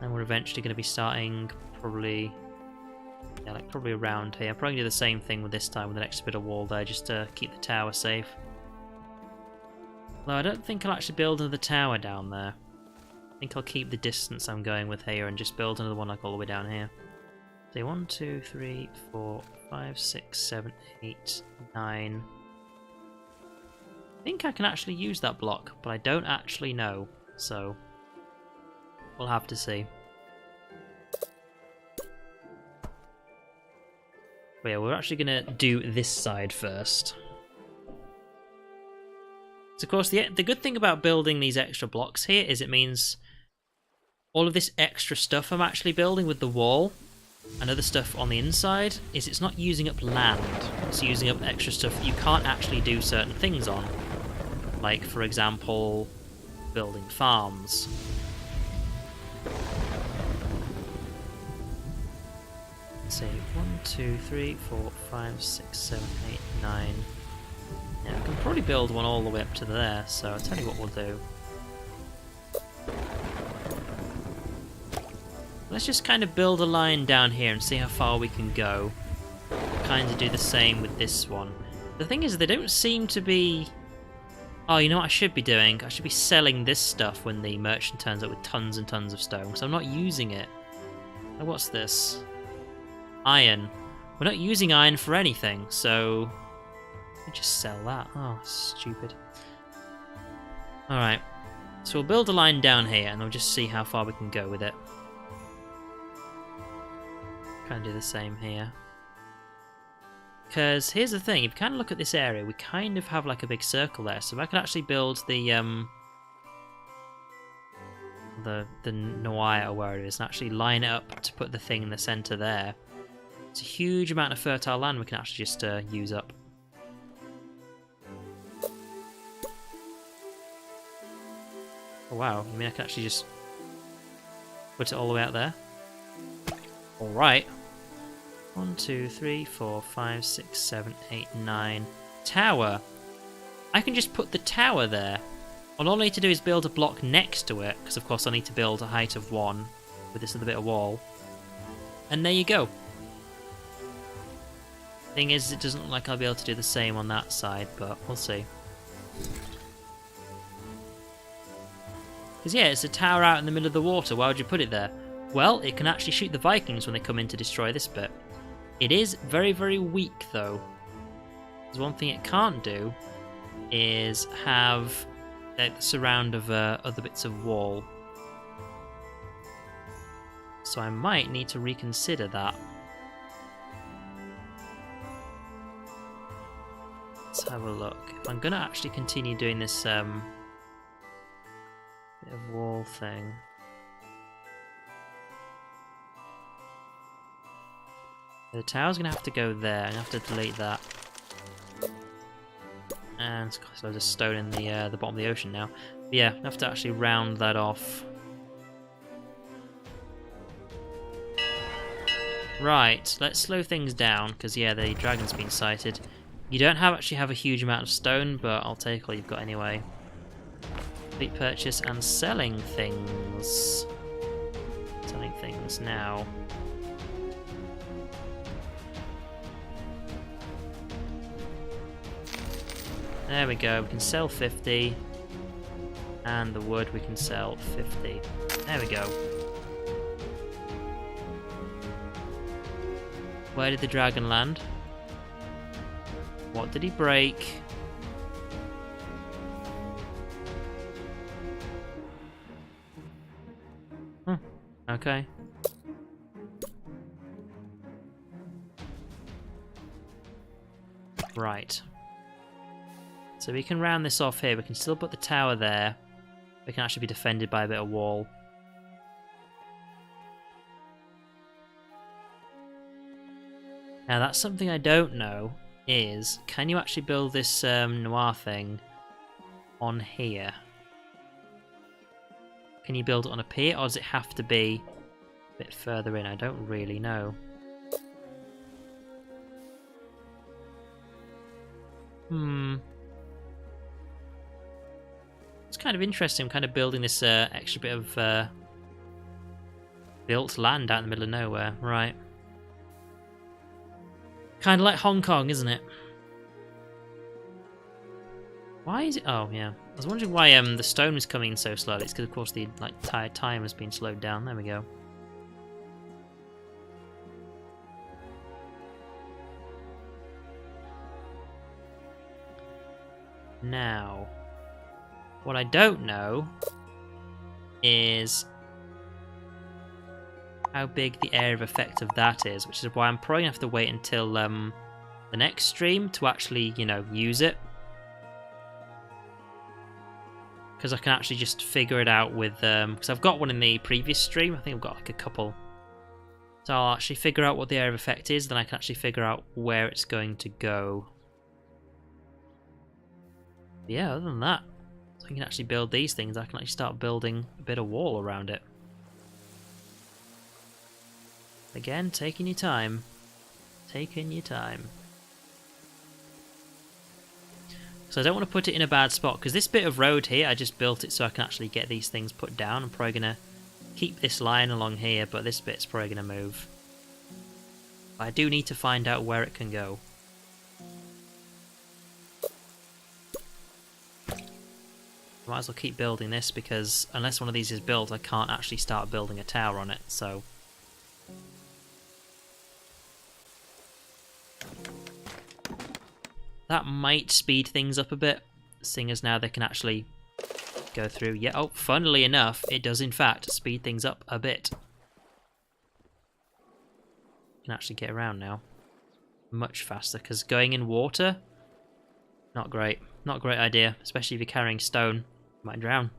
And we're eventually going to be starting probably, yeah, like probably around here. I'm probably going to do the same thing with this time with an extra bit of wall there, just to keep the tower safe. Though I don't think I'll actually build another tower down there. I think I'll keep the distance I'm going with here and just build another one like all the way down here. So 1, 2, 3, 4, 5, 6, 7, 8, 9. I think I can actually use that block, but I don't actually know, so we'll have to see. But yeah, we're actually going to do this side first. So of course, the good thing about building these extra blocks here is it means all of this extra stuff I'm actually building with the wall and other stuff on the inside is it's not using up land. It's using up extra stuff you can't actually do certain things on. Like, for example, building farms. Let's see, 1, 2, 3, 4, 5, 6, 7, 8, 9. Yeah, I can probably build one all the way up to there, so I'll tell you what we'll do. Let's just kind of build a line down here and see how far we can go. Kind of do the same with this one. The thing is, they don't seem to be... Oh, you know what I should be doing? I should be selling this stuff when the merchant turns up with tons and tons of stone, because I'm not using it. Oh, what's this? Iron. We're not using iron for anything, so... Let me just sell that. Oh, stupid. Alright. So we'll build a line down here and we'll just see how far we can go with it. Kind of do the same here. Because here's the thing, if you kind of look at this area, we kind of have like a big circle there. So if I could actually build the Noir or where it is and actually line it up to put the thing in the centre there. It's a huge amount of fertile land we can actually just use up. Oh wow, you mean I can actually just put it all the way out there? Alright. 1, 2, 3, 4, 5, 6, 7, 8, 9. Tower. I can just put the tower there. All I need to do is build a block next to it, because of course I need to build a height of 1 with this other bit of wall. And there you go. Thing is, it doesn't look like I'll be able to do the same on that side, but we'll see. Because yeah, it's a tower out in the middle of the water. Why would you put it there? Well, it can actually shoot the Vikings when they come in to destroy this bit. It is very, very weak, though. There's one thing it can't do is have the surround of other bits of wall. So I might need to reconsider that. Let's have a look. If I'm going to actually continue doing this bit of wall thing. The tower's going to have to go there. I'm going to have to delete that. And so there's a stone in the bottom of the ocean now. But yeah, I have to actually round that off. Right, let's slow things down, because yeah, the dragon's been sighted. You don't actually have a huge amount of stone, but I'll take all you've got anyway. Complete purchase and selling things. Selling things now. There we go, we can sell 50. And the wood we can sell 50. There we go. Where did the dragon land? What did he break? Okay. Right. So we can round this off here. We can still put the tower there. We can actually be defended by a bit of wall. Now that's something I don't know is, can you actually build this Noir thing on here? Can you build it on a pier, or does it have to be a bit further in? I don't really know. It's kind of interesting. I'm kind of building this extra bit of built land out in the middle of nowhere. Right. Kind of like Hong Kong, isn't it? Why is it? Oh, yeah. I was wondering why the stone was coming in so slowly. It's because, of course, the time has been slowed down. There we go. Now, what I don't know is how big the area of effect of that is, which is why I'm probably going to have to wait until the next stream to actually, you know, use it. Because I can actually just figure it out with... because I've got one in the previous stream. I think I've got like a couple. So I'll actually figure out what the area of effect is, then I can actually figure out where it's going to go. But yeah, other than that, so I can actually build these things. I can actually start building a bit of wall around it. Again, taking your time. Taking your time. So I don't want to put it in a bad spot, because this bit of road here, I just built it so I can actually get these things put down. I'm probably going to keep this line along here, but this bit's probably going to move. But I do need to find out where it can go. I might as well keep building this, because unless one of these is built, I can't actually start building a tower on it, so... That might speed things up a bit, seeing as now they can actually go through. Yeah, oh, funnily enough, it does in fact speed things up a bit. Can actually get around now. Much faster, because going in water, not great. Not a great idea, especially if you're carrying stone. You might drown.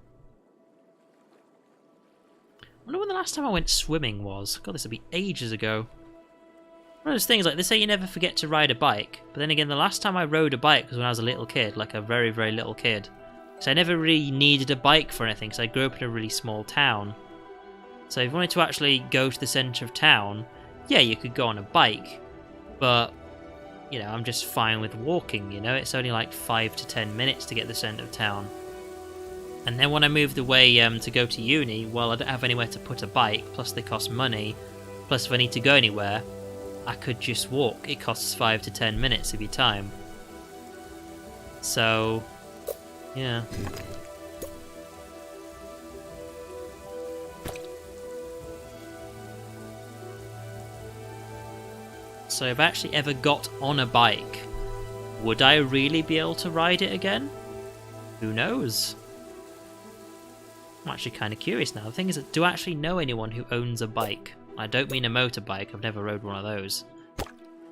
I wonder when the last time I went swimming was. God, this would be ages ago. One of those things, like, they say you never forget to ride a bike, but then again, the last time I rode a bike was when I was a little kid, like a very, very little kid. So I never really needed a bike for anything, because I grew up in a really small town. So if you wanted to actually go to the centre of town, yeah, you could go on a bike, but, you know, I'm just fine with walking, you know? It's only like 5 to 10 minutes to get to the centre of town. And then when I moved away to go to uni, well, I don't have anywhere to put a bike, plus they cost money, plus if I need to go anywhere, I could just walk. It costs 5 to 10 minutes of your time. So, yeah. So if I actually ever got on a bike, would I really be able to ride it again? Who knows? I'm actually kind of curious now. The thing is, do I actually know anyone who owns a bike? I don't mean a motorbike, I've never rode one of those.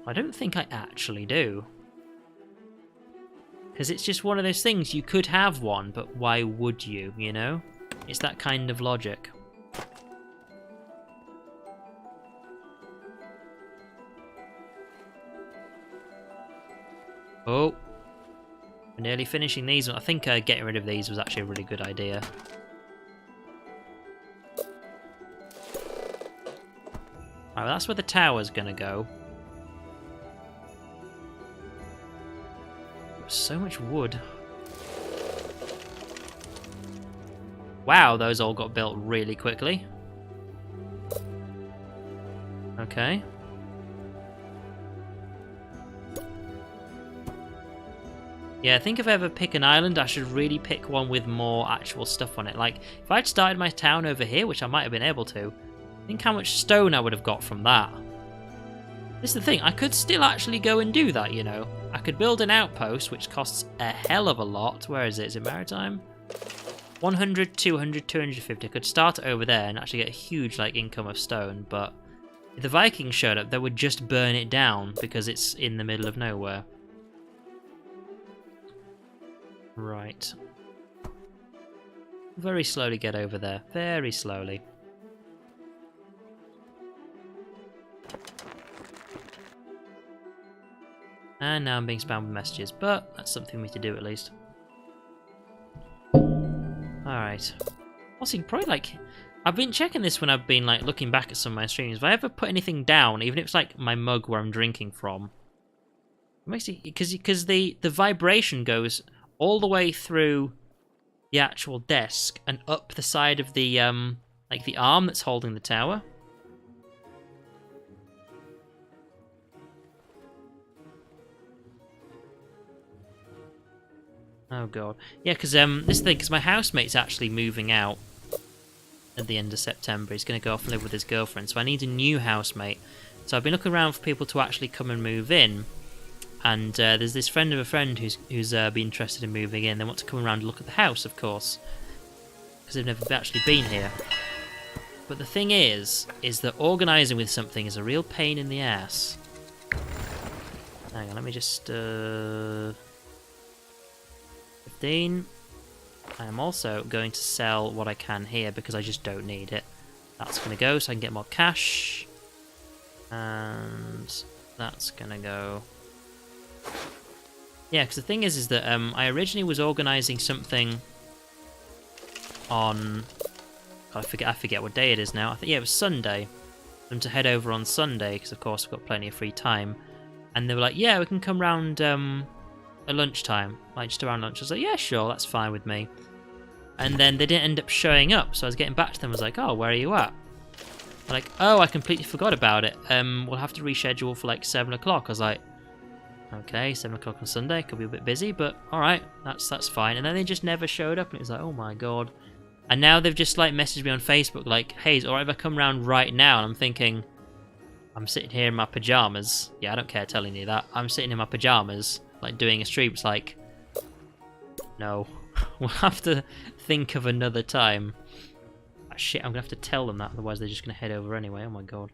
I don't think I actually do. Because it's just one of those things, you could have one, but why would you, you know? It's that kind of logic. Oh. We're nearly finishing these. I think getting rid of these was actually a really good idea. Alright, well, that's where the tower's gonna go. So much wood. Wow, those all got built really quickly. Okay. Yeah, I think if I ever pick an island, I should really pick one with more actual stuff on it. Like, if I'd started my town over here, which I might have been able to, think how much stone I would have got from that. This is the thing, I could still actually go and do that, you know. I could build an outpost, which costs a hell of a lot. Where is it? Is it maritime? 100, 200, 250. I could start over there and actually get a huge, like, income of stone, but if the Vikings showed up, they would just burn it down because it's in the middle of nowhere. Right. Very slowly get over there. Very slowly. And now I'm being spammed with messages, but that's something we need to do at least. Alright. Also, probably like... I've been checking this when I've been like looking back at some of my streams. If I ever put anything down, even if it's like my mug where I'm drinking from, it makes it... Because the vibration goes all the way through the actual desk and up the side of the, like the arm that's holding the tower. Oh god. Yeah, because this thing, because my housemate's actually moving out at the end of September. He's going to go off and live with his girlfriend, so I need a new housemate. So I've been looking around for people to actually come and move in. And there's this friend of a friend who's been interested in moving in. They want to come around and look at the house, of course, because they've never actually been here. But the thing is that organising with something is a real pain in the ass. Hang on, let me just... 15. I am also going to sell what I can here because I just don't need it. That's going to go so I can get more cash. And that's going to go... Yeah, because the thing is that I originally was organising something on... God, I forget what day it is now. I think, yeah, it was Sunday. For them to head over on Sunday, because of course I've got plenty of free time. And they were like, yeah, we can come round at lunchtime. Like, just around lunch. I was like, yeah, sure, that's fine with me. And then they didn't end up showing up, so I was getting back to them. I was like, oh, where are you at? They're like, oh, I completely forgot about it. We'll have to reschedule for like 7 o'clock. I was like, okay, 7 o'clock on Sunday, could be a bit busy, but alright, that's fine. And then they just never showed up, and it was like, oh my god. And now they've just like messaged me on Facebook like, hey, is it alright if I come round right now? And I'm thinking, I'm sitting here in my pyjamas. Yeah, I don't care telling you that. I'm sitting in my pyjamas, like doing a stream. It's like, no. we'll have to think of another time. Ah, shit, I'm gonna have to tell them that, otherwise they're just gonna head over anyway. Oh my god.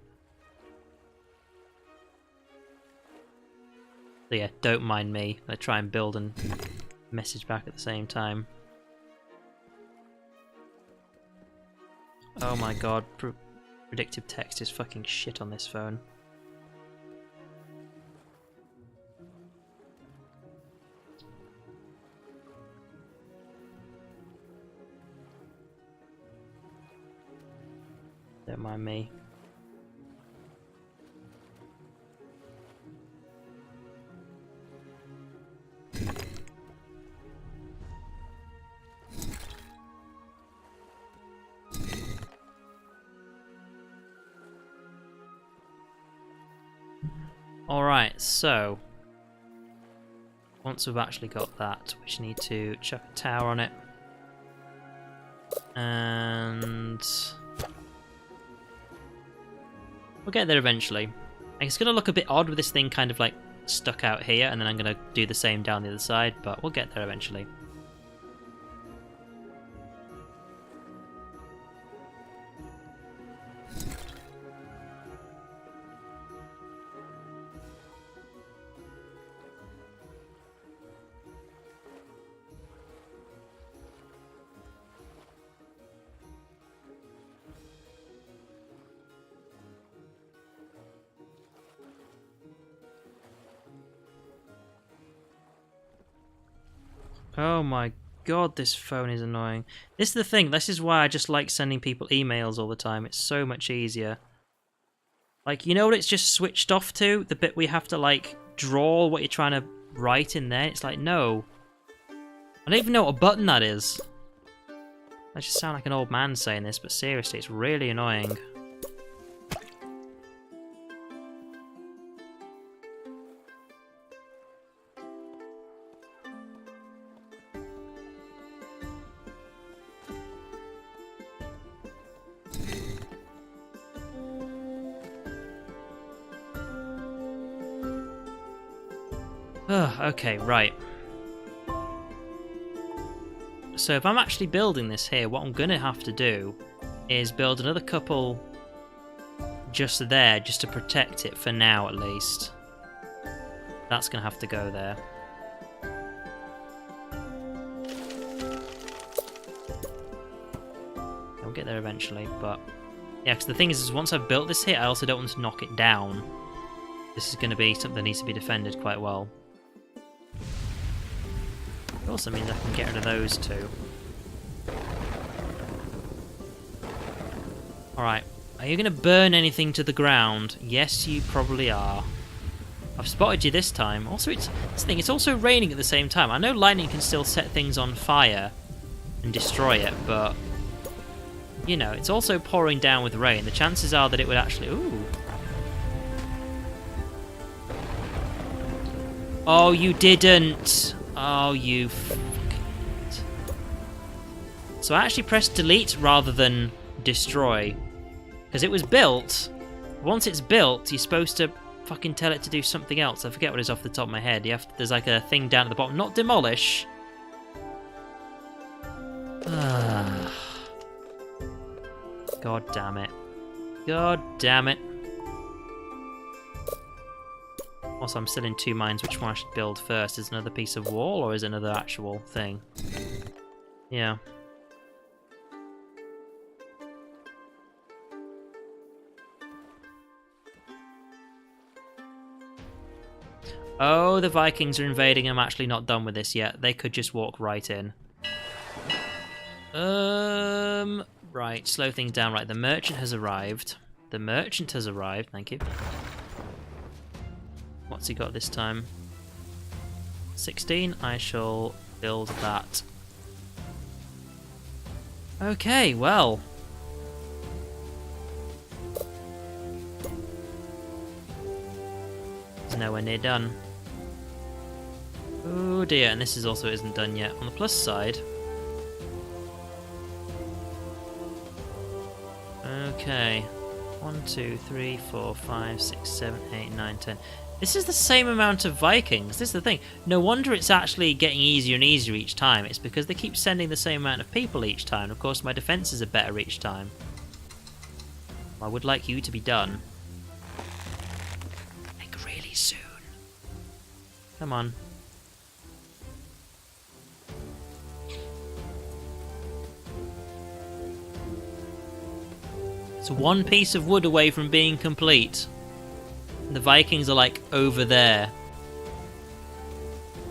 So yeah, don't mind me. I try and build and message back at the same time. Oh my god, predictive text is fucking shit on this phone. Don't mind me. Alright, so once we've actually got that, we just need to chuck a tower on it. And we'll get there eventually. It's going to look a bit odd with this thing kind of like stuck out here, and then I'm going to do the same down the other side, but we'll get there eventually. Oh my god, this phone is annoying. This is the thing, this is why I just like sending people emails all the time. It's so much easier. Like, you know what it's just switched off to? The bit where you have to, like, draw what you're trying to write in there? It's like, no. I don't even know what a button that is. I just sound like an old man saying this, but seriously, it's really annoying. Okay, right. So if I'm actually building this here, what I'm going to have to do is build another couple just there, just to protect it for now at least. That's going to have to go there. I'll get there eventually, but yeah, because the thing is once I've built this here, I also don't want to knock it down. This is going to be something that needs to be defended quite well. It also means I can get rid of those two. Alright, are you going to burn anything to the ground? Yes, you probably are. I've spotted you this time. Also, it's also raining at the same time. I know lightning can still set things on fire and destroy it, but you know, it's also pouring down with rain. The chances are that it would actually... Ooh. Oh, you didn't! Oh, you fucking... So I actually pressed delete rather than destroy. Because it was built. Once it's built, you're supposed to fucking tell it to do something else. I forget what it is off the top of my head. You have to, there's like a thing down at the bottom. Not demolish. God damn it. God damn it. Also, I'm still in two minds which one I should build first. Is another piece of wall or is it another actual thing? Yeah. Oh, the Vikings are invading. I'm actually not done with this yet. They could just walk right in. Right, slow things down. Right, the merchant has arrived. The merchant has arrived, thank you. What's he got this time? 16. I shall build that. Okay, well. It's nowhere near done. Oh dear, and this is also isn't done yet. On the plus side... Okay. 1, 2, 3, 4, 5, 6, 7, 8, 9, 10. This is the same amount of Vikings. This is the thing. No wonder it's actually getting easier and easier each time. It's because they keep sending the same amount of people each time. Of course, my defences are better each time. I would like you to be done. Like really soon. Come on. It's one piece of wood away from being complete. The Vikings are like over there.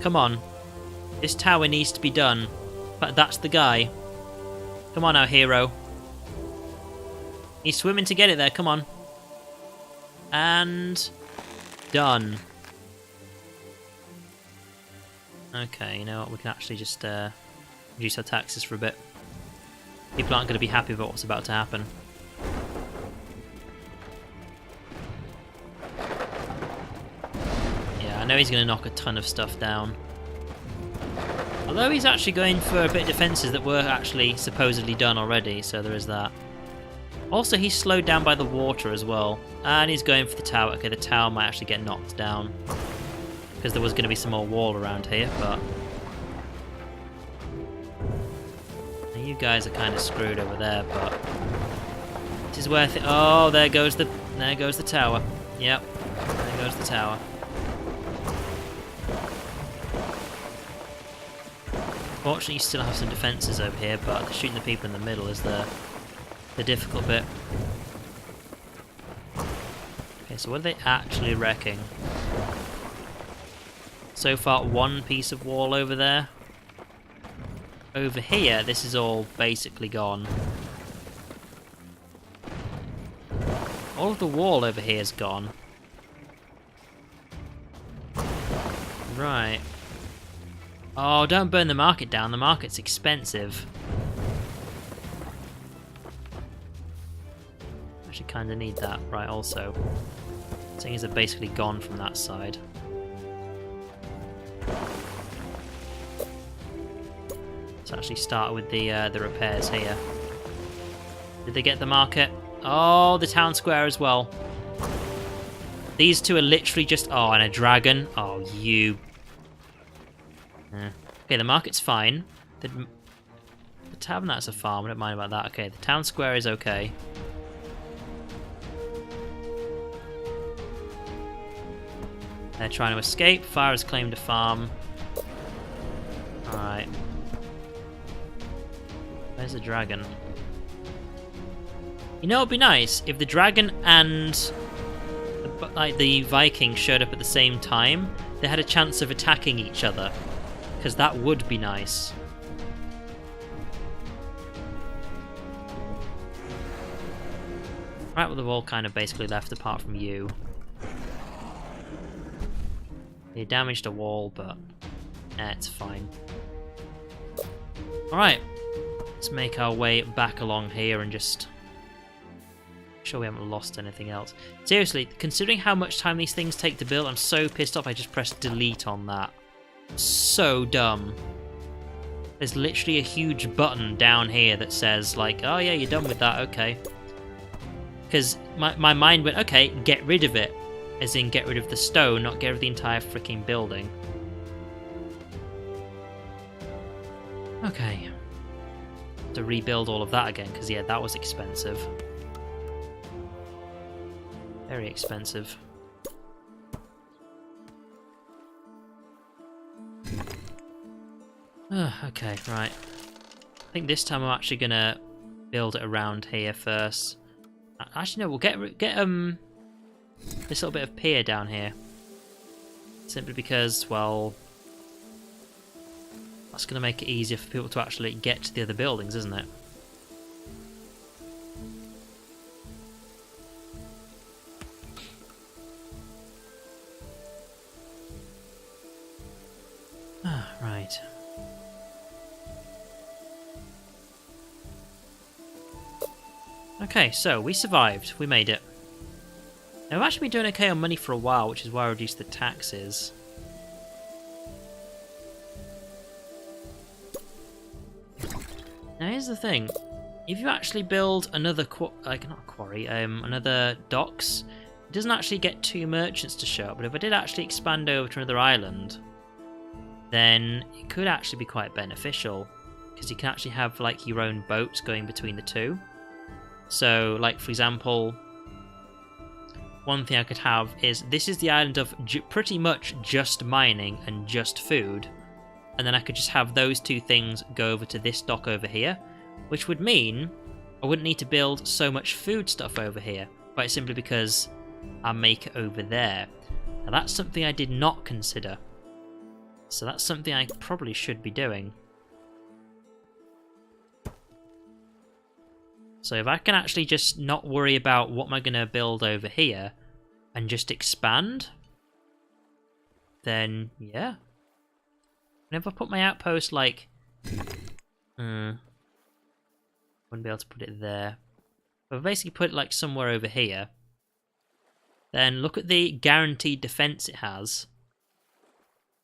Come on. This tower needs to be done. But that's the guy. Come on now, hero. He's swimming to get it there, come on. And... done. Okay, you know what, we can actually just reduce our taxes for a bit. People aren't going to be happy about what's about to happen. I know he's going to knock a ton of stuff down. Although he's actually going for a bit of defences that were actually supposedly done already, so there is that. Also, he's slowed down by the water as well. And he's going for the tower. Okay, the tower might actually get knocked down. Because there was going to be some more wall around here, but... now you guys are kind of screwed over there, but... it is worth it. Oh, there goes the tower. Yep, there goes the tower. Fortunately, you still have some defences over here, but shooting the people in the middle is the difficult bit. Okay, so what are they actually wrecking? So far, one piece of wall over there. Over here, this is all basically gone. All of the wall over here is gone. Right. Oh, don't burn the market down. The market's expensive. Actually kind of need that. Right, also. Things are basically gone from that side. Let's actually start with the repairs here. Did they get the market? Oh, the town square as well. These two are literally just... oh, and a dragon. Oh, you... okay, the market's fine. The tavern, that's a farm. I don't mind about that. Okay, the town square is okay. They're trying to escape. Fire has claimed a farm. Alright. Where's the dragon? You know, it'd be nice if the dragon and the Vikings showed up at the same time. They had a chance of attacking each other. Because that would be nice. Right, well, they've all kind of basically left apart from you. You damaged a wall, but it's fine. Alright, let's make our way back along here and just... make sure we haven't lost anything else. Seriously, considering how much time these things take to build, I'm so pissed off I just pressed delete on that. So dumb. There's literally a huge button down here that says, like, oh yeah, you're done with that, okay. Because my mind went, okay, get rid of it. As in, get rid of the stone, not get rid of the entire freaking building. Okay. To rebuild all of that again, because yeah, that was expensive. Very expensive. Okay, right. I think this time I'm actually gonna build it around here first. Actually, no, we'll get this little bit of pier down here. Simply because, well, that's gonna make it easier for people to actually get to the other buildings, isn't it? Right. Okay, so we survived. We made it. Now, I've actually been doing okay on money for a while, which is why I reduced the taxes. Now, here's the thing. If you actually build another not a quarry, another docks, it doesn't actually get 2 merchants to show up, but if I did actually expand over to another island, then it could actually be quite beneficial, because you can actually have like your own boats going between the two. So, like for example, one thing I could have is, this is the island of pretty much just mining and just food, and then I could just have those 2 things go over to this dock over here, which would mean I wouldn't need to build so much food stuff over here, quite simply because I make it over there. Now that's something I did not consider, so that's something I probably should be doing. So if I can actually just not worry about what am I going to build over here and just expand, then yeah. And if I put my outpost like... wouldn't be able to put it there. But if I basically put it like somewhere over here, then look at the guaranteed defense it has,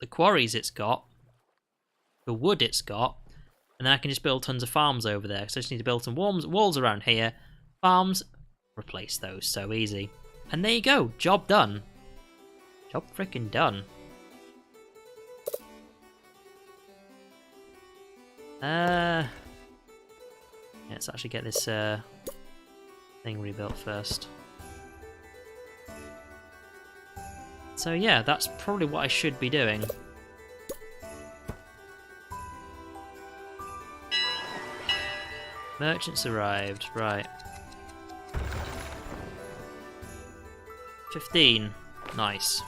the quarries it's got, the wood it's got, and then I can just build tons of farms over there. So I just need to build some walls around here, farms, replace those, so easy. And there you go, job done. Job freaking done. Let's actually get this thing rebuilt first. So yeah, that's probably what I should be doing. Merchants arrived, right. 15, nice.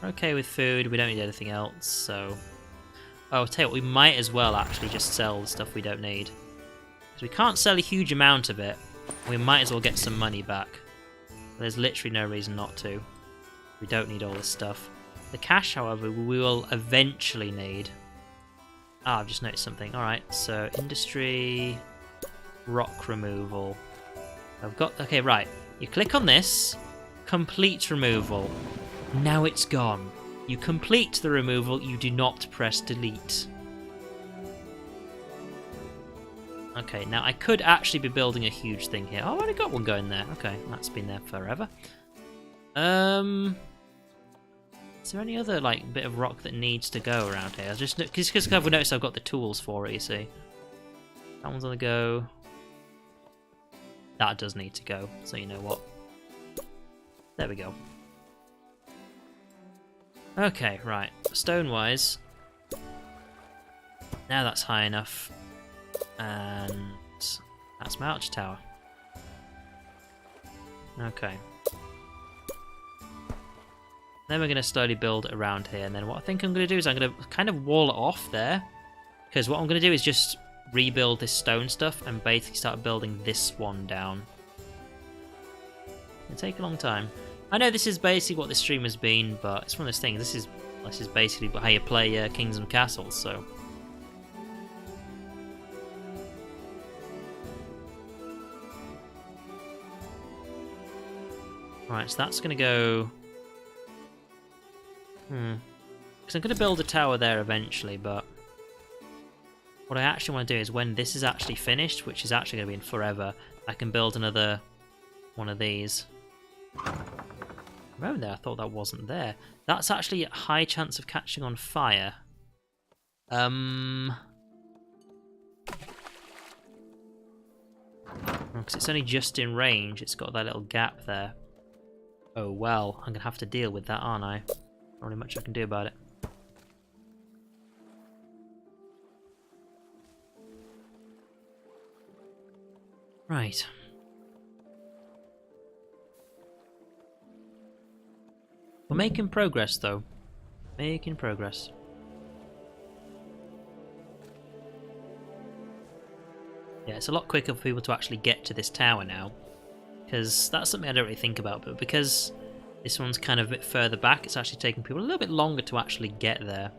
We're okay with food, we don't need anything else, so... Oh, I'll tell you what, we might as well actually just sell the stuff we don't need. Because we can't sell a huge amount of it, we might as well get some money back. There's literally no reason not to. We don't need all this stuff. The cash, however, we will eventually need. Ah, I've just noticed something. Alright, so industry, rock removal. I've got... Okay, right. You click on this, complete removal. Now it's gone. You complete the removal, you do not press delete. Okay, now I could actually be building a huge thing here. Oh, I've already got one going there. Okay, that's been there forever. Is there any other like bit of rock that needs to go around here? Just because I've noticed I've got the tools for it, you see. That one's on the go. That does need to go, so you know what. There we go. Okay, right. Stone-wise, now that's high enough. And that's my arch tower. Okay. Then we're going to slowly build around here, and then what I think I'm going to do is I'm going to kind of wall it off there, because what I'm going to do is just rebuild this stone stuff and basically start building this one down. It'll take a long time. I know this is basically what this stream has been, but it's one of those things. This is basically how you play Kings and Castles, so... Right, so that's going to go... Because I'm going to build a tower there eventually, but... What I actually want to do is when this is actually finished, which is actually going to be in forever, I can build another one of these. Remember there, I thought that wasn't there. That's actually a high chance of catching on fire. Because it's only just in range, it's got that little gap there. Oh well, I'm going to have to deal with that, aren't I? Not really much I can do about it. Right. We're making progress, though. Making progress. Yeah, it's a lot quicker for people to actually get to this tower now. Because that's something I don't really think about, but because this one's kind of a bit further back, it's actually taking people a little bit longer to actually get there.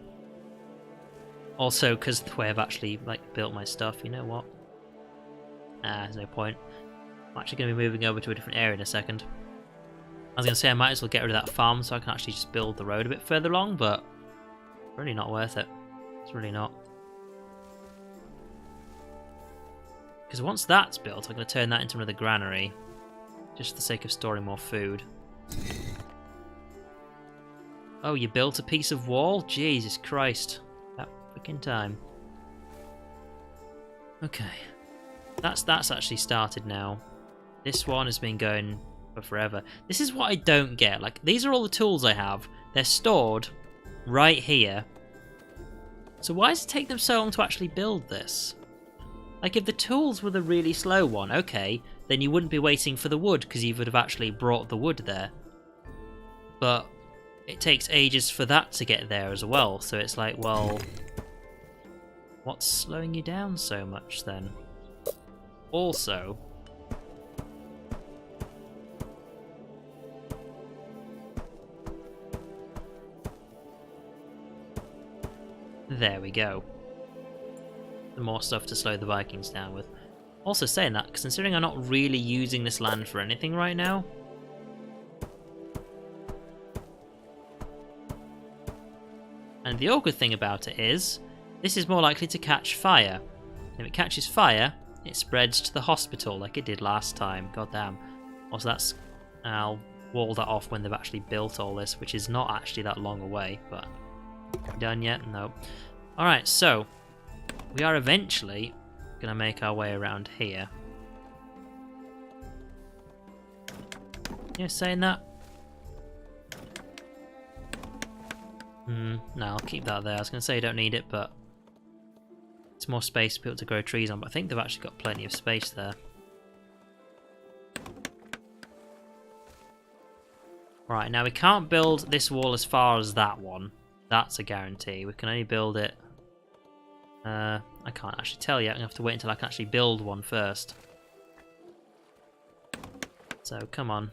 Also, because the way I've actually built my stuff, you know what? There's no point. I'm actually going to be moving over to a different area in a second. I was going to say I might as well get rid of that farm so I can actually just build the road a bit further along, but really not worth it. It's really not. Because once that's built, I'm going to turn that into another granary. just for the sake of storing more food. Oh, you built a piece of wall? Jesus Christ. That freaking time. Okay. That's actually started now. This one has been going for forever. This is what I don't get. Like, these are all the tools I have. They're stored right here. So why does it take them so long to actually build this? Like, if the tools were the really slow one, okay, then you wouldn't be waiting for the wood, because you would have actually brought the wood there. But it takes ages for that to get there as well, so it's like, well, what's slowing you down so much then? Also, there we go. More stuff to slow the Vikings down with. Also saying that, considering I'm not really using this land for anything right now. And the awkward thing about it is, this is more likely to catch fire. If it catches fire, it spreads to the hospital like it did last time. God damn. Also, that's... I'll wall that off when they've actually built all this, which is not actually that long away, but... Done yet? No. Alright, so... We are eventually going to make our way around here. You saying that? No, I'll keep that there. I was going to say you don't need it, but it's more space for people to grow trees on. But I think they've actually got plenty of space there. Right, now we can't build this wall as far as that one. That's a guarantee. We can only build it... I can't actually tell yet. I'm going to have to wait until I can actually build one first. So, come on.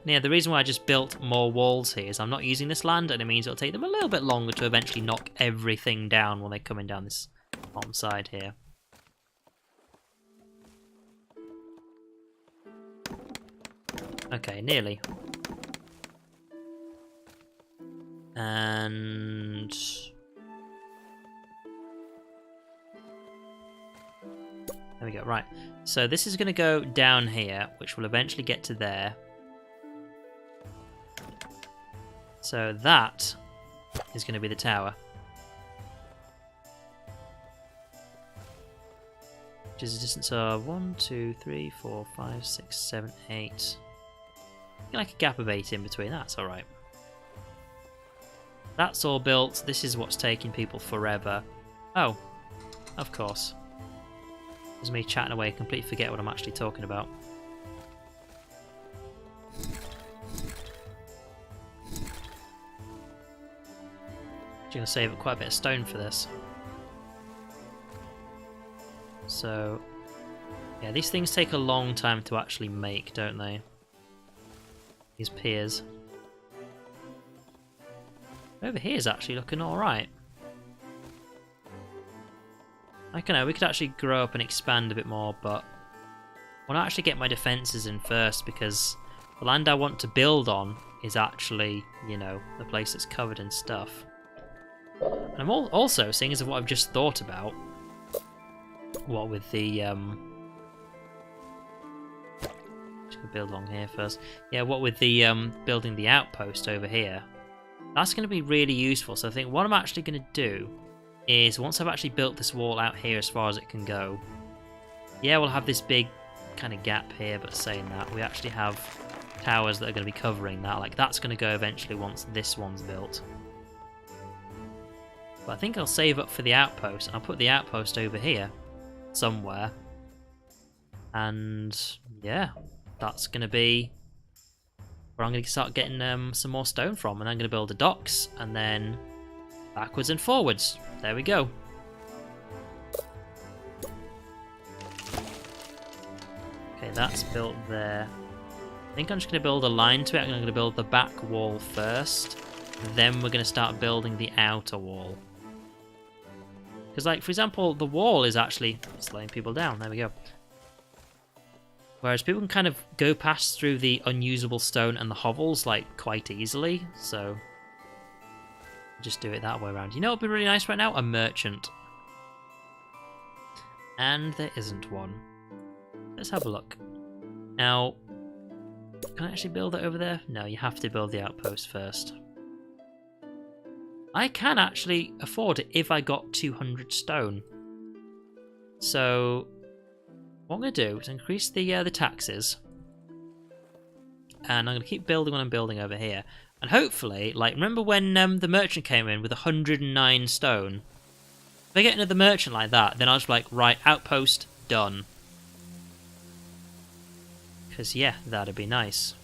Yeah, the reason why I just built more walls here is I'm not using this land, and it means it'll take them a little bit longer to eventually knock everything down when they're coming down this bottom side here. Okay, nearly. And... there we go, right. So this is going to go down here, which will eventually get to there. So that is going to be the tower. Which is a distance of 1, 2, 3, 4, 5, 6, 7, 8. Like a gap of 8 in between, that's alright. That's all built. This is what's taking people forever. Oh, of course. There's me chatting away, completely forget what I'm actually talking about. I'm going to save up quite a bit of stone for this. So, yeah, these things take a long time to actually make, don't they? These piers. Over here is actually looking alright. I don't know, we could actually grow up and expand a bit more, but I want to actually get my defences in first, because the land I want to build on is actually, you know, the place that's covered in stuff. And I'm also, seeing as of what I've just thought about, what with the, just gonna build along here first. Yeah, what with the, building the outpost over here, that's going to be really useful. So I think what I'm actually going to do is, once I've actually built this wall out here as far as it can go, yeah, we'll have this big kind of gap here, but saying that, we actually have towers that are going to be covering that. Like, that's going to go eventually once this one's built. But I think I'll save up for the outpost. I'll put the outpost over here somewhere. And, yeah, that's going to be where I'm going to start getting some more stone from. And I'm going to build the docks, and then backwards and forwards. There we go. Okay, that's built there. I think I'm just going to build a line to it. I'm going to build the back wall first. Then we're going to start building the outer wall. Because, like, for example, the wall is actually slowing people down. There we go. Whereas people can kind of go past through the unusable stone and the hovels, like, quite easily. So just do it that way around. You know what would be really nice right now? A merchant. And there isn't one. Let's have a look. Now, Can I actually build it over there? No, you have to build the outpost first. I can actually afford it if I got 200 stone. So what I'm going to do is increase the taxes. And I'm going to keep building what I'm building over here. And hopefully, like, remember when the merchant came in with 109 stone? If I get another merchant like that, then I'll just be like, right, outpost, done. Because, yeah, that'd be nice.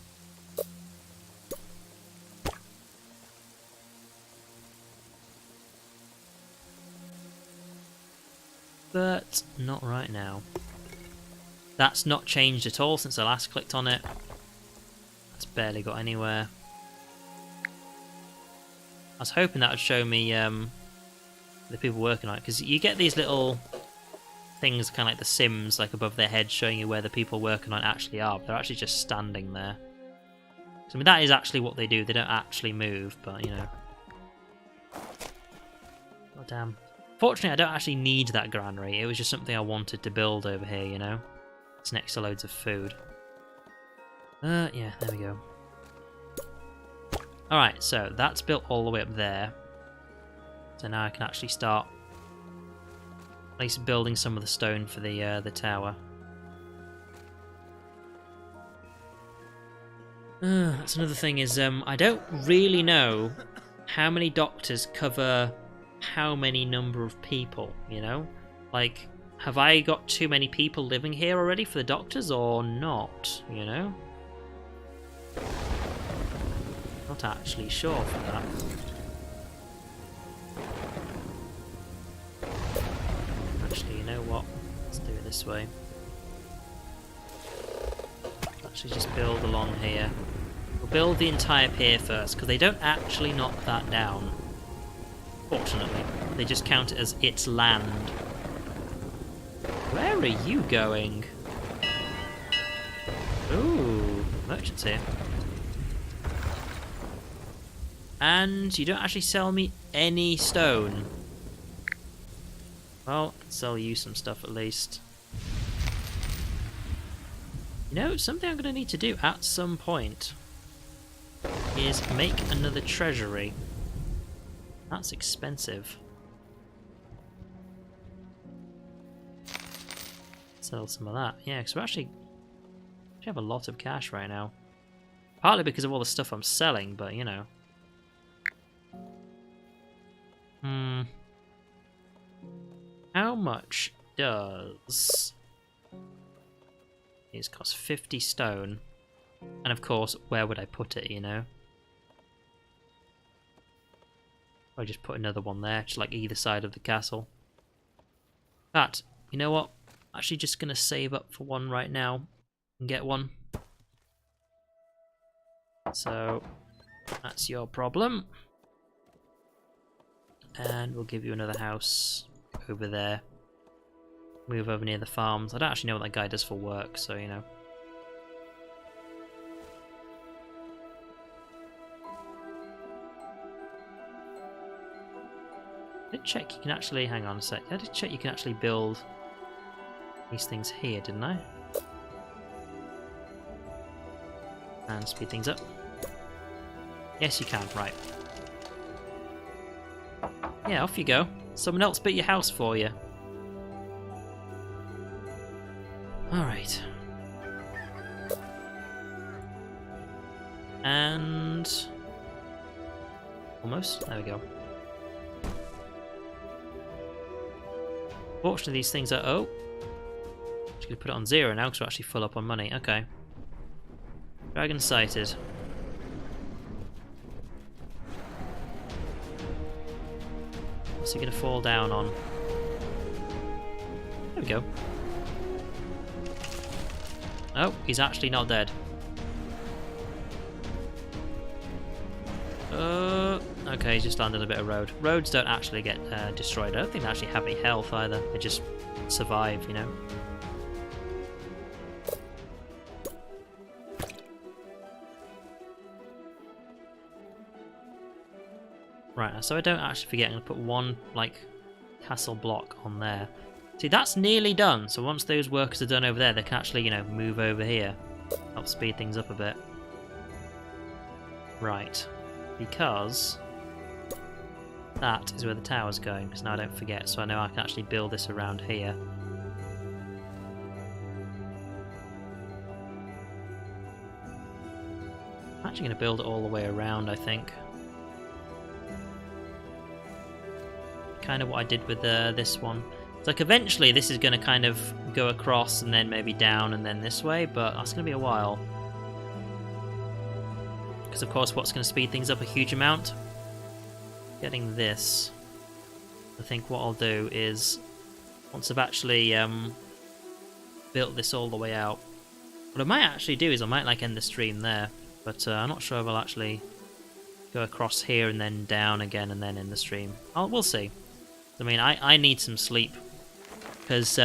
But not right now. That's not changed at all since I last clicked on it. That's barely got anywhere. I was hoping that would show me the people working on it, because you get these little things, kind of like the Sims, like above their heads, showing you where the people working on it actually are. But they're actually just standing there. So, I mean, that is actually what they do. They don't actually move, but you know. Oh damn. Fortunately, I don't actually need that granary. It was just something I wanted to build over here, you know. It's next to loads of food. Yeah, there we go. Alright, so that's built all the way up there. So now I can actually start at least building some of the stone for the tower. That's another thing is, I don't really know how many doctors cover how many number of people, you know? Like, have I got too many people living here already for the doctors or not, you know? Not actually sure for that. Actually, you know what? Let's do it this way. Actually just build along here. We'll build the entire pier first, because they don't actually knock that down. Fortunately. They just count it as its land. Where are you going? Ooh, merchant's here. And you don't actually sell me any stone. Well, I can sell you some stuff at least. You know, something I'm going to need to do at some point is make another treasury. That's expensive. Sell some of that. Yeah, because we actually have a lot of cash right now. Partly because of all the stuff I'm selling, but you know. How much does these cost? 50 stone. And of course, where would I put it, you know? I'll just put another one there, just like either side of the castle. But, you know what? I'm actually just going to save up for one right now and get one. So, that's your problem. And we'll give you another house over there. Move over near the farms. I don't actually know what that guy does for work, so you know. I did check you can actually, hang on a sec. I did check you can actually build these things here, didn't I? And speed things up. Yes, you can, right. Yeah, off you go. Someone else built your house for you. Alright. And... almost. There we go. Fortunately, these things are... oh! Just going to put it on 0 now because we're actually full up on money. Okay. Dragon sighted. What's he going to fall down on? There we go. Oh, he's actually not dead. Okay, he's just landed a bit of road. Roads don't actually get destroyed. I don't think they actually have any health either. They just survive, you know. Right, so I don't actually forget, I'm going to put one, like, castle block on there. See, that's nearly done, so once those workers are done over there, they can actually, you know, move over here. Help speed things up a bit. Right. Because that is where the tower's going, because now I don't forget, so I know I can actually build this around here. I'm actually going to build it all the way around, I think. Kind of what I did with this one. It's like eventually this is going to kind of go across and then maybe down and then this way, but that's going to be a while. Because of course what's going to speed things up a huge amount? Getting this. I think what I'll do is, once I've actually built this all the way out, what I might actually do is I might like end the stream there, but I'm not sure if I'll actually go across here and then down again and then end the stream. We'll see. I mean, I need some sleep, because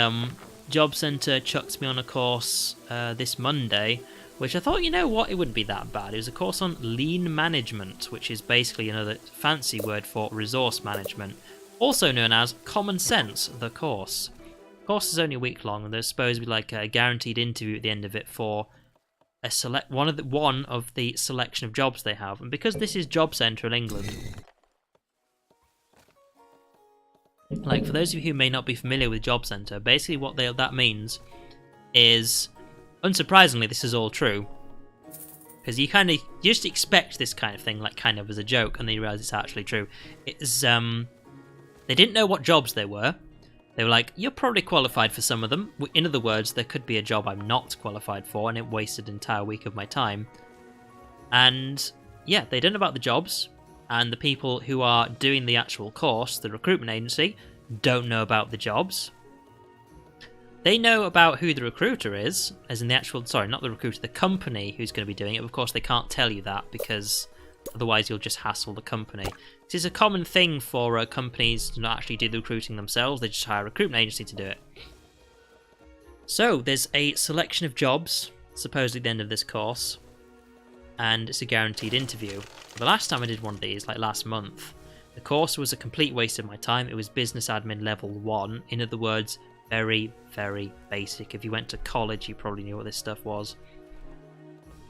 Job Centre chucked me on a course this Monday, which I thought, you know what, it wouldn't be that bad. It was a course on lean management, which is basically another fancy word for resource management, also known as Common Sense, the course. The course is only a week long, and there's supposed to be like a guaranteed interview at the end of it for a one of the selection of jobs they have. And because this is Job Centre in England, like, for those of you who may not be familiar with Job Centre, basically what that means is, unsurprisingly, this is all true, because you just expect this kind of thing, like kind of as a joke, and then you realise it's actually true. It's they didn't know what jobs they were. They were like, you're probably qualified for some of them. In other words, there could be a job I'm not qualified for, and it wasted an entire week of my time. And yeah, they don't know about the jobs. And the people who are doing the actual course, the recruitment agency, don't know about the jobs. They know about who the recruiter is, as in the actual, sorry, not the recruiter, the company who's going to be doing it. Of course, they can't tell you that, because otherwise you'll just hassle the company. This is a common thing for companies to not actually do the recruiting themselves. They just hire a recruitment agency to do it. So, there's a selection of jobs, supposedly at the end of this course, and it's a guaranteed interview. The last time I did one of these, like last month, the course was a complete waste of my time. It was business admin level 1. In other words, very, very basic. If you went to college, you probably knew what this stuff was.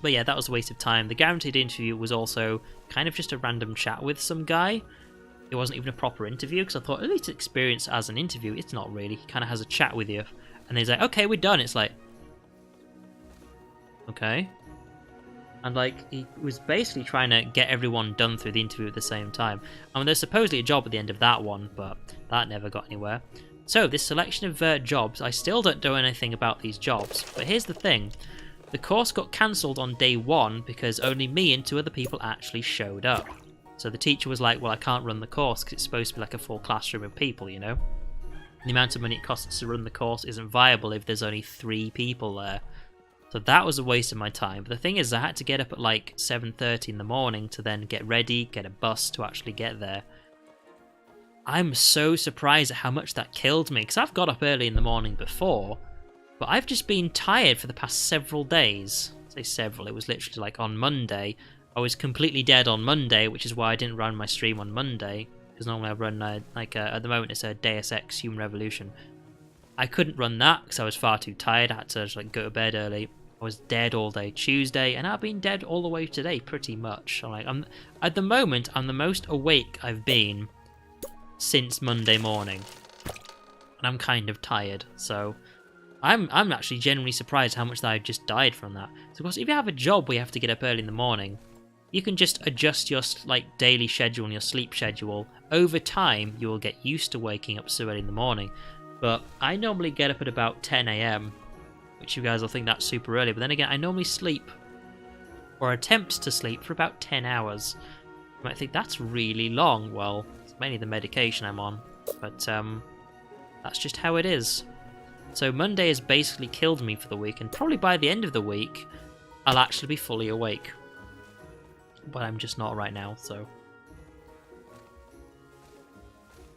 But yeah, that was a waste of time. The guaranteed interview was also kind of just a random chat with some guy. It wasn't even a proper interview, because I thought, at least experience as an interview. It's not really. He kind of has a chat with you. And he's like, okay, we're done. It's like, okay. And like, he was basically trying to get everyone done through the interview at the same time. I mean, there's supposedly a job at the end of that one, but that never got anywhere. So, this selection of jobs, I still don't know anything about these jobs. But here's the thing. The course got cancelled on day 1 because only me and 2 other people actually showed up. So the teacher was like, well, I can't run the course because it's supposed to be like a full classroom of people, you know? The amount of money it costs to run the course isn't viable if there's only 3 people there. So that was a waste of my time. But the thing is, I had to get up at like 7:30 in the morning to then get ready, get a bus to actually get there. I'm so surprised at how much that killed me, because I've got up early in the morning before, but I've just been tired for the past several days. I say several, it was literally like on Monday. I was completely dead on Monday, which is why I didn't run my stream on Monday, because normally I run at the moment it's a Deus Ex Human Revolution. I couldn't run that because I was far too tired. I had to like go to bed early. I was dead all day Tuesday, and I've been dead all the way today, pretty much. At the moment, I'm the most awake I've been since Monday morning, and I'm kind of tired. So I'm actually genuinely surprised how much that I just died from that. So of course, if you have a job where you have to get up early in the morning, you can just adjust your like daily schedule and your sleep schedule. Over time, you will get used to waking up so early in the morning. But I normally get up at about 10 AM, which you guys will think that's super early. But then again, I normally sleep, or attempt to sleep, for about 10 hours. You might think that's really long. Well, it's mainly the medication I'm on. But that's just how it is. So Monday has basically killed me for the week, and probably by the end of the week, I'll actually be fully awake. But I'm just not right now, so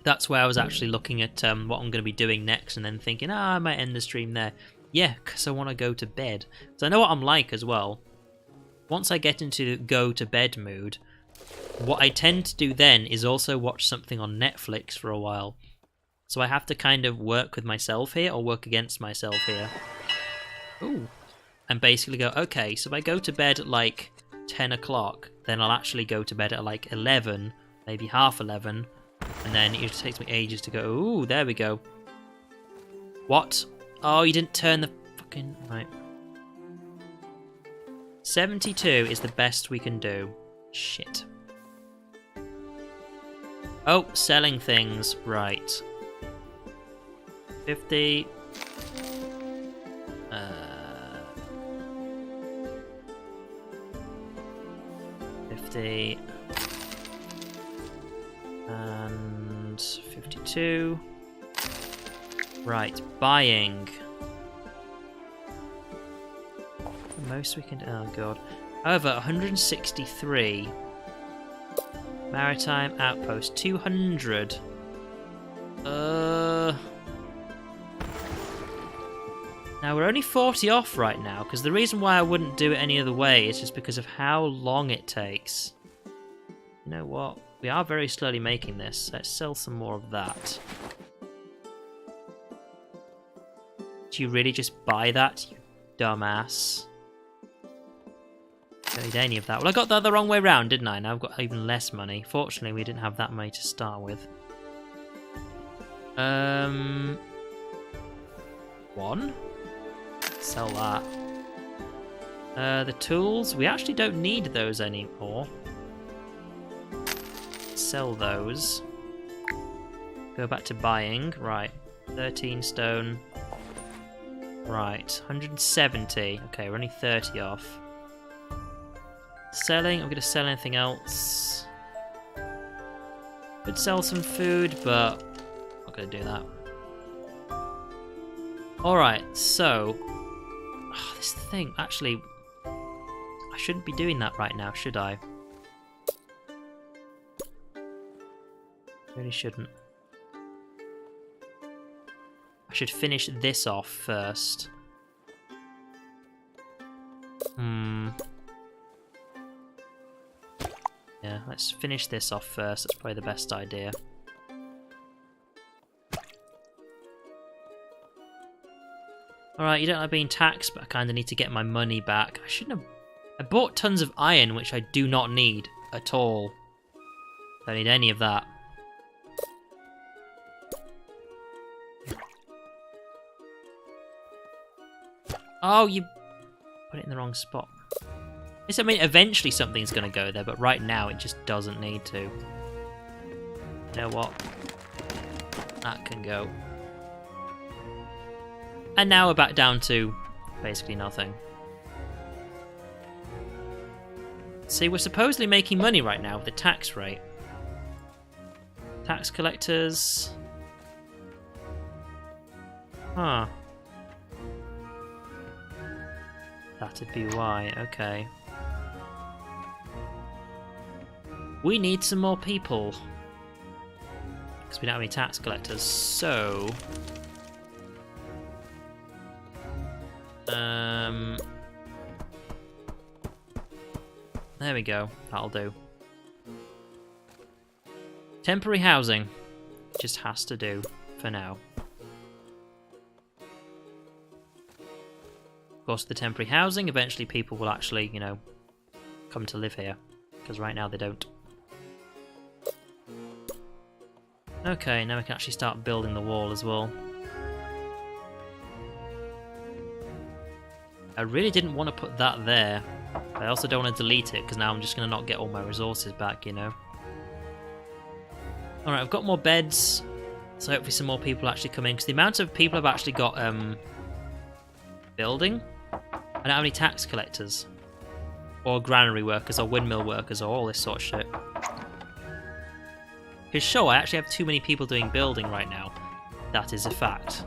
that's where I was actually looking at what I'm going to be doing next, and then thinking, I might end the stream there. Yeah, because I want to go to bed. So I know what I'm like as well. Once I get into go to bed mood, what I tend to do then is also watch something on Netflix for a while. So I have to kind of work with myself here, or work against myself here. Ooh. And basically go, okay, so if I go to bed at like 10 o'clock, then I'll actually go to bed at like 11, maybe half 11, and then it takes me ages to go. Ooh, there we go. What? Oh, you didn't turn the fucking... Right. 72 is the best we can do. Shit. Oh, selling things. Right. 50. 50. And 52. Right, buying. The most we can... Oh, God. However, 163. Maritime outpost, 200. Now, we're only 40 off right now, because the reason why I wouldn't do it any other way is just because of how long it takes. You know what? We are very slowly making this. Let's sell some more of that. Do you really just buy that, you dumbass? Don't need any of that. Well, I got that the wrong way round, didn't I? Now I've got even less money. Fortunately, we didn't have that money to start with. One. Sell that. The tools, we actually don't need those anymore. Sell those. Go back to buying. Right. 13 stone. Right. 170. Okay, we're only 30 off. Selling, I'm going to sell anything else. Could sell some food, but I'm not going to do that. Alright, so... Oh, this thing, actually... I shouldn't be doing that right now, should I? Really shouldn't. I should finish this off first. Yeah, let's finish this off first. That's probably the best idea. Alright, you don't like being taxed, but I kind of need to get my money back. I shouldn't have... I bought tons of iron, which I do not need at all. Don't need any of that. Oh, you put it in the wrong spot. I mean, eventually something's going to go there, but right now it just doesn't need to. You know what? That can go. And now we're back down to basically nothing. See, we're supposedly making money right now with the tax rate. Tax collectors. Huh. That'd be why, okay. We need some more people. Because we don't have any tax collectors, so... There we go, that'll do. Temporary housing. Just has to do, for now. Of course, the temporary housing, eventually people will actually, you know, come to live here. Because right now they don't. Okay, now we can actually start building the wall as well. I really didn't want to put that there. I also don't want to delete it, because now I'm just going to not get all my resources back, you know. Alright, I've got more beds, so hopefully some more people actually come in, because the amount of people I've actually got building, I don't have any tax collectors, or granary workers, or windmill workers, or all this sort of shit. Because sure, I actually have too many people doing building right now. That is a fact.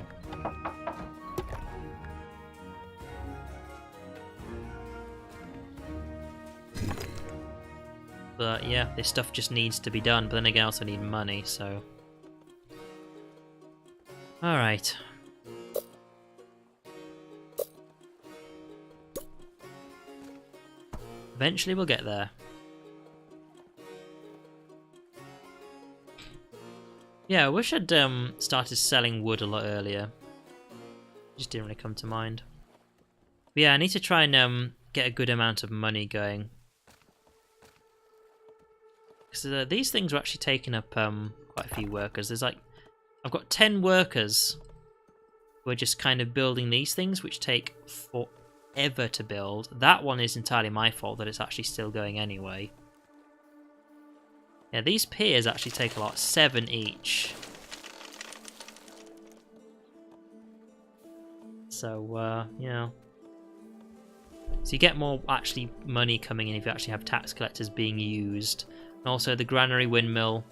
But yeah, this stuff just needs to be done. But then again, I also need money, so... Alright. Eventually we'll get there. Yeah, I wish I'd started selling wood a lot earlier. Just didn't really come to mind. But yeah, I need to try and get a good amount of money going. Because these things are actually taking up quite a few workers. There's like, I've got 10 workers who are just kind of building these things, which take forever to build. That one is entirely my fault that it's actually still going anyway. Yeah, these piers actually take a lot, 7 each. So, you know. So you get more actually money coming in if you actually have tax collectors being used. And also the granary windmill,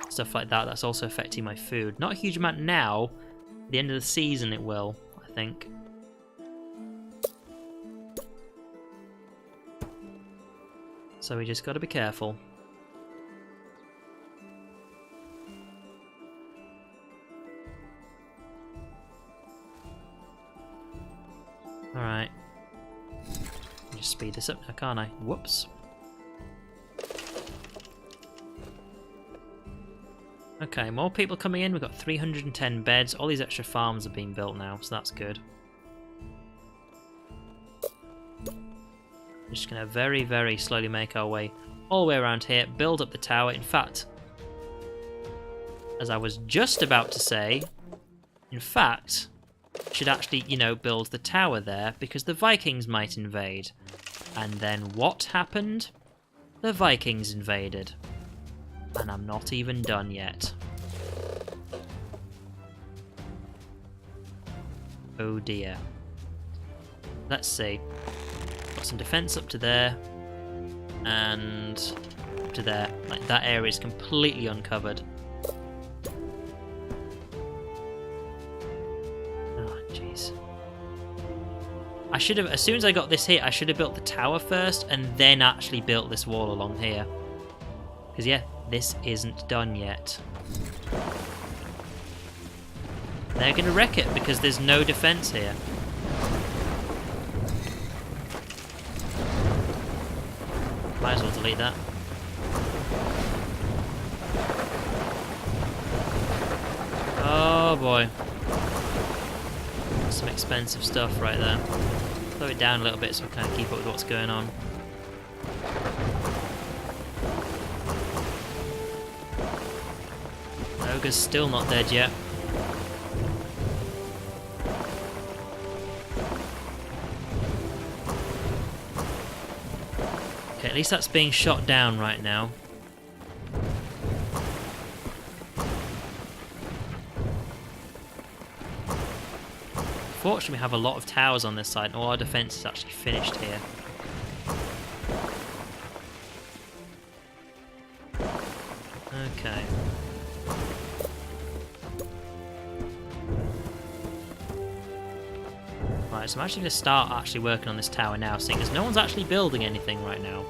stuff like that, that's also affecting my food. Not a huge amount now. At the end of the season it will, I think. So we just got to be careful. Alright. Just speed this up now, can't I? Whoops. Okay, more people coming in. We've got 310 beds. All these extra farms are being built now, so that's good. We're just going to very, very slowly make our way all the way around here, build up the tower. In fact, as I was just about to say, in fact, should actually, you know, build the tower there because the Vikings might invade. And then what happened? The Vikings invaded. And I'm not even done yet. Oh dear. Let's see. Got some defense up to there. And up to there. Like, that area is completely uncovered. Oh, jeez. I should have, as soon as I got this hit, I should have built the tower first and then actually built this wall along here. Because, yeah, this isn't done yet. They're going to wreck it because there's no defense here. Might as well delete that. Oh boy. Some expensive stuff right there. Slow it down a little bit so I kind of keep up with what's going on. Ogre's still not dead yet. Okay, at least that's being shot down right now. Fortunately, we have a lot of towers on this side, and all our defense is actually finished here. Okay. Right, so I'm actually going to start working on this tower now, seeing as no one's actually building anything right now.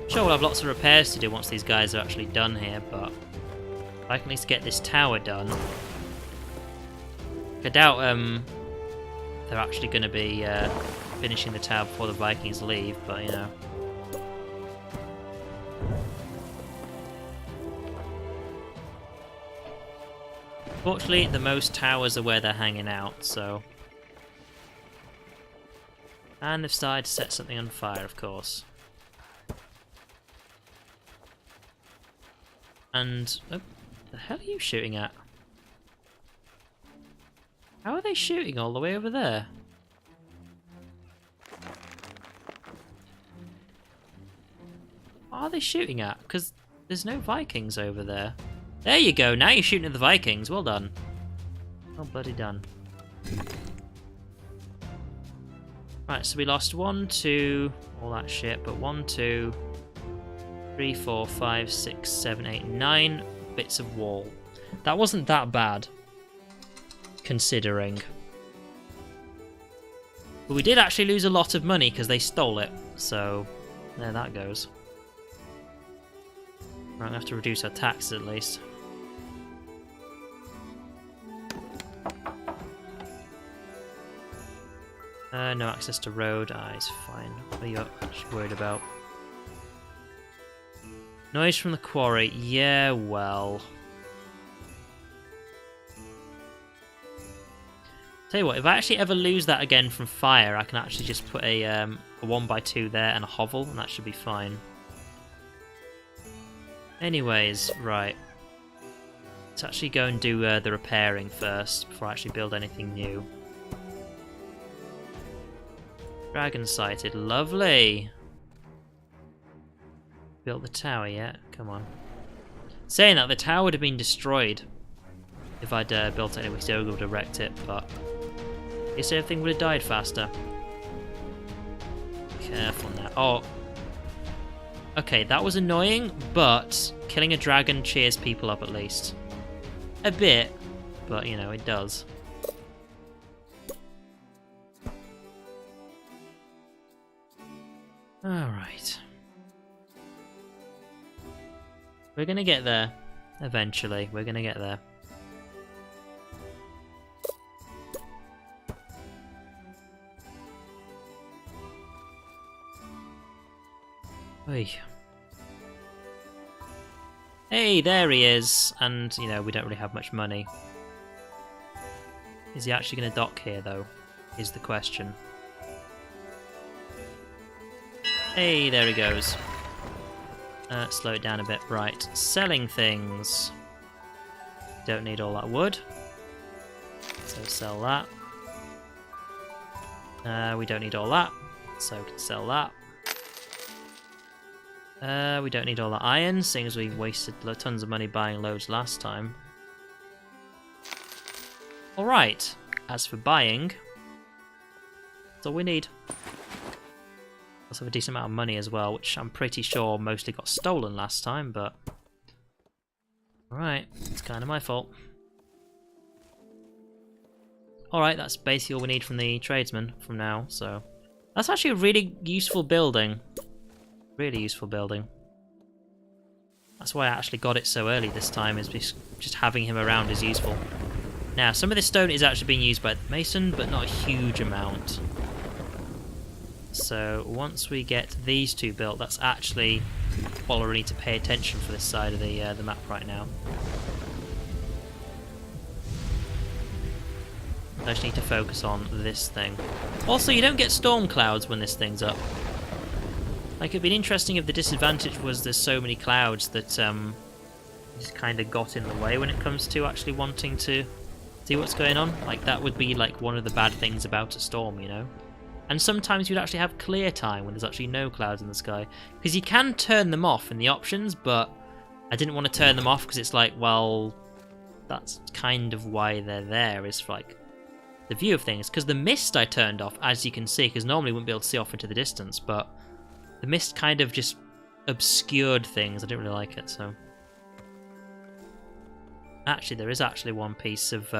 Sure, we'll have lots of repairs to do once these guys are actually done here, but if I can at least get this tower done. I doubt they're actually going to be finishing the tower before the Vikings leave, but you know. Fortunately, the most towers are where they're hanging out, so. And they've started to set something on fire, of course. And oh, the hell are you shooting at? How are they shooting all the way over there? What are they shooting at? Because there's no Vikings over there. There you go, now you're shooting at the Vikings. Well done. Well bloody done. Right, so we lost 1, 2, all that shit, but 1, 2, 3, 4, 5, 6, 7, 8, 9 bits of wall. That wasn't that bad, considering. But we did actually lose a lot of money because they stole it, so there that goes. Right, I'm going to have to reduce our taxes at least. No access to road. Ah, it's fine. What are you actually worried about? Noise from the quarry. Yeah, well. Tell you what, if I actually ever lose that again from fire, I can actually just put a 1x2 there and a hovel, and that should be fine. Anyways, right. Let's actually go and do the repairing first before I actually build anything new. Dragon sighted. Lovely. Built the tower yet? Come on. Saying that, the tower would have been destroyed if I'd built it anyway. Still would have wrecked it, but I guess everything would have died faster. Careful now. Oh. Okay, that was annoying, but killing a dragon cheers people up at least. A bit, but you know, it does. Alright. We're gonna get there. Eventually, we're gonna get there. Oy. Hey, there he is! And, you know, we don't really have much money. Is he actually going to dock here, though? Is the question. Hey, there he goes. Slow it down a bit. Right, selling things. Don't need all that wood. So sell that. We don't need all that. So we can sell that. We don't need all that iron, seeing as we wasted tons of money buying loads last time. Alright, as for buying, that's all we need. Also have a decent amount of money as well, which I'm pretty sure mostly got stolen last time, but... Alright, it's kind of my fault. Alright, that's basically all we need from the tradesman from now, so... That's actually a really useful building. Really useful building. That's why I actually got it so early this time, is just having him around is useful. Now, some of this stone is actually being used by the mason, but not a huge amount. So, once we get these two built, that's actually all we need to pay attention for this side of the map right now. I just need to focus on this thing. Also, you don't get storm clouds when this thing's up. Like, it'd been interesting if the disadvantage was there's so many clouds that just kind of got in the way when it comes to actually wanting to see what's going on. Like, that would be like one of the bad things about a storm, you know? And sometimes you'd actually have clear time when there's actually no clouds in the sky. Because you can turn them off in the options, but I didn't want to turn them off because it's like, well, that's kind of why they're there, is for like the view of things. Because the mist I turned off, as you can see, because normally you wouldn't be able to see off into the distance, but the mist kind of just obscured things. I didn't really like it, so... Actually, there is actually one piece of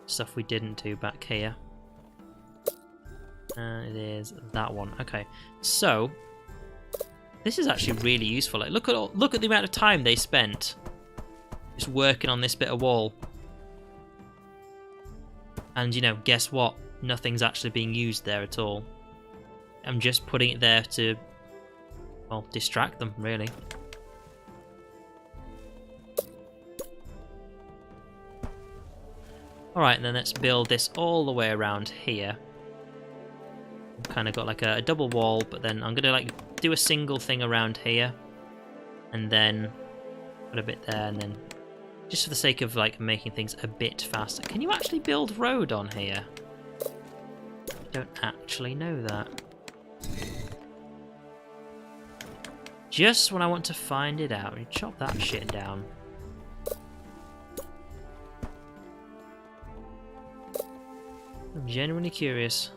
stuff we didn't do back here. It is that one. Okay, so this is actually really useful. Like, look at the amount of time they spent just working on this bit of wall. And, you know, guess what? Nothing's actually being used there at all. I'm just putting it there to, well, distract them, really. Alright, and then let's build this all the way around here. I've kind of got like a double wall, but then I'm going to like do a single thing around here. And then put a bit there, and then just for the sake of like making things a bit faster. Can you actually build road on here? I don't actually know that. Just when I want to find it out, you chop that shit down. I'm genuinely curious.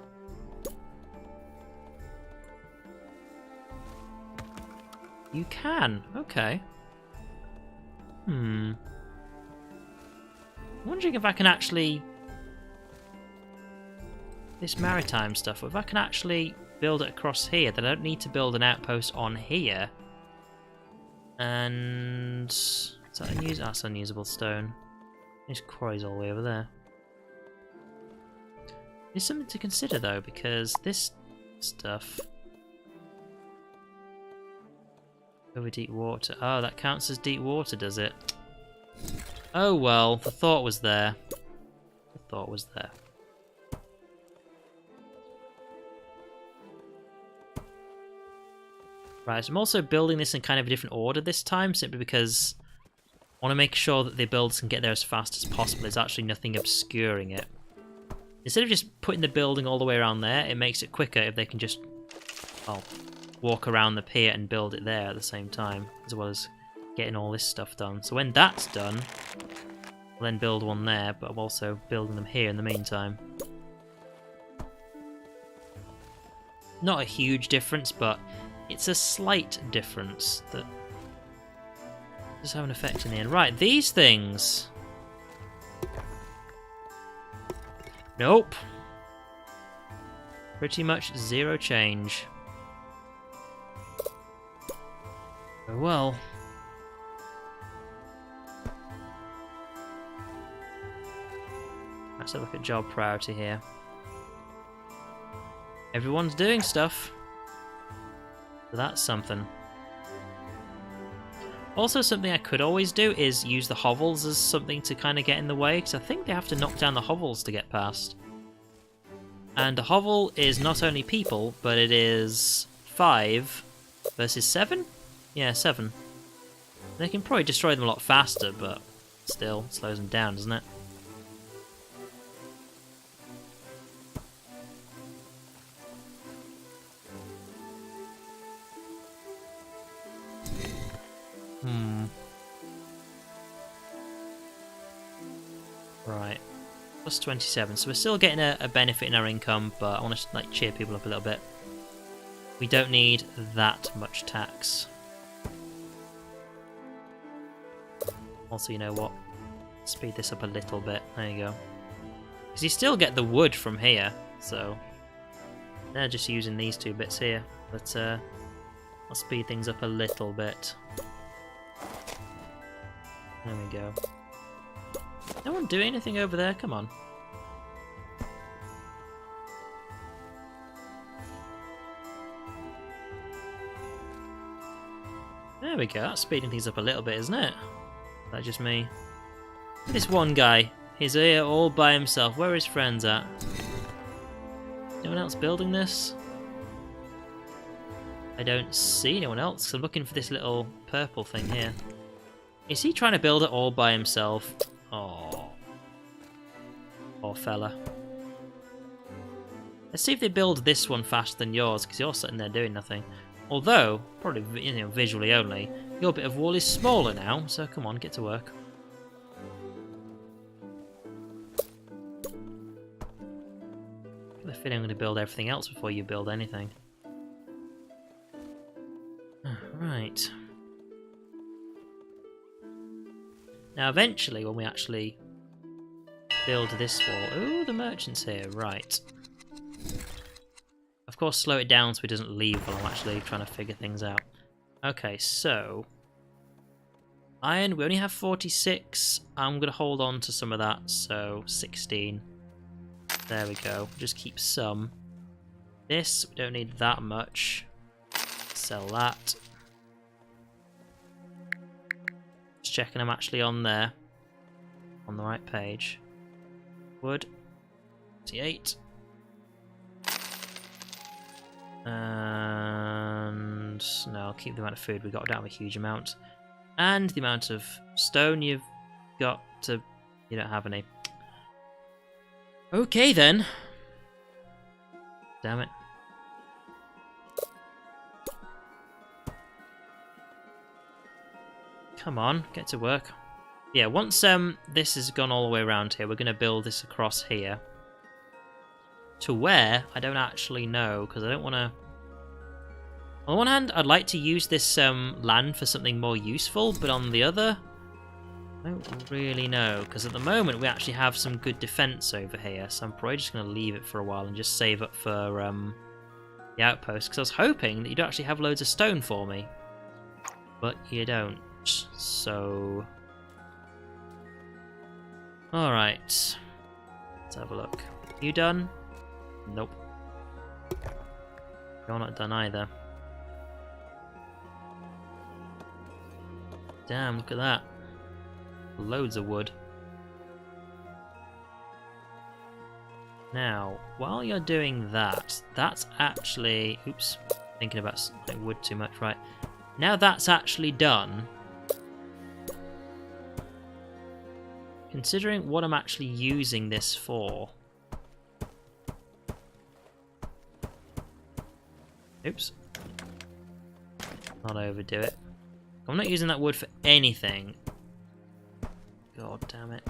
You can, okay. I'm wondering if I can actually... This maritime stuff, if I can actually build it across here, then I don't need to build an outpost on here. And... Is that unusable? That's unusable stone. There's quarries all the way over there. There's something to consider though, because this stuff... Over deep water. Oh, that counts as deep water, does it? Oh well, the thought was there. The thought was there. Right, so I'm also building this in kind of a different order this time, simply because I want to make sure that the builds can get there as fast as possible. There's actually nothing obscuring it. Instead of just putting the building all the way around there, it makes it quicker if they can just, well, walk around the pier and build it there at the same time, as well as getting all this stuff done. So when that's done, I'll then build one there, but I'm also building them here in the meantime. Not a huge difference, but it's a slight difference that does have an effect in the end. Right, these things. Nope. Pretty much zero change. Oh well. Let's have a look at job priority here. Everyone's doing stuff. So that's something. Also, something I could always do is use the hovels as something to kind of get in the way, because I think they have to knock down the hovels to get past. And a hovel is not only people, but it is 5 versus 7? Yeah, 7. They can probably destroy them a lot faster, but still slows them down, doesn't it? Right. Plus 27. So we're still getting a benefit in our income, but I want to like cheer people up a little bit. We don't need that much tax. Also, you know what? Speed this up a little bit. There you go. Because you still get the wood from here, so they're just using these 2 bits here. But I'll speed things up a little bit. There we go. No one doing anything over there? Come on. There we go. That's speeding things up a little bit, isn't it? Is that just me? This one guy. He's here all by himself. Where are his friends at? No one else building this? I don't see anyone else, 'cause I'm looking for this little purple thing here. Is he trying to build it all by himself? Oh, poor fella. Let's see if they build this one faster than yours, because you're sitting there doing nothing. Although, probably visually only, your bit of wall is smaller now, so come on, get to work. I have a feeling I'm going to build everything else before you build anything. Right. Now, eventually, when we actually build this wall... Oh, the merchant's here. Right. Of course, slow it down so he doesn't leave while I'm actually trying to figure things out. Okay, so... Iron, we only have 46. I'm going to hold on to some of that, so 16. There we go. Just keep some. This, we don't need that much. Sell that. Just checking I'm actually on there. On the right page. Wood. 28. And no, I'll keep the amount of food we got down a huge amount. And the amount of stone you've got to... You don't have any. Okay then. Damn it. Come on, get to work. Yeah, once this has gone all the way around here, we're going to build this across here. To where? I don't actually know, because I don't want to... On the one hand, I'd like to use this land for something more useful, but on the other, I don't really know, because at the moment we actually have some good defense over here, so I'm probably just going to leave it for a while and just save up for the outpost, because I was hoping that you'd actually have loads of stone for me, but you don't, so... Alright, let's have a look. You done? Nope. You're not done either. Damn, look at that. Loads of wood. Now, while you're doing that, that's actually... Oops. Thinking about like, wood too much, right? Now that's actually done. Considering what I'm actually using this for. Oops. Not overdo it. I'm not using that wood for anything. God damn it.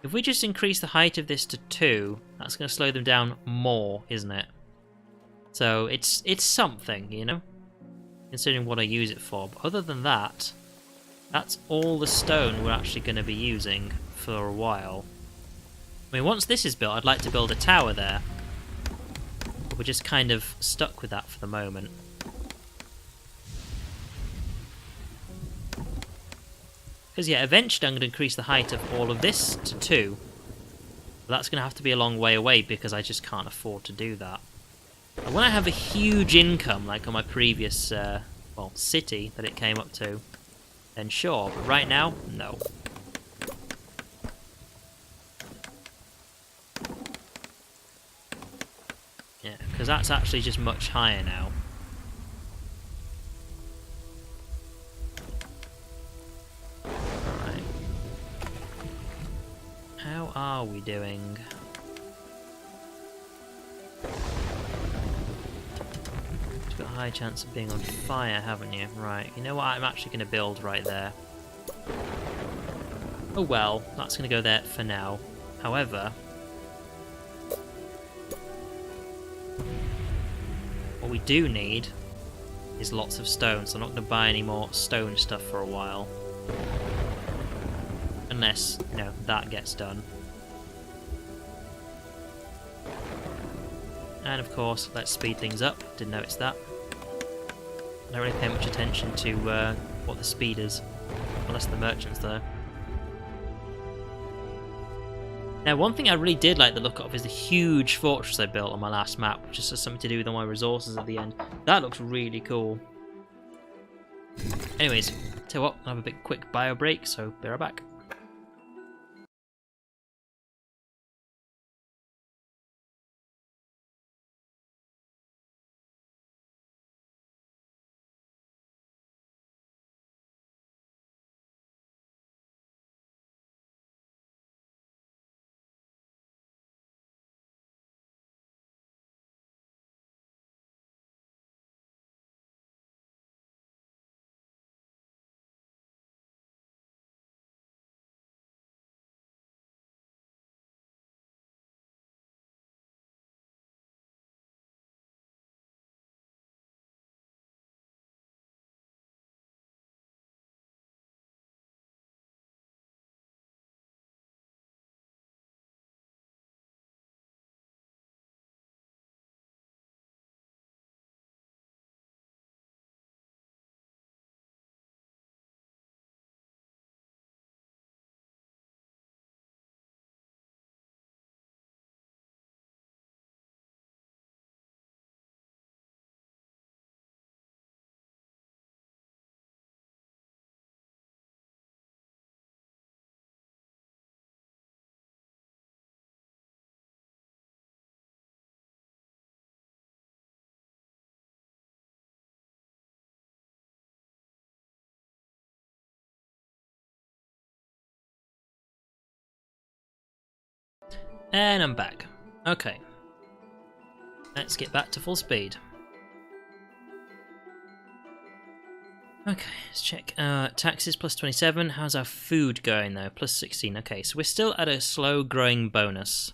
If we just increase the height of this to 2, that's going to slow them down more, isn't it? So it's something, you know? Considering what I use it for. But other than that, that's all the stone we're actually going to be using for a while. I mean, once this is built, I'd like to build a tower there. But we're just kind of stuck with that for the moment. Because, yeah, eventually I'm going to increase the height of all of this to 2. But that's going to have to be a long way away because I just can't afford to do that. And when I have a huge income, like on my previous, well, city that it came up to, then sure. But right now, no. Yeah, because that's actually just much higher now. Alright. How are we doing? You've got a high chance of being on fire, haven't you? Right, you know what? I'm actually going to build right there. Oh well, that's going to go there for now. However, what we do need is lots of stone, so I'm not going to buy any more stone stuff for a while. Unless, you know, that gets done. And of course, let's speed things up. Didn't notice that. I don't really pay much attention to what the speed is. Unless the merchant's there. Now, one thing I really did like the look of is the huge fortress I built on my last map, which just has something to do with all my resources at the end. That looks really cool. Anyways, tell you what, I'll have a big quick bio break, so be right back. And I'm back. Okay. Let's get back to full speed. Okay, let's check. Taxes plus 27. How's our food going though? Plus 16. Okay, so we're still at a slow growing bonus.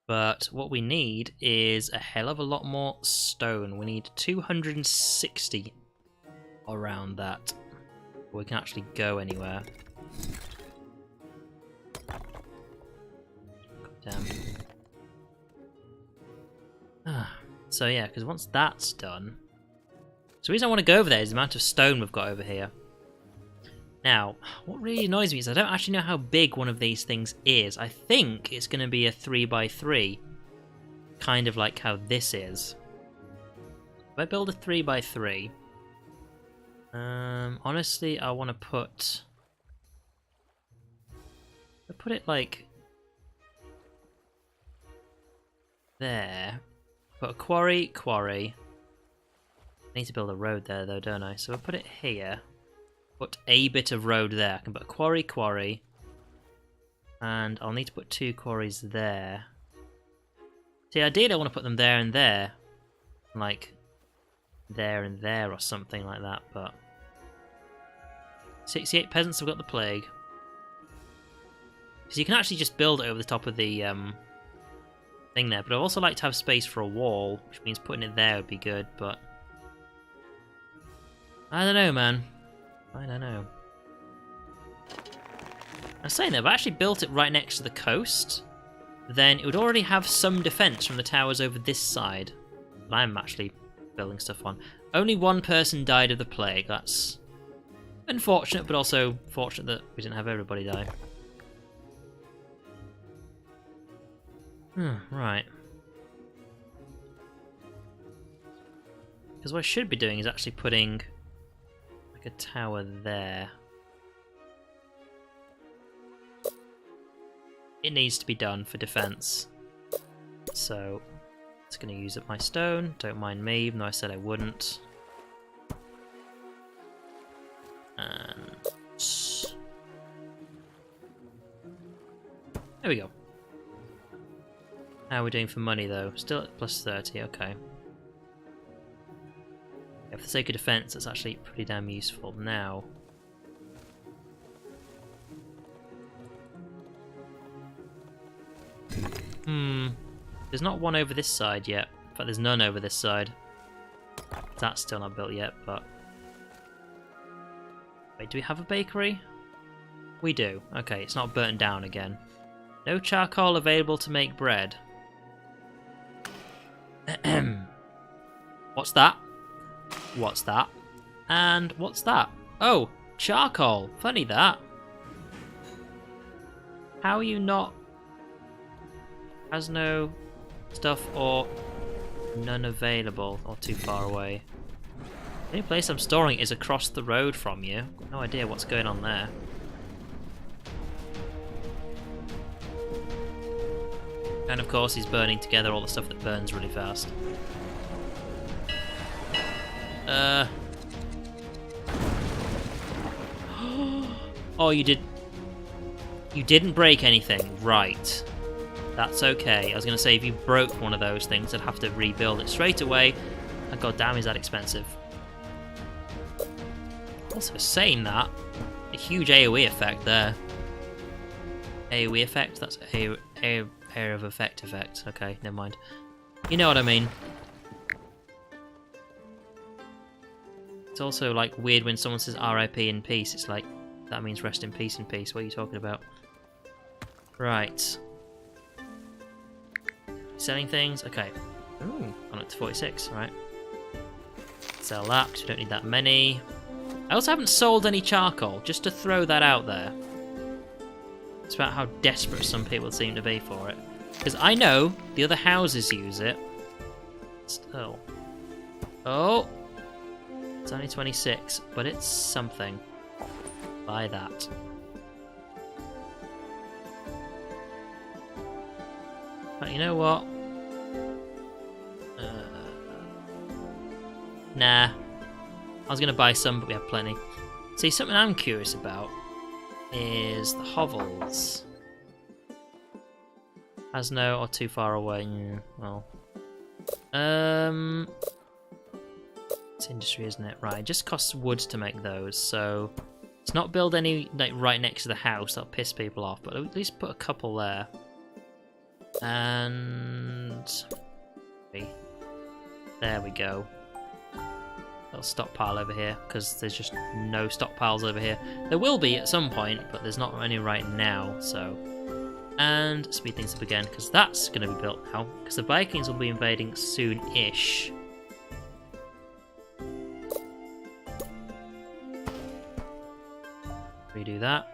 But what we need is a hell of a lot more stone. We need 260 around that. We can actually go anywhere. Damn. So yeah, because once that's done... So the reason I want to go over there is the amount of stone we've got over here. Now, what really annoys me is I don't actually know how big one of these things is. I think it's going to be a 3x3. Kind of like how this is. If I build a 3x3... honestly, I want to put... I put it like... there. Put a quarry. I need to build a road there though, don't I? So I'll put it here. Put a bit of road there. I can put a quarry. And I'll need to put 2 quarries there. See, ideally I want to put them there and there. Like, there and there or something like that, but... 68 peasants have got the plague. So you can actually just build it over the top of the thing there, but I'd also like to have space for a wall, which means putting it there would be good, but... I don't know, man. I don't know. I'm saying that if I actually built it right next to the coast, then it would already have some defense from the towers over this side that I'm actually building stuff on. Only 1 person died of the plague. That's unfortunate, but also fortunate that we didn't have everybody die. Right. Because what I should be doing is actually putting like a tower there. It needs to be done for defense. So, it's going to use up my stone. Don't mind me, even though I said I wouldn't. And... there we go. How are we doing for money, though? Still at plus 30, okay. Yeah, for the sake of defense, that's actually pretty damn useful. Now... there's not one over this side yet. In fact, there's none over this side. That's still not built yet, but... wait, do we have a bakery? We do. Okay, it's not burnt down again. No charcoal available to make bread. What's that? What's that? And what's that? Oh, charcoal. Funny that. How are you not... has no stuff or none available or too far away? The only place I'm storing is across the road from you. Got no idea what's going on there. And of course he's burning together all the stuff that burns really fast. Oh, you didn't break anything. Right. That's okay. I was going to say, if you broke one of those things, I'd have to rebuild it straight away. And goddamn, is that expensive. Also, saying that, a huge AoE effect there. AoE effect? That's area of effect. Okay, never mind. You know what I mean. It's also like weird when someone says RIP in peace. It's like, that means rest in peace in peace. What are you talking about? Right. Selling things? Okay. Ooh, I'm up to 46, right. Sell that, because we don't need that many. I also haven't sold any charcoal, just to throw that out there. It's about how desperate some people seem to be for it. Because I know the other houses use it. Still. Oh! It's only 26, but it's something. Buy that. But you know what? Nah. I was going to buy some, but we have plenty. See, something I'm curious about is the hovels. Hasno or too far away? Yeah, well. It's industry, isn't it? Right, it just costs wood to make those, so let's not build any like right next to the house. That'll piss people off, but at least put a couple there. And there we go. Little stockpile over here, because there's just no stockpiles over here. There will be at some point, but there's not any right now, so. And speed things up again, because that's going to be built now, because the Vikings will be invading soon-ish. Redo that.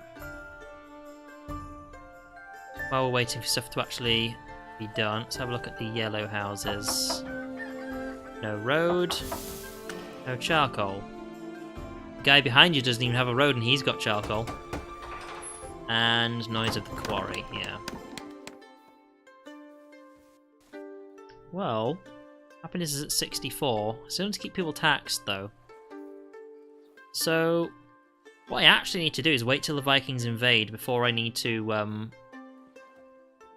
While we're waiting for stuff to actually be done, let's have a look at the yellow houses. No road. No charcoal. The guy behind you doesn't even have a road and he's got charcoal. And noise of the quarry, yeah. well, happiness is at 64. Still need to keep people taxed, though. So, what I actually need to do is wait till the Vikings invade before I need to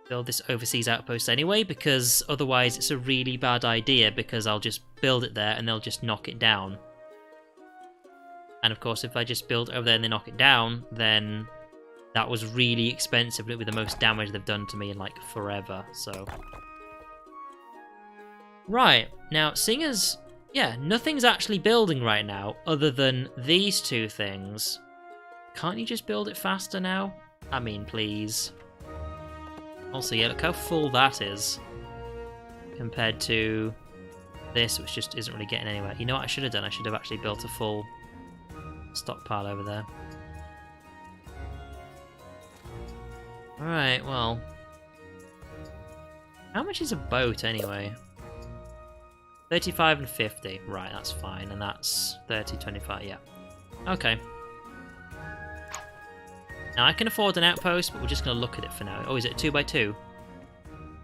build this overseas outpost anyway, because otherwise it's a really bad idea, because I'll just build it there and they'll just knock it down. And of course, if I just build over there and they knock it down, then that was really expensive. It'll be the most damage they've done to me in like forever, so. Right, now seeing as, yeah, nothing's actually building right now other than these two things. Can't you just build it faster now? I mean, please. Also, yeah, look how full that is compared to this, which just isn't really getting anywhere. You know what I should have done? I should have actually built a full stockpile over there. Alright, well. How much is a boat anyway? 35 and 50. Right, that's fine. And that's 30, 25, yeah. Okay. Now I can afford an outpost, but we're just going to look at it for now. Oh, is it a 2x2?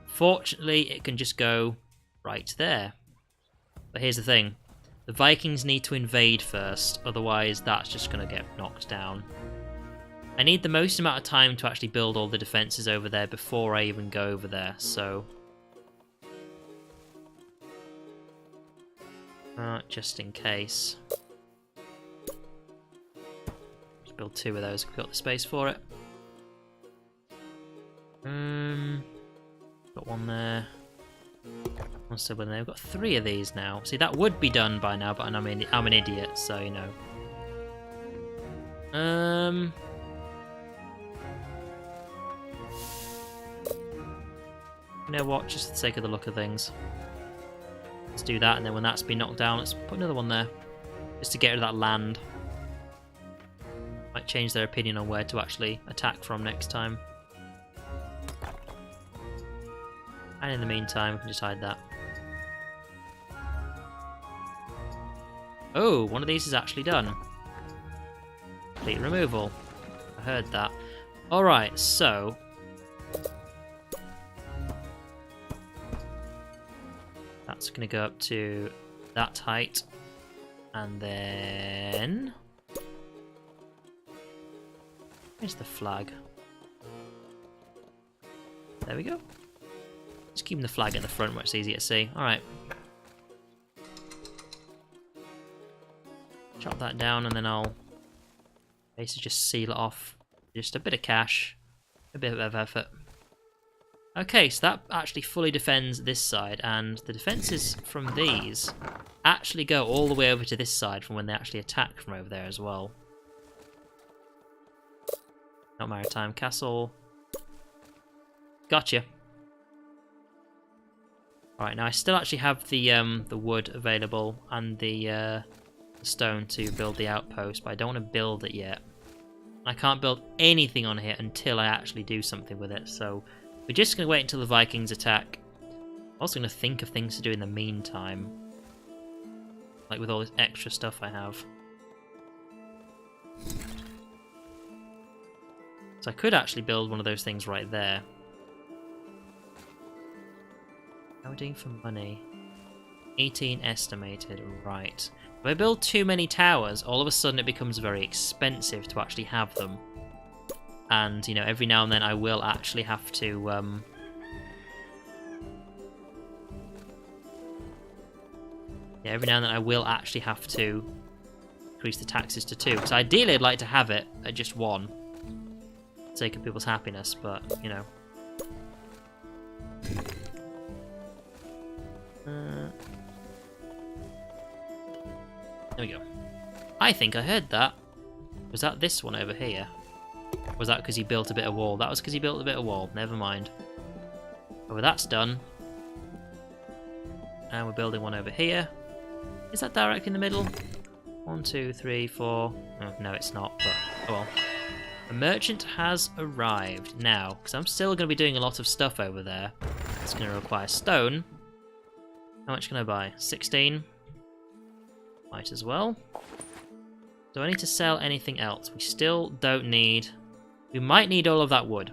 Fortunately, it can just go right there. But here's the thing. The Vikings need to invade first, otherwise that's just going to get knocked down. I need the most amount of time to actually build all the defences over there before I even go over there, so... just in case. Just build 2 of those, we've got the space for it. Got one there. One still in there. We've got 3 of these now. See, that would be done by now, but I'm an idiot, so you know. You know what? Just for the sake of the look of things, let's do that, and then when that's been knocked down, let's put another one there, just to get rid of that land. Might change their opinion on where to actually attack from next time. And in the meantime, we can just hide that. Oh, one of these is actually done. Complete removal. I heard that. Alright, so... that's going to go up to that height. And then... where's the flag? There we go. Just keeping the flag at the front where it's easy to see. Alright. Chop that down and then I'll basically just seal it off. Just a bit of cash. A bit of effort. Okay, so that actually fully defends this side, and the defences from these actually go all the way over to this side from when they actually attack from over there as well. Not maritime castle. Gotcha. Alright, now I still actually have the wood available and the stone to build the outpost, but I don't want to build it yet. I can't build anything on here until I actually do something with it, so we're just going to wait until the Vikings attack. I'm also going to think of things to do in the meantime, like with all this extra stuff I have. So I could actually build one of those things right there. How are we doing for money? 18 estimated, right. If I build too many towers, all of a sudden it becomes very expensive to actually have them. And, you know, every now and then I will actually have to, yeah, every now and then I will actually have to increase the taxes to 2. Because ideally I'd like to have it at just 1. For the sake of people's happiness, but, you know. There we go. I think I heard that. Was that this one over here? Or was that because he built a bit of wall? That was because he built a bit of wall. Never mind. Oh, well, that's done. And we're building one over here. Is that directly in the middle? 1, 2, 3, 4. Oh, no, it's not, but oh well. A merchant has arrived. Now, because I'm still going to be doing a lot of stuff over there, it's going to require stone. How much can I buy? 16? Might as well. Do I need to sell anything else? We still don't need... we might need all of that wood.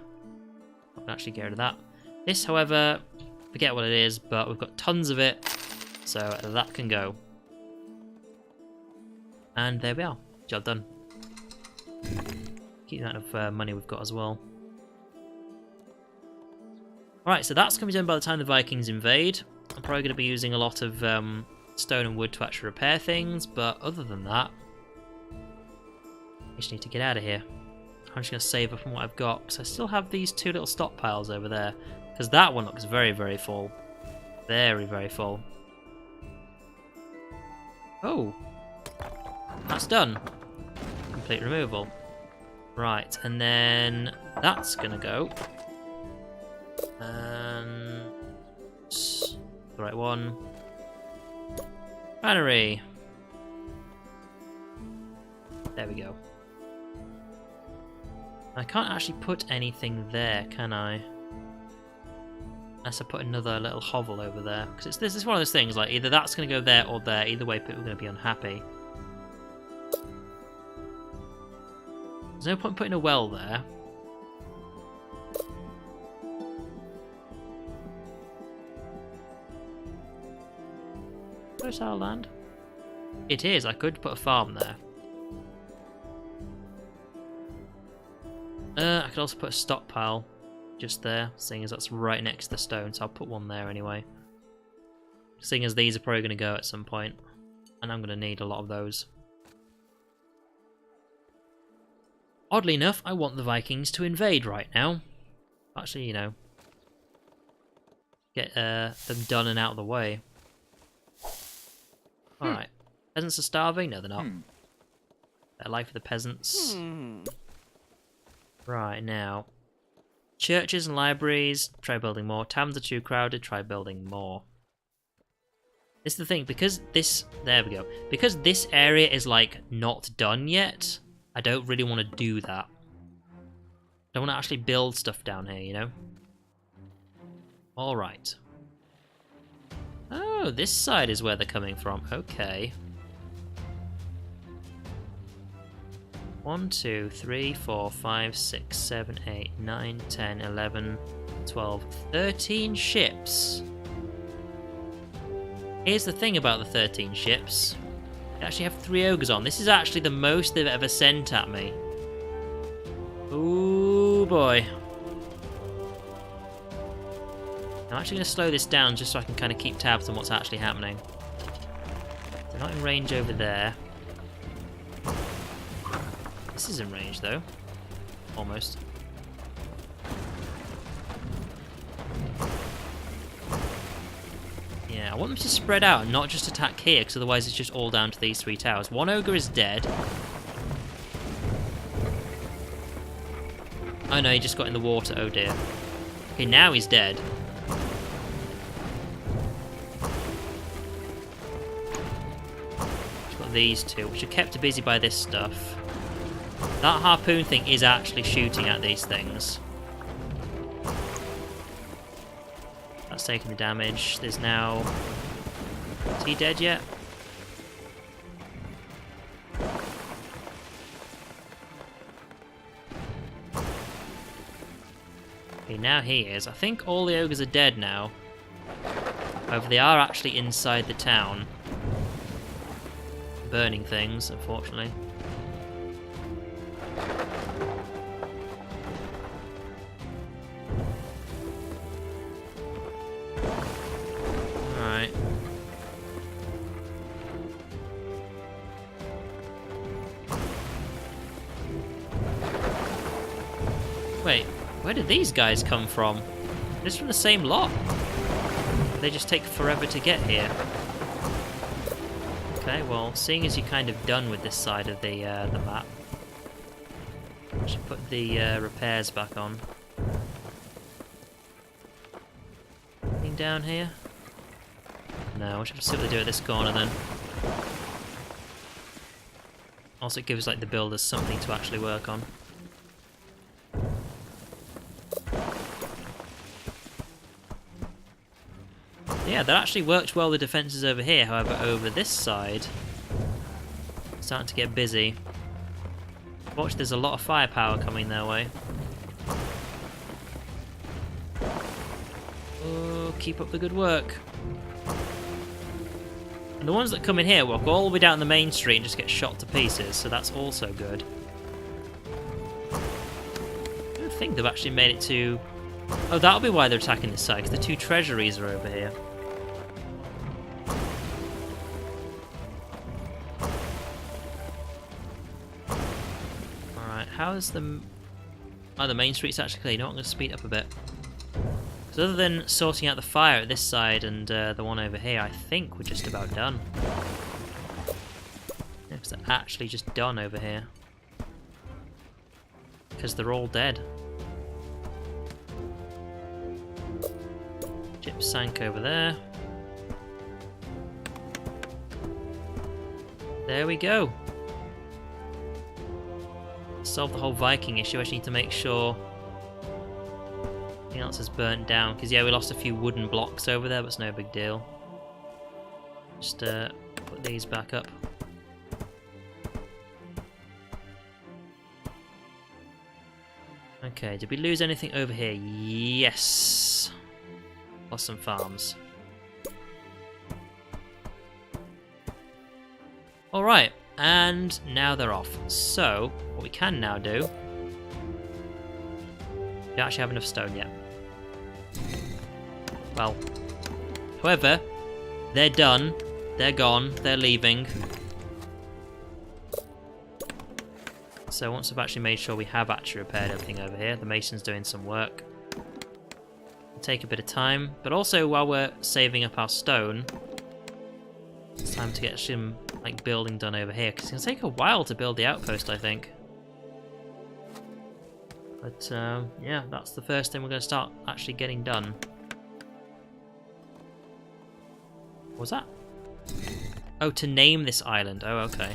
I can actually get rid of that. This, however, Forget what it is, but we've got tons of it, so that can go. And there we are. Job done. Keep the amount of money we've got as well. Alright, so that's going to be done by the time the Vikings invade. I'm probably going to be using a lot of stone and wood to actually repair things, but other than that, I just need to get out of here. I'm just going to save up on what I've got, because I still have these two little stockpiles over there, because that one looks very, very full. Very, very full. Oh, that's done. Complete removal. Right, and then that's going to go. And the right one. Granary. There we go. I can't actually put anything there, can I? Unless I put another little hovel over there. Because this is one of those things, like, either that's going to go there or there. Either way, people are going to be unhappy. There's no point putting a well there. Fertile land? It is. I could put a farm there. I could also put a stockpile just there, seeing as that's right next to the stone, so I'll put one there anyway. Seeing as these are probably going to go at some point, and I'm going to need a lot of those. Oddly enough, I want the Vikings to invade right now. Actually, you know, get them done and out of the way. Alright. Peasants are starving? No, they're not. Better life for the peasants. Right, now. Churches and libraries, try building more. Taverns are too crowded, try building more. This is the thing, because this... There we go. Because this area is, like, not done yet, I don't really want to do that. I don't want to actually build stuff down here, you know? Alright. Oh, this side is where they're coming from. Okay. 1, 2, 3, 4, 5, 6, 7, 8, 9, 10, 11, 12, 13 ships. Here's the thing about the 13 ships. They actually have 3 ogres on. This is actually the most they've ever sent at me. Ooh, boy. I'm actually going to slow this down just so I can kind of keep tabs on what's actually happening. They're not in range over there. This is in range, though. Almost. Yeah, I want them to spread out and not just attack here, because otherwise it's just all down to these 3 towers. One ogre is dead. Oh no, he just got in the water. Oh dear. Okay, now he's dead. We've got these 2, which are kept busy by this stuff. That harpoon thing is actually shooting at these things. That's taking the damage. There's now... Is he dead yet? Okay, now he is. I think all the ogres are dead now. However, they are actually inside the town. Burning things, unfortunately. Alright. Wait, where did these guys come from? Just from the same lot? They just take forever to get here. Okay, well, seeing as you're kind of done with this side of the map, I should put the repairs back on. Anything down here? No, I should see what they do at this corner then. Also, it gives like the builders something to actually work on. Yeah, that actually worked well, the defences over here. However, over this side, it's starting to get busy. Watch, there's a lot of firepower coming their way. Oh, keep up the good work. And the ones that come in here walk all the way down the main street and just get shot to pieces, so that's also good. I don't think they've actually made it to... Oh, that'll be why they're attacking this side, because the two treasuries are over here. Alright, how's the... Oh, the main street's actually clear. You know what, I'm going to speed up a bit. So other than sorting out the fire at this side and the one over here, I think we're just about done. Yeah, because they're actually just done over here. Because they're all dead. Ship sank over there. There we go. Solve the whole Viking issue. I just need to make sure nothing else is burnt down, because yeah, we lost a few wooden blocks over there, but it's no big deal. Just put these back up. Okay, did we lose anything over here? Yes. Lost some farms. Alright, and now they're off. So, what we can now do... We don't actually have enough stone yet. Well, however, they're done, they're gone, they're leaving. So once we've actually made sure we have actually repaired everything over here, the mason's doing some work. It'll take a bit of time, but also while we're saving up our stone, it's time to get some like building done over here, because it's going to take a while to build the outpost, I think. But yeah, that's the first thing we're going to start actually getting done. What was that? Oh, to name this island. Oh, okay.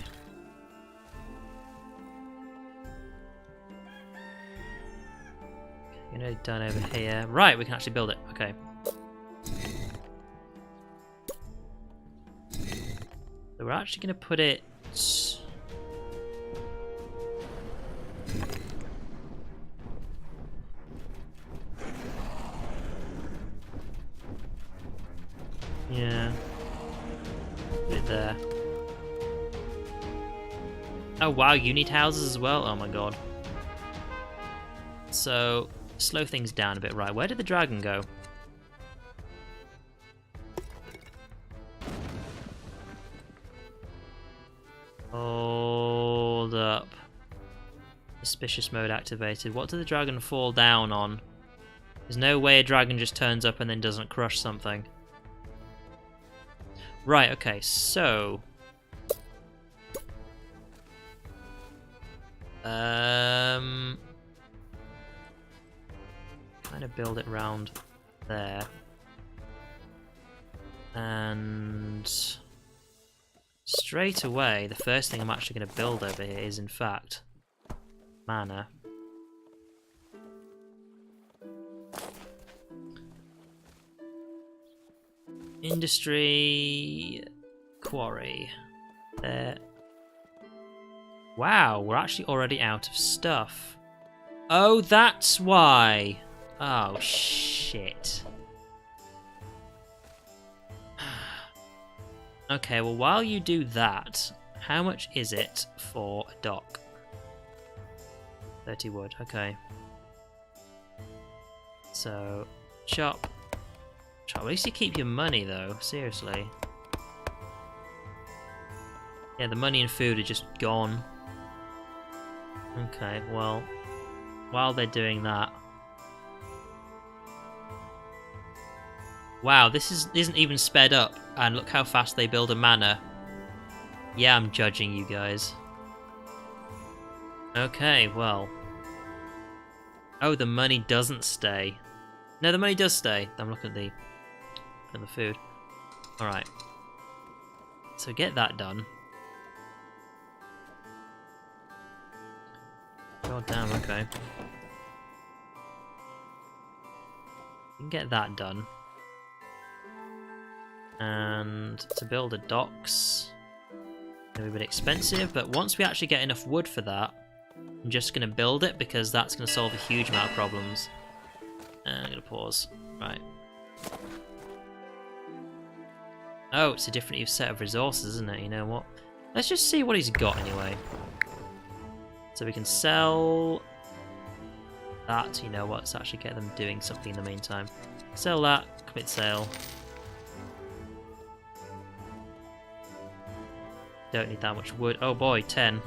You know, done over here. Right, we can actually build it. Okay. So we're actually going to put it... Yeah. Put it there. Oh wow, you need houses as well? Oh my god. So, slow things down a bit. Right, where did the dragon go? Hold up. Suspicious mode activated. What did the dragon fall down on? There's no way a dragon just turns up and then doesn't crush something. Right, okay, so... kind of build it round there. And... straight away, the first thing I'm actually going to build over here is, in fact, manor. Industry... quarry. There. Wow, we're actually already out of stuff. Oh, that's why! Oh, shit. Okay, well, while you do that, how much is it for a dock? 30 wood, okay. So, chop. Chop. At least you keep your money, though, seriously. Yeah, the money and food are just gone. Okay, well, while they're doing that... Wow, this isn't even sped up, and look how fast they build a manor. Yeah, I'm judging you guys. Okay, well... Oh, the money doesn't stay. No, the money does stay. I'm looking at the food. Alright. So get that done. God damn, okay. You can get that done. And to build the docks, it'll be a bit expensive, but once we actually get enough wood for that, I'm just going to build it because that's going to solve a huge amount of problems. And I'm going to pause. Right. Oh, it's a different set of resources, isn't it? You know what? Let's just see what he's got anyway. So we can sell that. You know what? Let's actually get them doing something in the meantime. Sell that. Commit sale. Don't need that much wood. Oh boy, 10.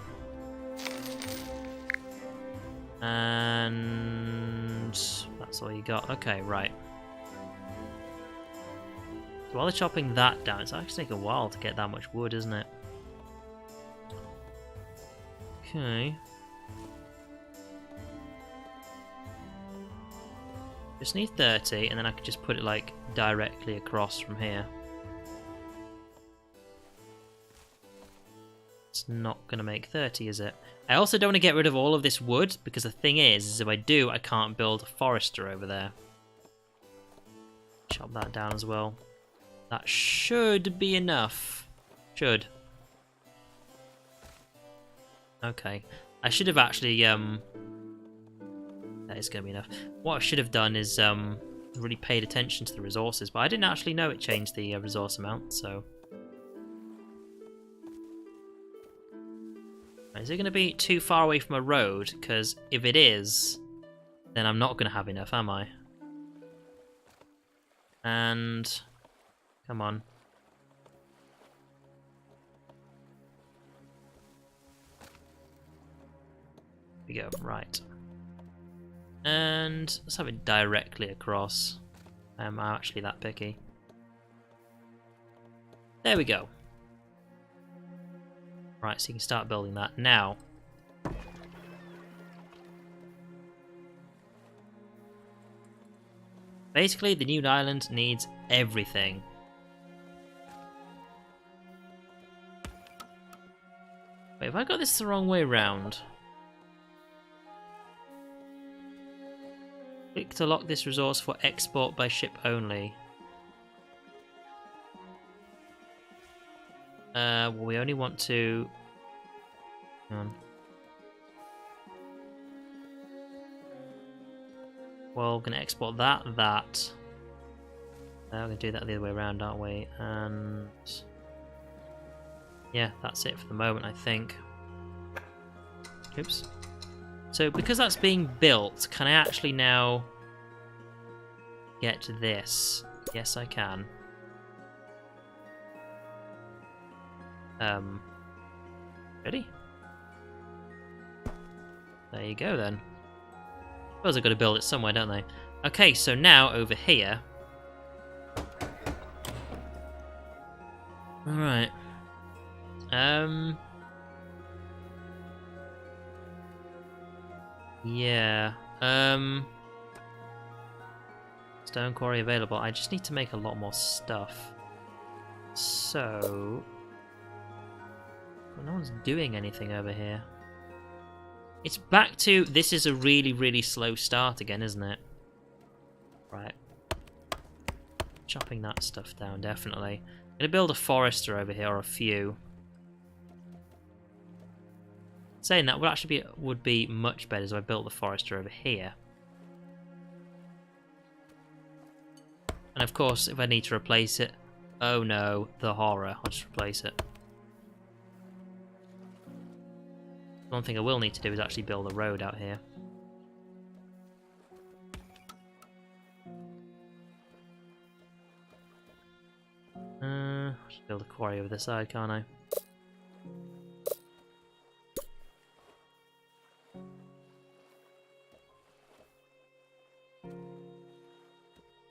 And that's all you got. Okay, right. So while they're chopping that down, it's actually taking a while to get that much wood, isn't it? Okay. Just need 30, and then I could just put it like directly across from here. It's not going to make 30, is it? I also don't want to get rid of all of this wood, because the thing is if I do, I can't build a forester over there. Chop that down as well. That should be enough. Should. Okay. I should have actually, that is going to be enough. What I should have done is, really paid attention to the resources, but I didn't actually know it changed the resource amount, so... Is it going to be too far away from a road? Because if it is, then I'm not going to have enough, am I? And... Come on. Here we go, right. And let's have it directly across. I'm actually that picky. There we go. Right, so you can start building that now. Basically, the new island needs everything. Wait, have I got this the wrong way round? Click to lock this resource for export by ship only. Well, we only want to... Hang on. Well, we're going to export that. We're going to do that the other way around, aren't we? And... yeah, that's it for the moment, I think. Oops. So, because that's being built, can I actually now get this? Yes, I can. Ready? There you go then. Suppose I've got to build it somewhere, don't they? Okay, so now over here. Alright. Yeah. Stone quarry available. I just need to make a lot more stuff. So... well, no one's doing anything over here. It's back to... this is a really, really slow start again, isn't it? Right. Chopping that stuff down, definitely. I'm going to build a forester over here, or a few. Saying that would be much better if I built the forester over here. And of course, if I need to replace it... oh no, the horror. I'll just replace it. One thing I will need to do is actually build a road out here. Just build a quarry over the side, can't I?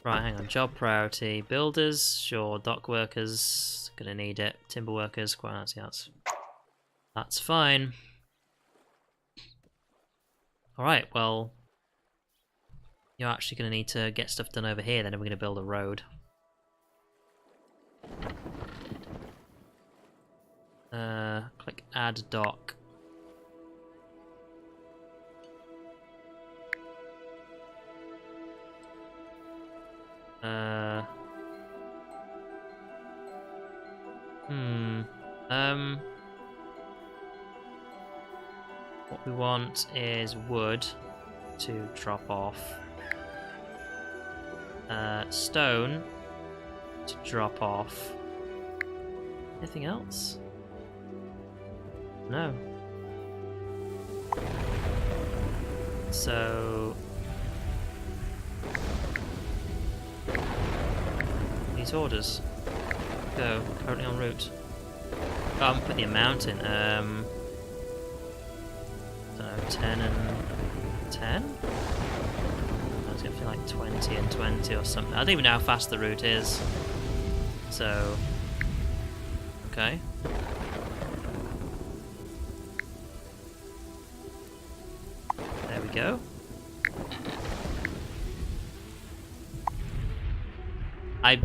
Right, hang on. Job priority. Builders, sure. Dock workers, gonna need it. Timber workers, quite nice, yeah, that's fine. Alright, well... you're actually gonna need to get stuff done over here then if we're gonna build a road. Click add dock. What we want is wood to drop off. stone to drop off. Anything else? No. So these orders go currently en route. Oh, I'm putting the amount in. I don't know, 10 and 10? I was gonna feel like 20 and 20 or something. I don't even know how fast the route is. So, okay. There we go. I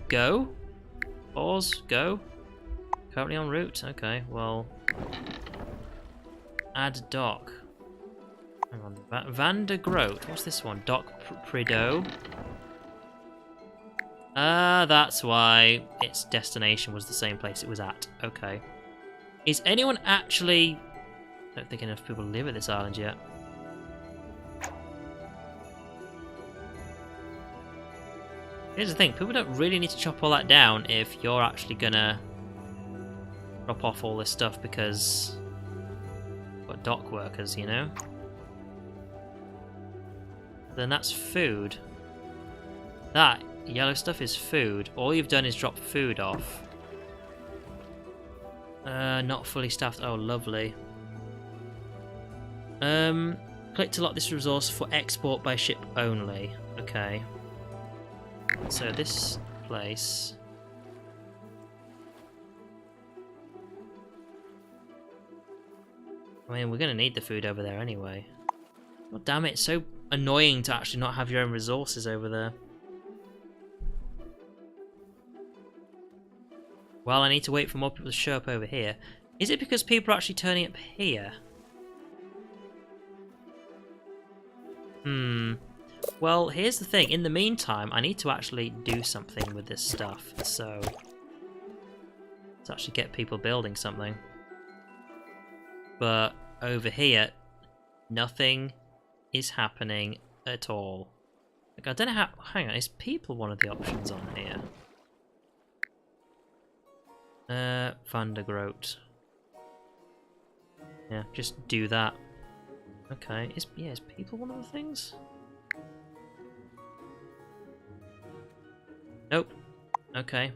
go. Pause. Go. Currently en route. Okay. Well, add dock. Hang on. Van der Groot. What's this one? Dock Prideaux. Ah, that's why its destination was the same place it was at. Okay. Is anyone actually... I don't think enough people live at this island yet. Here's the thing, people don't really need to chop all that down if you're actually gonna drop off all this stuff because you've got dock workers, you know? Then that's food. That yellow stuff is food. All you've done is drop food off. Not fully staffed. Oh, lovely. Click to lock this resource for export by ship only. Okay. So this place... I mean, we're going to need the food over there anyway. God damn it, it's so annoying to actually not have your own resources over there. Well, I need to wait for more people to show up over here. Is it because people are actually turning up here? Well, here's the thing. In the meantime, I need to actually do something with this stuff. So, let's actually get people building something. But over here, nothing is happening at all. Like, I don't know how... Hang on, is people one of the options on here? Van der Groot. Yeah, just do that. Okay, is people one of the things? Nope. Okay.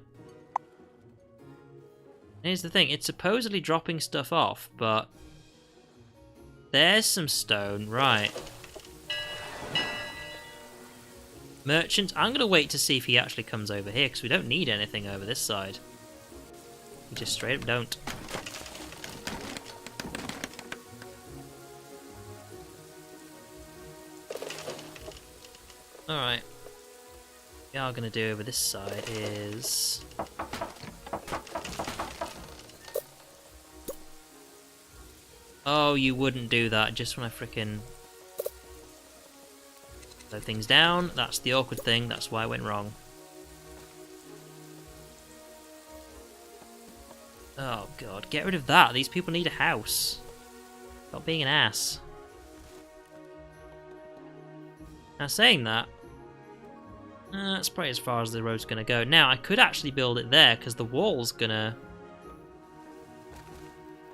Here's the thing, it's supposedly dropping stuff off, but... There's some stone, right. Merchant, I'm going to wait to see if he actually comes over here, because we don't need anything over this side. We just straight up don't. Alright. What we are going to do over this side is... Oh, you wouldn't do that just when I frickin' slow things down. That's the awkward thing. That's why I went wrong. Oh, God. Get rid of that. These people need a house. Stop being an ass. Now, saying that, that's probably as far as the road's going to go. Now, I could actually build it there, because the wall's going to...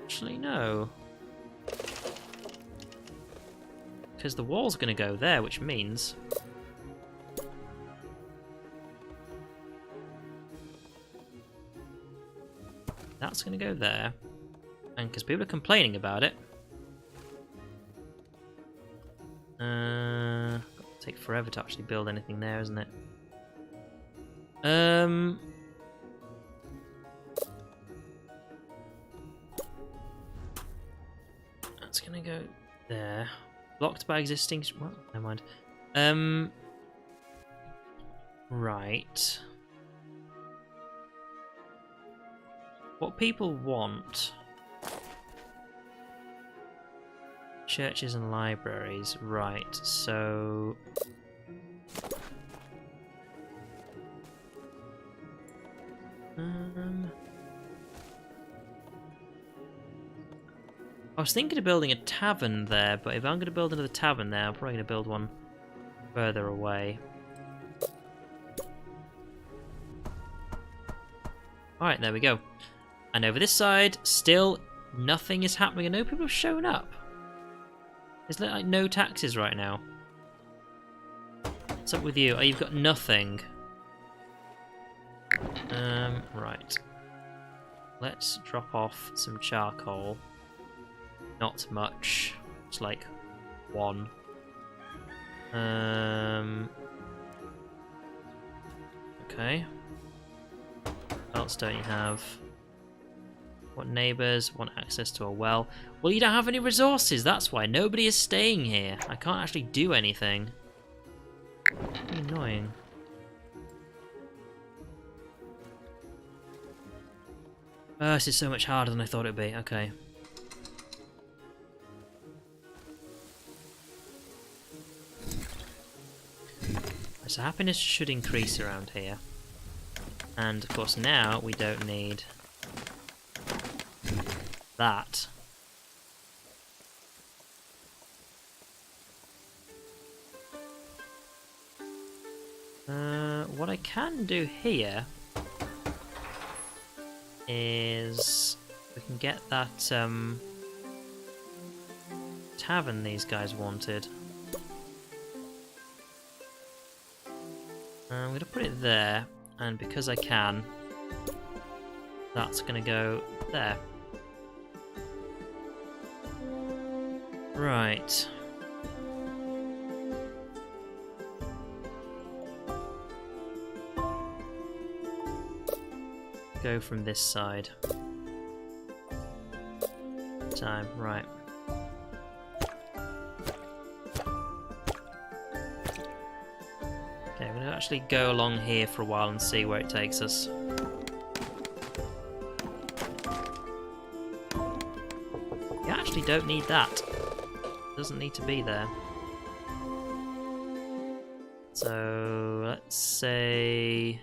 Actually, no. Because the wall's going to go there, which means... That's going to go there. And because people are complaining about it... It'll take forever to actually build anything there, isn't it? That's going to go there. Blocked by existing... Well, never mind. Right. What people want... Churches and libraries. Right, so... I was thinking of building a tavern there, but if I'm going to build another tavern there, I'm probably going to build one further away. Alright, there we go. And over this side, still nothing is happening and no people have shown up. There's like no taxes right now. What's up with you? Oh, you've got nothing. Right. Let's drop off some charcoal. Not much. It's like 1. Okay. What else don't you have? What neighbours want access to a well? Well, you don't have any resources, that's why. Nobody is staying here. I can't actually do anything. Really annoying. This is so much harder than I thought it'd be. Okay. So happiness should increase around here. And of course now we don't need that. What I can do here is we can get that tavern these guys wanted. I'm going to put it there, and because I can, that's going to go there. Right. Go from this side. Time, right. Okay, I'm going to actually go along here for a while and see where it takes us. You actually don't need that. It doesn't need to be there. So, let's say...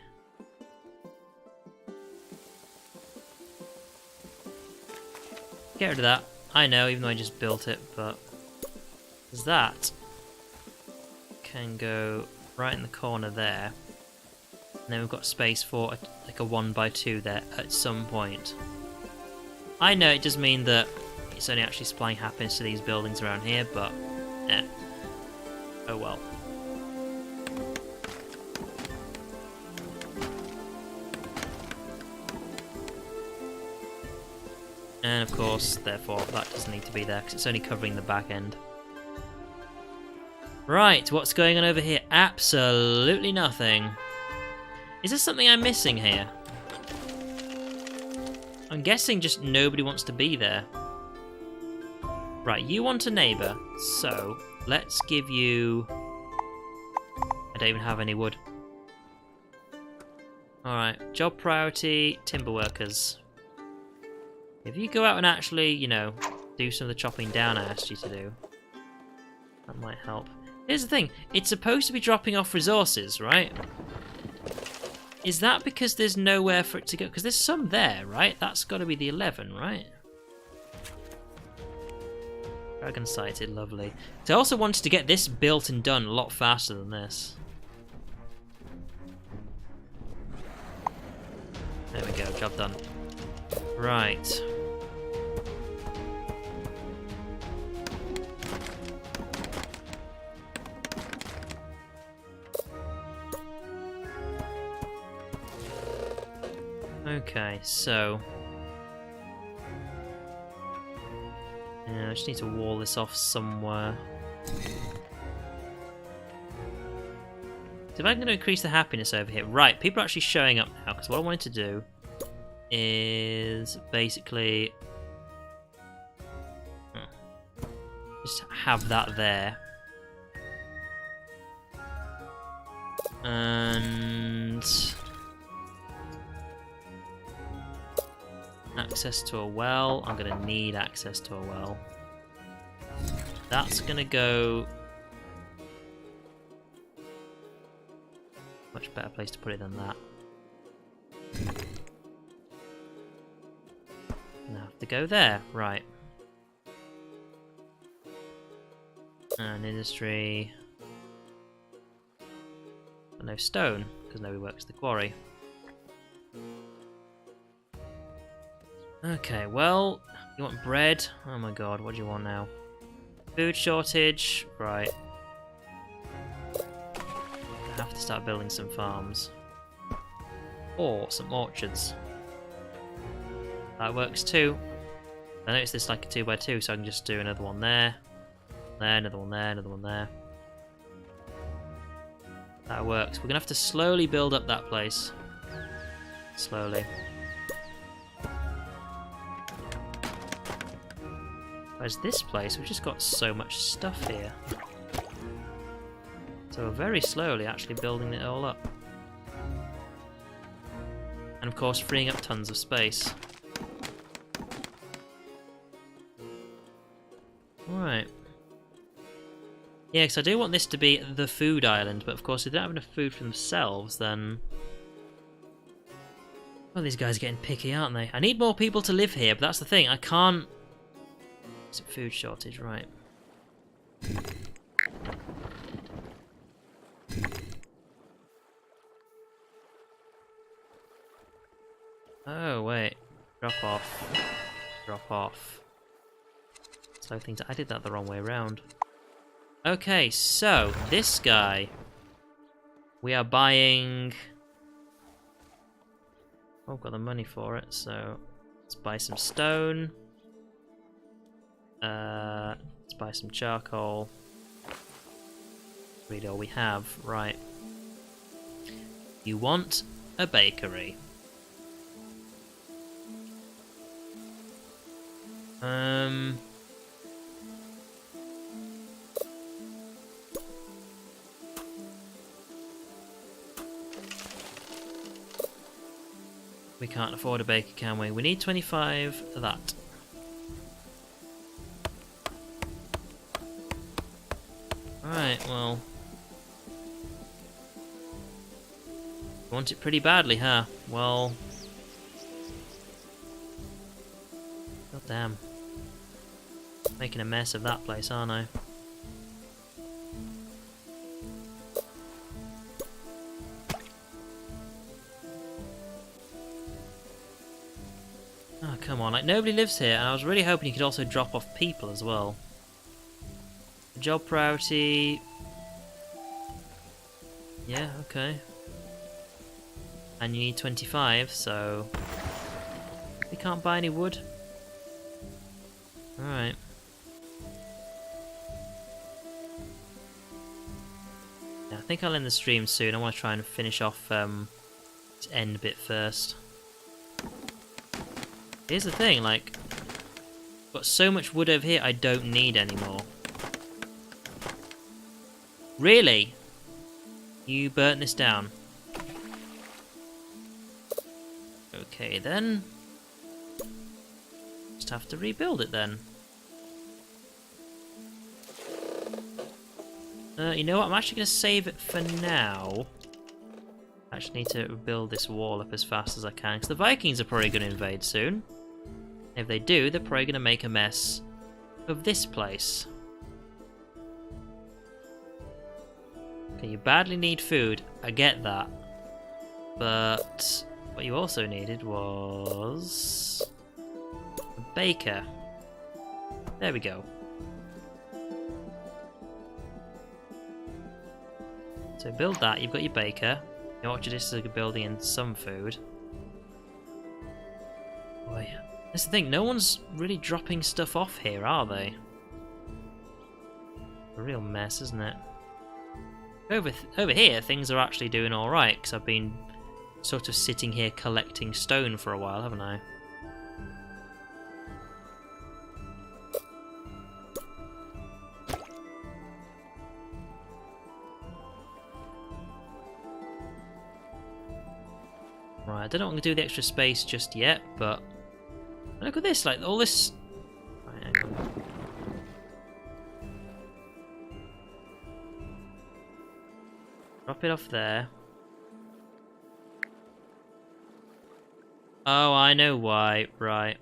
get rid of that. I know, even though I just built it, but... that can go right in the corner there. And then we've got space for like a 1x2 there at some point. I know it does mean that it's only actually supplying happiness to these buildings around here, but eh. Oh well. And of course, therefore, that doesn't need to be there because it's only covering the back end. Right, what's going on over here? Absolutely nothing. Is there something I'm missing here? I'm guessing just nobody wants to be there. Right, you want a neighbour, so let's give you... I don't even have any wood. Alright, job priority, timber workers. If you go out and actually, you know, do some of the chopping down I asked you to do, that might help. Here's the thing, it's supposed to be dropping off resources, right? Is that because there's nowhere for it to go? Because there's some there, right? That's got to be the 11, right? Dragon sighted, lovely. So I also wanted to get this built and done a lot faster than this. There we go, job done. Right. Okay, so... yeah, I just need to wall this off somewhere. So if I'm going to increase the happiness over here... right, people are actually showing up now, because what I wanted to do is basically... just have that there. And... access to a well. I'm going to need access to a well. That's going to go... much better place to put it than that. Now I have to go there. Right. And industry... no stone, because nobody works the quarry. Okay, well, you want bread? Oh my god, what do you want now? Food shortage? Right. I have to start building some farms. Or some orchards. That works too. I noticed this like a 2x2, so I can just do another one there. There, another one there, another one there. That works. We're gonna have to slowly build up that place. Slowly. Whereas this place, we've just got so much stuff here. So we're very slowly actually building it all up. And of course freeing up tons of space. Alright. Yeah, because I do want this to be the food island, but of course if they don't have enough food for themselves, then... Well, these guys are getting picky, aren't they? I need more people to live here, but that's the thing, I can't... It's a food shortage, right. Oh, wait. Drop off. Drop off. Slow things. I did that the wrong way around. Okay, so this guy. We are buying. Oh, I've got the money for it, so let's buy some stone. Let's buy some charcoal. Really all we have, right. You want a bakery. We can't afford a baker, can we? We need 25 for that. Alright, well... You want it pretty badly, huh? Well... God damn. Making a mess of that place, aren't I? Oh, come on. Like, nobody lives here, and I was really hoping you could also drop off people as well. Job priority... Yeah, okay. And you need 25, so... We can't buy any wood. Alright. Yeah, I think I'll end the stream soon. I want to try and finish off this end bit first. Here's the thing, like... I've got so much wood over here I don't need anymore. Really? You burnt this down. Okay then. Just have to rebuild it then. You know what? I'm actually going to save it for now. I actually need to build this wall up as fast as I can, because the Vikings are probably going to invade soon. If they do, they're probably going to make a mess of this place. Okay, you badly need food. I get that. But what you also needed was... a baker. There we go. So build that, you've got your baker. Your orchardist is building in some food. Boy, that's the thing, no one's really dropping stuff off here, are they? A real mess, isn't it? Over here, things are actually doing alright, because I've been sort of sitting here collecting stone for a while, haven't I? Right, I don't know what I'm going to do with the extra space just yet, but... Look at this, like, all this... Right, hang on. Drop it off there. Oh, I know why. Right.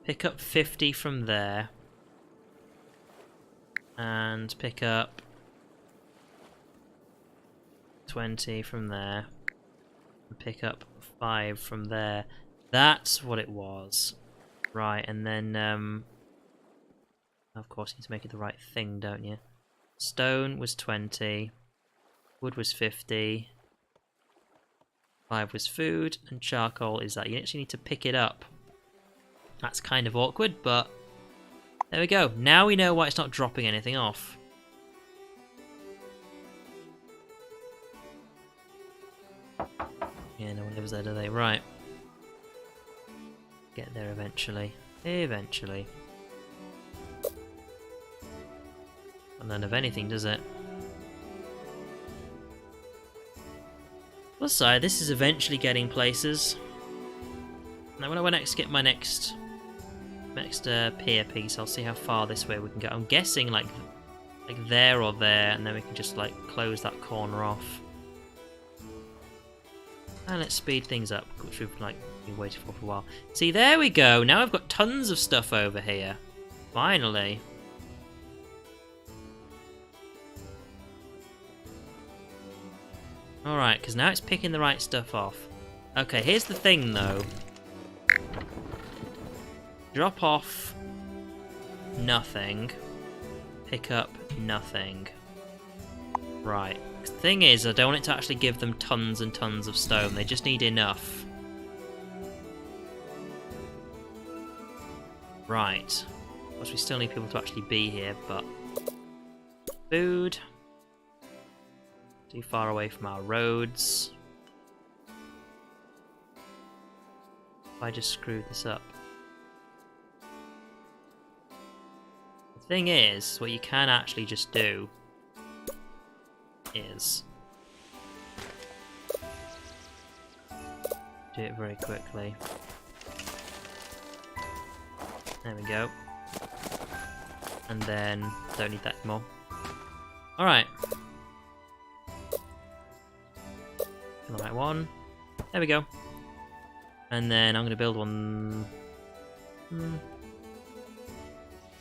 Pick up 50 from there. And pick up 20 from there. And pick up 5 from there. That's what it was. Right, and then, of course, you need to make it the right thing, don't you? Stone was 20. Wood was 50. 5 was food, and charcoal is that. You actually need to pick it up. That's kind of awkward, but there we go. Now we know why it's not dropping anything off. Yeah, no one lives there, do they? Right. Get there eventually. Eventually. And none of anything, does it? Plus side, this is eventually getting places. Now when I next get my next pier piece, I'll see how far this way we can go. I'm guessing like there or there, and then we can just like close that corner off. And let's speed things up, which we've like been waiting for a while. See, there we go. Now I've got tons of stuff over here. Finally. Alright, because now it's picking the right stuff off. Okay, here's the thing though. Drop off nothing. Pick up nothing. Right. The thing is, I don't want it to actually give them tons and tons of stone. They just need enough. Right. Of course, we still need people to actually be here, but... Food. Too far away from our roads. I just screwed this up. The thing is, what you can actually just do is do it very quickly. There we go. And then don't need that anymore. Alright. The right one. There we go. And then I'm going to build one...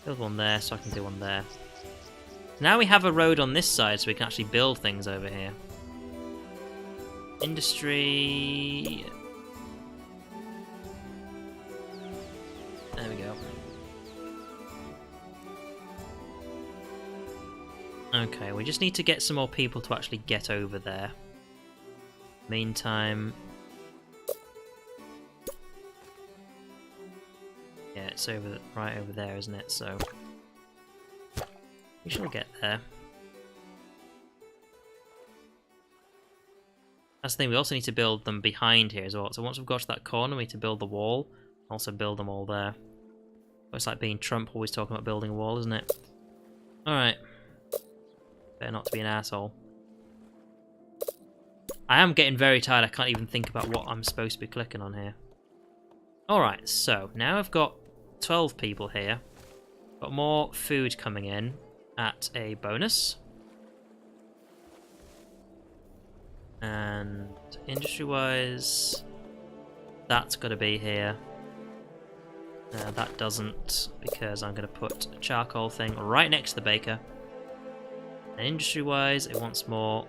Build one there so I can do one there. Now we have a road on this side so we can actually build things over here. Industry... There we go. Okay, we just need to get some more people to actually get over there. Meantime... Yeah, it's over right over there, isn't it? So... we shall get there. That's the thing, we also need to build them behind here as well. So once we've got to that corner, we need to build the wall. Also build them all there. It's like being Trump, always talking about building a wall, isn't it? Alright. Better not to be an asshole. I am getting very tired, I can't even think about what I'm supposed to be clicking on here. Alright, so now I've got 12 people here. Got more food coming in at a bonus. And industry-wise, that's got to be here. That doesn't, because I'm going to put a charcoal thing right next to the baker. And industry-wise, it wants more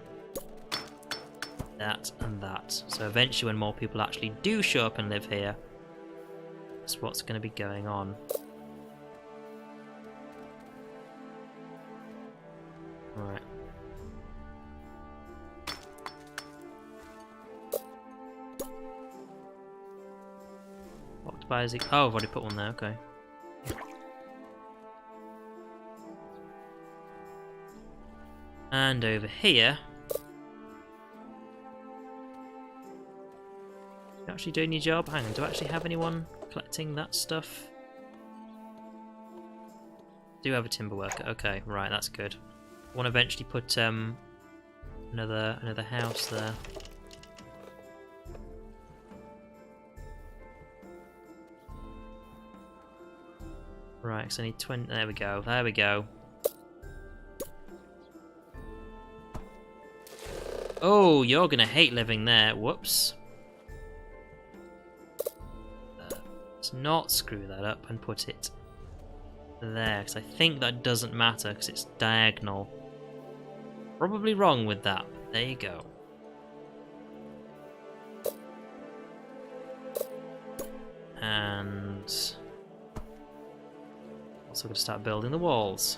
that and that. So eventually when more people actually do show up and live here, that's what's going to be going on. Alright. What buys it? Oh, I've already put one there, okay. And over here... You actually doing your job? Hang on, do I actually have anyone collecting that stuff? Do have a timber worker, okay, right, that's good. I want to eventually put another house there. Right, so I need 20. There we go. There we go. Oh, you're gonna hate living there. Whoops. Let's not screw that up and put it there, because I think that doesn't matter because it's diagonal. Probably wrong with that, but there you go. And also going to start building the walls.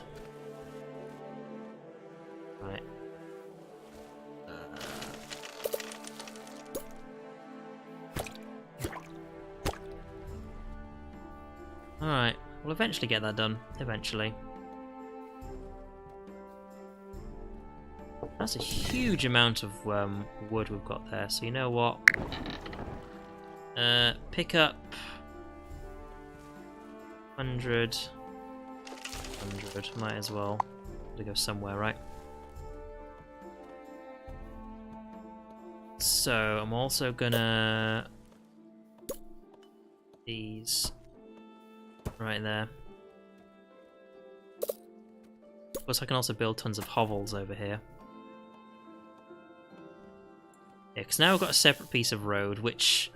Right. Alright, we'll eventually get that done. Eventually. That's a huge amount of wood we've got there, so you know what? Pick up 100. Might as well. To go somewhere, right? So I'm also gonna these right there. Of course, I can also build tons of hovels over here. Yeah, because now we've got a separate piece of road, which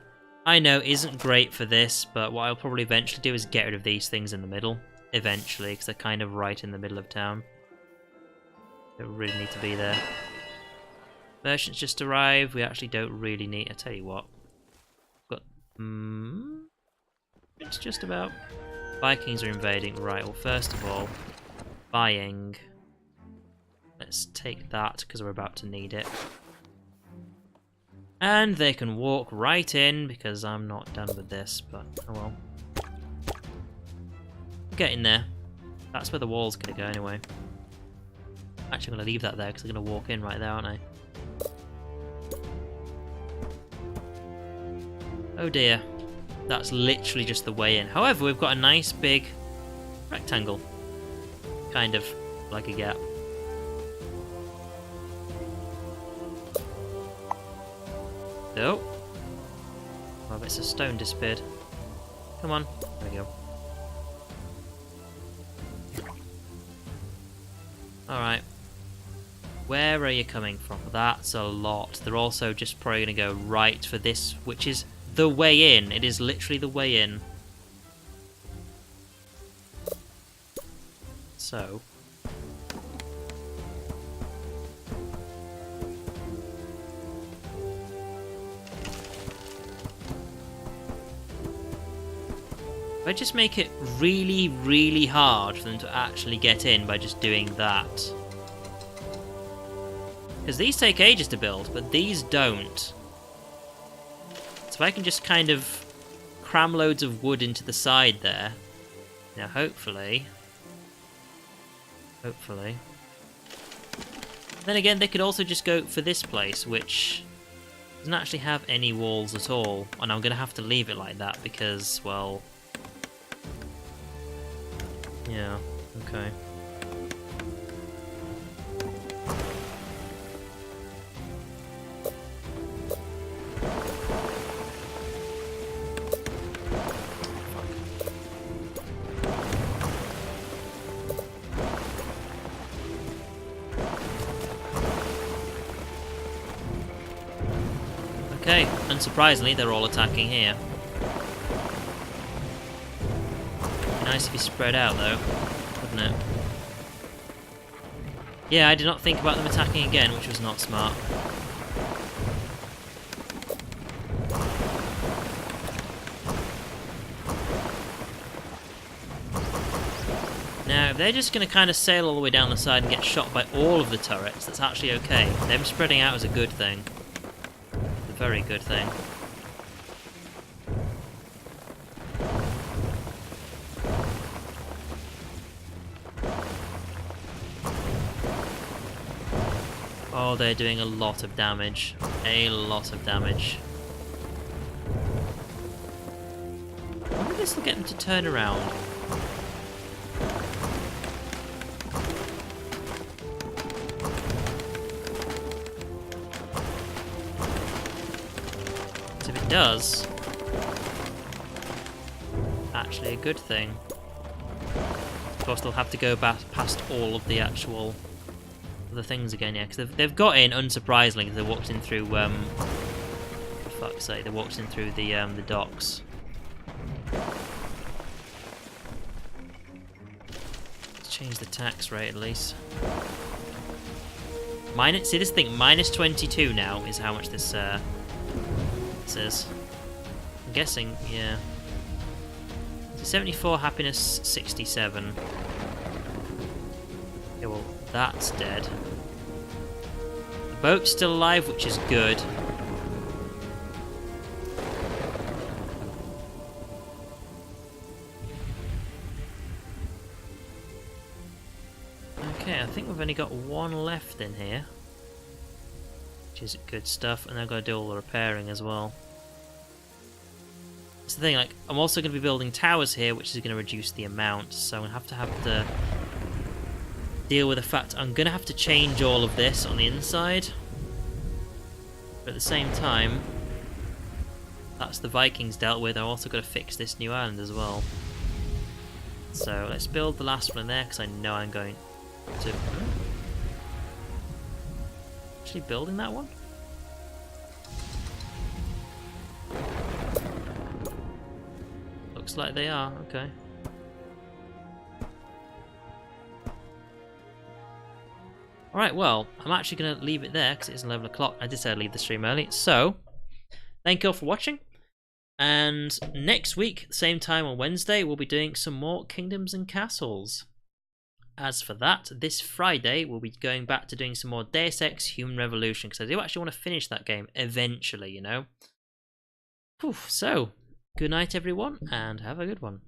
I know isn't great for this, but what I'll probably eventually do is get rid of these things in the middle. Eventually, because they're kind of right in the middle of town. They don't really need to be there. Merchants just arrived. We actually don't really need... I tell you what. We've got... it's just about... Vikings are invading. Right, well, first of all, buying. Let's take that, because we're about to need it. And they can walk right in, because I'm not done with this, but oh well. Get in there. That's where the wall's going to go anyway. Actually, I'm going to leave that there, because they're going to walk in right there, aren't I? Oh dear. That's literally just the way in. However, we've got a nice big rectangle. Kind of like a gap. No. Oh, bits of stone disappeared. Come on. There we go. Alright. Where are you coming from? That's a lot. They're also just probably going to go right for this, which is the way in. It is literally the way in. So... if I just make it really, really hard for them to actually get in by just doing that. Because these take ages to build, but these don't. So if I can just kind of cram loads of wood into the side there. Now hopefully... Then again, they could also just go for this place, which doesn't actually have any walls at all. And I'm going to have to leave it like that because, well... yeah, okay. Okay, unsurprisingly, they're all attacking here. Nice if you spread out though, wouldn't it? Yeah, I did not think about them attacking again, which was not smart. Now, if they're just going to kind of sail all the way down the side and get shot by all of the turrets, that's actually okay. Them spreading out is a good thing. It's a very good thing. Oh, they're doing a lot of damage. A lot of damage. I wonder if this will get them to turn around. So if it does, actually a good thing. Of course, they'll have to go past all of the actual... the things again, yeah, because they've got in, unsurprisingly, because they walked in through, for fuck's sake, they walked in through the docks. Let's change the tax rate at least. See this thing, minus 22 now is how much this is. I'm guessing, yeah. 74, happiness 67. Okay, well, that's dead. The boat's still alive, which is good. Okay, I think we've only got one left in here, which is good stuff, and I've got to do all the repairing as well. That's the thing, like, I'm also going to be building towers here, which is going to reduce the amount, so I'm going to have to deal with the fact I'm going to have to change all of this on the inside. But at the same time, that's the Vikings dealt with. I've also got to fix this new island as well. So let's build the last one there, because I know I'm going to... Actually building that one? Looks like they are, okay. Alright, well, I'm actually going to leave it there because it's 11 o'clock. I did say I'd leave the stream early. So, thank you all for watching. And next week, same time on Wednesday, we'll be doing some more Kingdoms and Castles. As for that, this Friday, we'll be going back to doing some more Deus Ex Human Revolution, because I do actually want to finish that game eventually, you know. Whew, so, good night everyone, and have a good one.